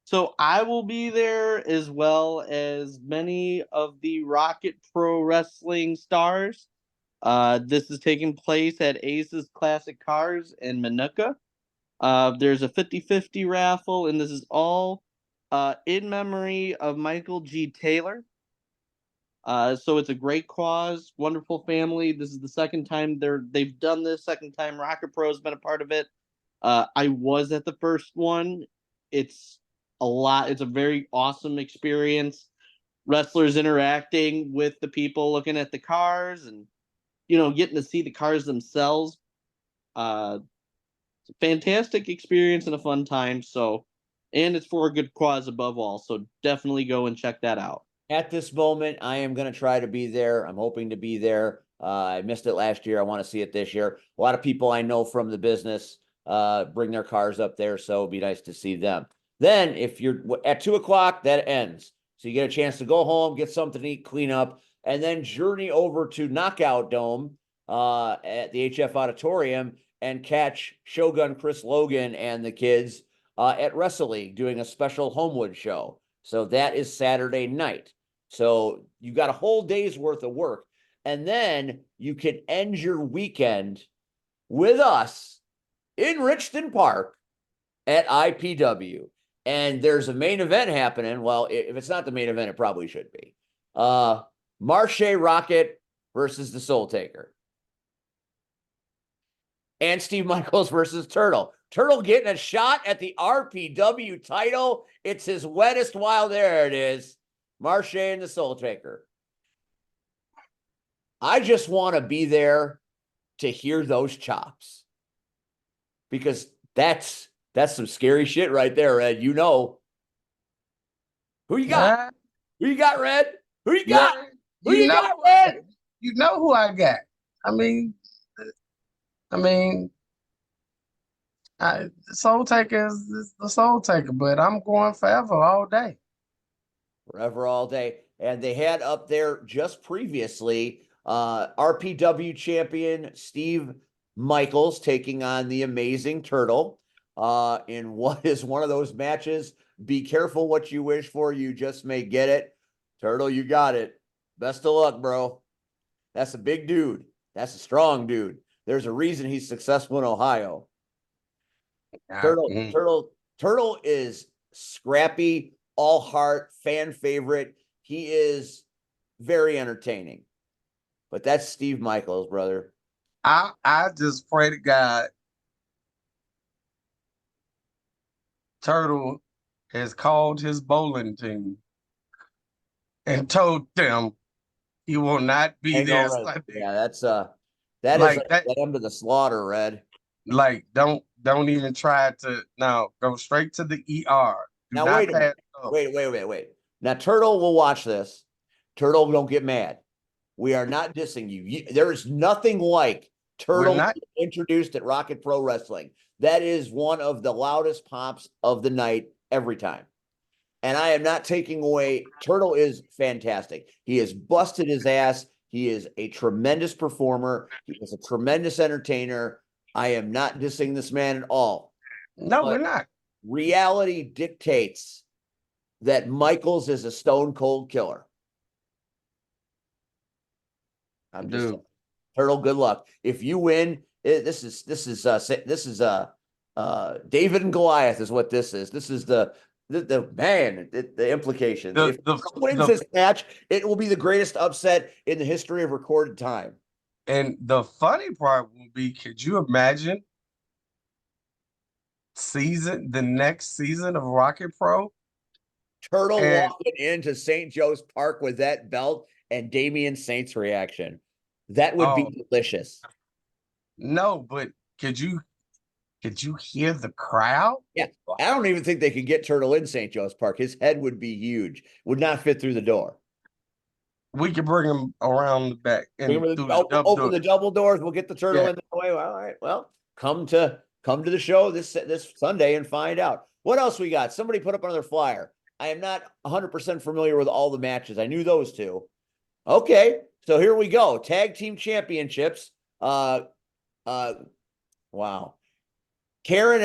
So I will be there, as well as many of the Rocket Pro Wrestling stars. This is taking place at Ace's Classic Cars in Manuka. There's a 50-50 raffle, and this is all in memory of Michael G. Taylor. So it's a great cause, wonderful family. This is the second time they've done this. Second time Rocket Pro has been a part of it. I was at the first one. It's a lot. It's a very awesome experience. Wrestlers interacting with the people, looking at the cars, and getting to see the cars themselves. It's a fantastic experience and a fun time. So, and it's for a good cause above all. So definitely go and check that out. At this moment, I am going to try to be there. I'm hoping to be there. I missed it last year. I want to see it this year. A lot of people I know from the business bring their cars up there, so it'd be nice to see them. Then, if you're at 2:00, that ends. So you get a chance to go home, get something to eat, clean up, and then journey over to Knockout Dome at the HF Auditorium and catch Shogun Chris Logan and the kids at Wrestle League doing a special Homewood show. So that is Saturday night. So you got a whole day's worth of work. And then you can end your weekend with us in Richton Park at IPW. And there's a main event happening. Well, if it's not the main event, it probably should be. Marche Rocket versus the Soul Taker. And Steve Michaels versus Turtle. Turtle getting a shot at the RPW title. It's his wettest while. There it is. Marche and the Soul Taker. I just want to be there to hear those chops. Because that's some scary shit right there, Red. You know. Who you got? Who you got, Red? Who you got? Who you got, Red? You know who I got. I mean, the Soul Taker is the Soul Taker, but I'm going forever all day. Forever all day. And they had up there just previously RPW champion Steve Michaels taking on the Amazing Turtle in what is one of those matches. Be careful what you wish for. You just may get it. Turtle, you got it. Best of luck, bro. That's a big dude. That's a strong dude. There's a reason he's successful in Ohio. Turtle is scrappy, all heart, fan favorite. He is very entertaining. But that's Steve Michaels, brother. I just pray to God Turtle has called his bowling team and told them he will not be there Sunday. Yeah, that is lamb to the slaughter, Red. Like, don't even try to now go straight to the ER. Now wait. Now Turtle will watch this. Turtle, don't get mad. We are not dissing you. There is nothing like Turtle introduced at Rocket Pro Wrestling. That is one of the loudest pops of the night every time. And I am not taking away. Turtle is fantastic. He has busted his ass. He is a tremendous performer. He is a tremendous entertainer. I am not dissing this man at all. No, we're not. Reality dictates that Michaels is a stone cold killer. I'm just saying. Turtle, good luck. If you win, this is David and Goliath is what this is. This is the implications. If Turtle wins this match, it will be the greatest upset in the history of recorded time. And the funny part will be, could you imagine the next season of Rocket Pro? Turtle walking into St. Joe's Park with that belt and Damian Saint's reaction. That would be delicious. No, but could you hear the crowd? Yeah. I don't even think they could get Turtle in St. Joe's Park. His head would be huge. Would not fit through the door. We could bring him around the back and open the double doors. We'll get the Turtle in the way. Well, all right. Well, come to the show this Sunday and find out. What else we got? Somebody put up another flyer. I am not 100% familiar with all the matches. I knew those two. Okay, so here we go. Tag team championships. Wow. Karen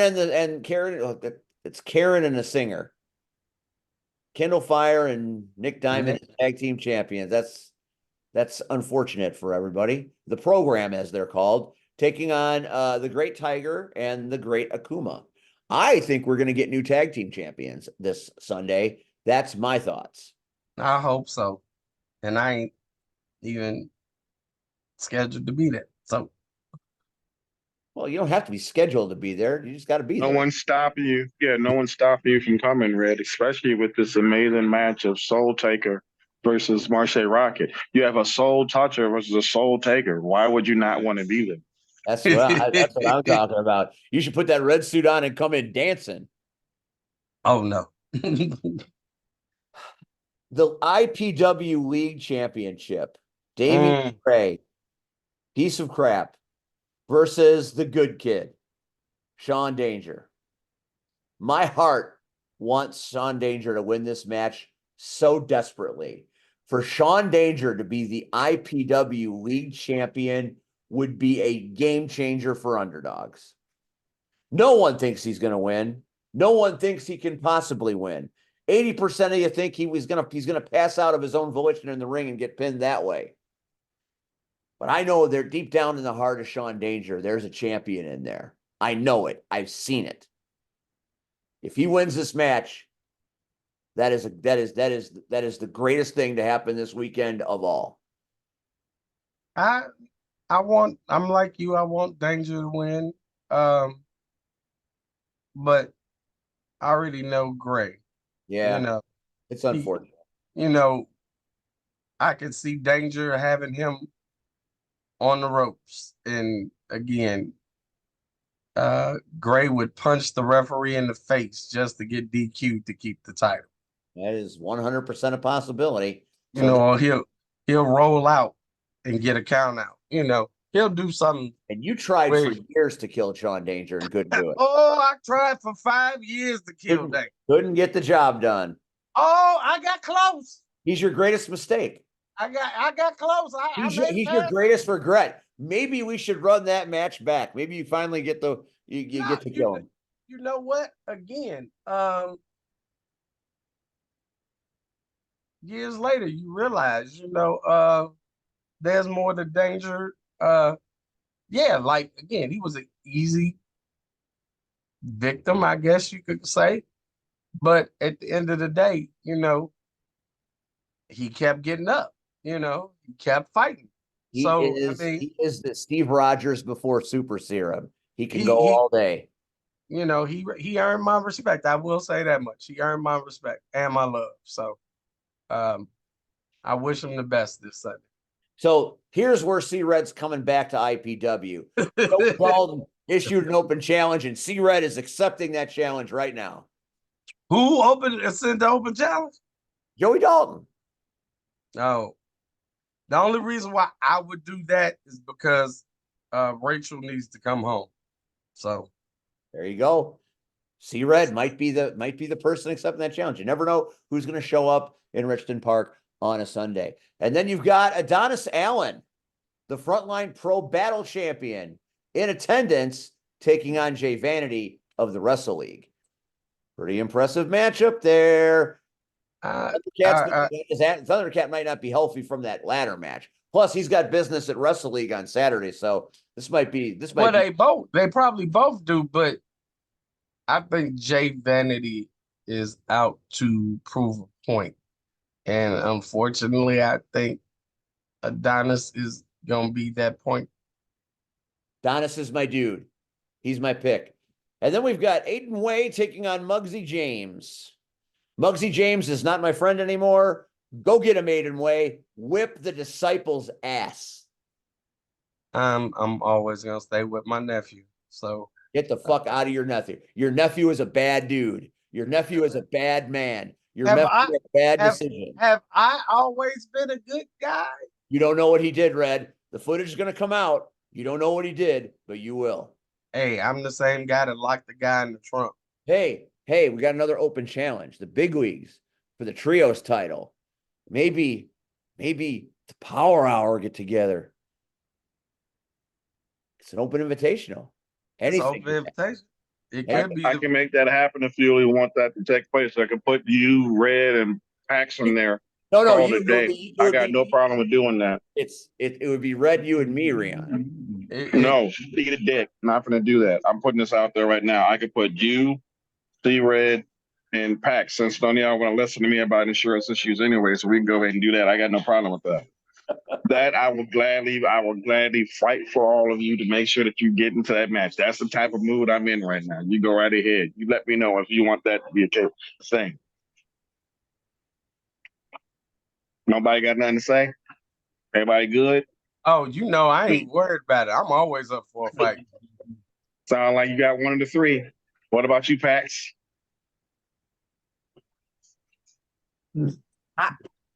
it's Karen and the singer. Kendall Fire and Nick Diamond tag team champions. That's unfortunate for everybody. The program, as they're called, taking on the Great Tiger and the Great Akuma. I think we're going to get new tag team champions this Sunday. That's my thoughts. I hope so. And I ain't even scheduled to be there. So Well, you don't have to be scheduled to be there. You just got to be No there. one's stopping you. Yeah, no one's stopping you from coming, Red, especially with this amazing match of Soul Taker versus Marche Rocket. You have a Soul Toucher versus a Soul Taker. Why would you not want to be there? That's what I'm talking about. You should put that red suit on and come in dancing. oh no. The IPW League Championship, Damian Gray, piece of crap, versus the good kid, Sean Danger. My heart wants Sean Danger to win this match so desperately. For Sean Danger to be the IPW League Champion would be a game changer for underdogs. No one thinks he's going to win. No one thinks he can possibly win. 80% of you think he's gonna pass out of his own volition in the ring and get pinned that way. But I know they're deep down in the heart of Sean Danger, there's a champion in there. I know it. I've seen it. If he wins this match, that is the greatest thing to happen this weekend of all. I'm like you, I want Danger to win. But I already know Gray. Yeah, You know, it's unfortunate. I could see Danger having him on the ropes. And again, Gray would punch the referee in the face just to get DQ'd to keep the title. That is 100% a possibility. He'll roll out and get a count out. He'll do something. And you tried for years to kill Sean Danger and couldn't do it. Oh, I tried for 5 years to kill Danger. Couldn't get the job done. Oh, I got close. He's your greatest mistake. I got close. He's your greatest regret. Maybe we should run that match back. Maybe you finally get to kill him. You know what? Again, years later, you realize, there's more to Danger. Again, he was an easy victim, I guess you could say. But at the end of the day, he kept getting up. He kept fighting. He is the Steve Rogers before Super Serum. He can go all day. He earned my respect. I will say that much. He earned my respect and my love. So I wish him the best this Sunday. So here's where C-Red's coming back to IPW. Joey Dalton issued an open challenge, and C-Red is accepting that challenge right now. Who sent the open challenge? Joey Dalton. No. The only reason why I would do that is because Rachel needs to come home. So there you go. C-Red might be the person accepting that challenge. You never know who's going to show up in Richmond Park on a Sunday. And then you've got Adonis Allen, the Frontline Pro Battle Champion, in attendance, taking on Jay Vanity of the Wrestle League. Pretty impressive matchup there. Thundercat might not be healthy from that ladder match. Plus, he's got business at Wrestle League on Saturday, so this might be. They probably both do, but I think Jay Vanity is out to prove a point. And unfortunately, I think Adonis is going to be that point. Adonis is my dude. He's my pick. And then we've got Aiden Way taking on Muggsy James. Muggsy James is not my friend anymore. Go get him, Aiden Way. Whip the disciples' ass. I'm always going to stay with my nephew. So get the fuck out of your nephew. Your nephew is a bad dude. Your nephew is a bad man. Your nephew made a bad decision. Have I always been a good guy? You don't know what he did, Red. The footage is going to come out. You don't know what he did, but you will. Hey, I'm the same guy that locked the guy in the trunk. Hey, we got another open challenge. The big leagues for the trios title. Maybe the Power Hour get together. It's an open invitational. Anything. It's open invitation. It could be. I can make that happen if you really want that to take place. I can put you, Red, and Paxson there. No, I got no problem with doing that. It would be Red, you, and me, Rihanna. No, eat a dick. Not gonna do that. I'm putting this out there right now. I could put you, C-Red, and Pax, since none of y'all want to listen to me about insurance issues anyway, so we can go ahead and do that. I got no problem with that. That I will gladly fight for all of you to make sure that you get into that match. That's the type of mood I'm in right now. You go right ahead. You let me know if you want that to be a thing. Nobody got nothing to say? Everybody good? Oh, I ain't worried about it. I'm always up for a fight. Sound like you got one of the three. What about you, Pax?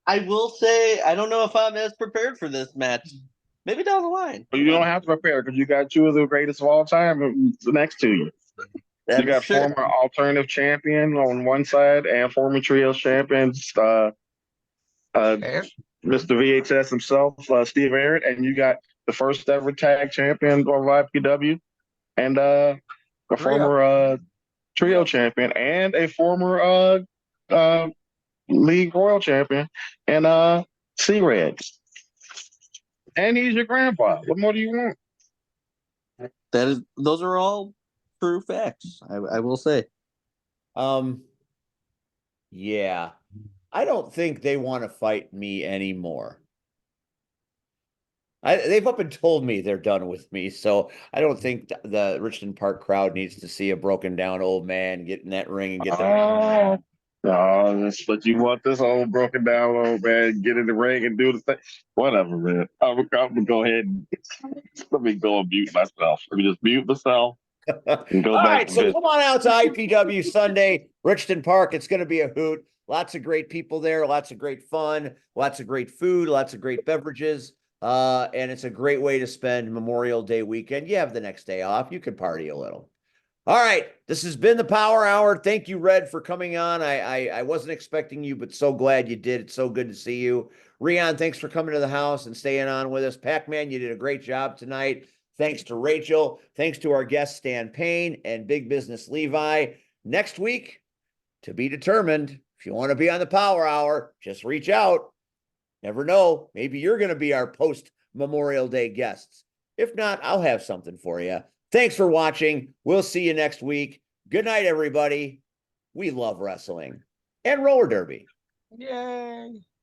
I will say I don't know if I'm as prepared for this match. Maybe down the line. You don't have to prepare because you got two of the greatest of all time next to you. You got former alternative champion on one side and former trios champions, Mr. VHS himself, Steve Arrett, and you got the first ever tag champion of IPW, and a former trio champion, and a former League Royal champion, and C-Red. And he's your grandpa. What more do you want? Those are all true facts. I will say. Yeah. I don't think they want to fight me anymore. They've up and told me they're done with me, so I don't think the Richmond Park crowd needs to see a broken down old man get in that ring and get the. No, but you want this old broken down old man get in the ring and do the thing. Whatever, man. I'm gonna go ahead and let me go and mute myself. Let me just mute myself and go All back right, to so business. come on out to IPW Sunday, Richmond Park. It's going to be a hoot. Lots of great people there, lots of great fun, lots of great food, lots of great beverages. And it's a great way to spend Memorial Day weekend. You have the next day off. You can party a little. All right. This has been the Power Hour. Thank you, Red, for coming on. I wasn't expecting you, but so glad you did. It's so good to see you. Rion, thanks for coming to the house and staying on with us. Pac-Man, you did a great job tonight. Thanks to Rachel. Thanks to our guest, Stan Payne, and Big Business Levi. Next week, to be determined. If you want to be on the Power Hour, just reach out. Never know. Maybe you're going to be our post-Memorial Day guests. If not, I'll have something for you. Thanks for watching. We'll see you next week. Good night, everybody. We love wrestling and roller derby. Yay.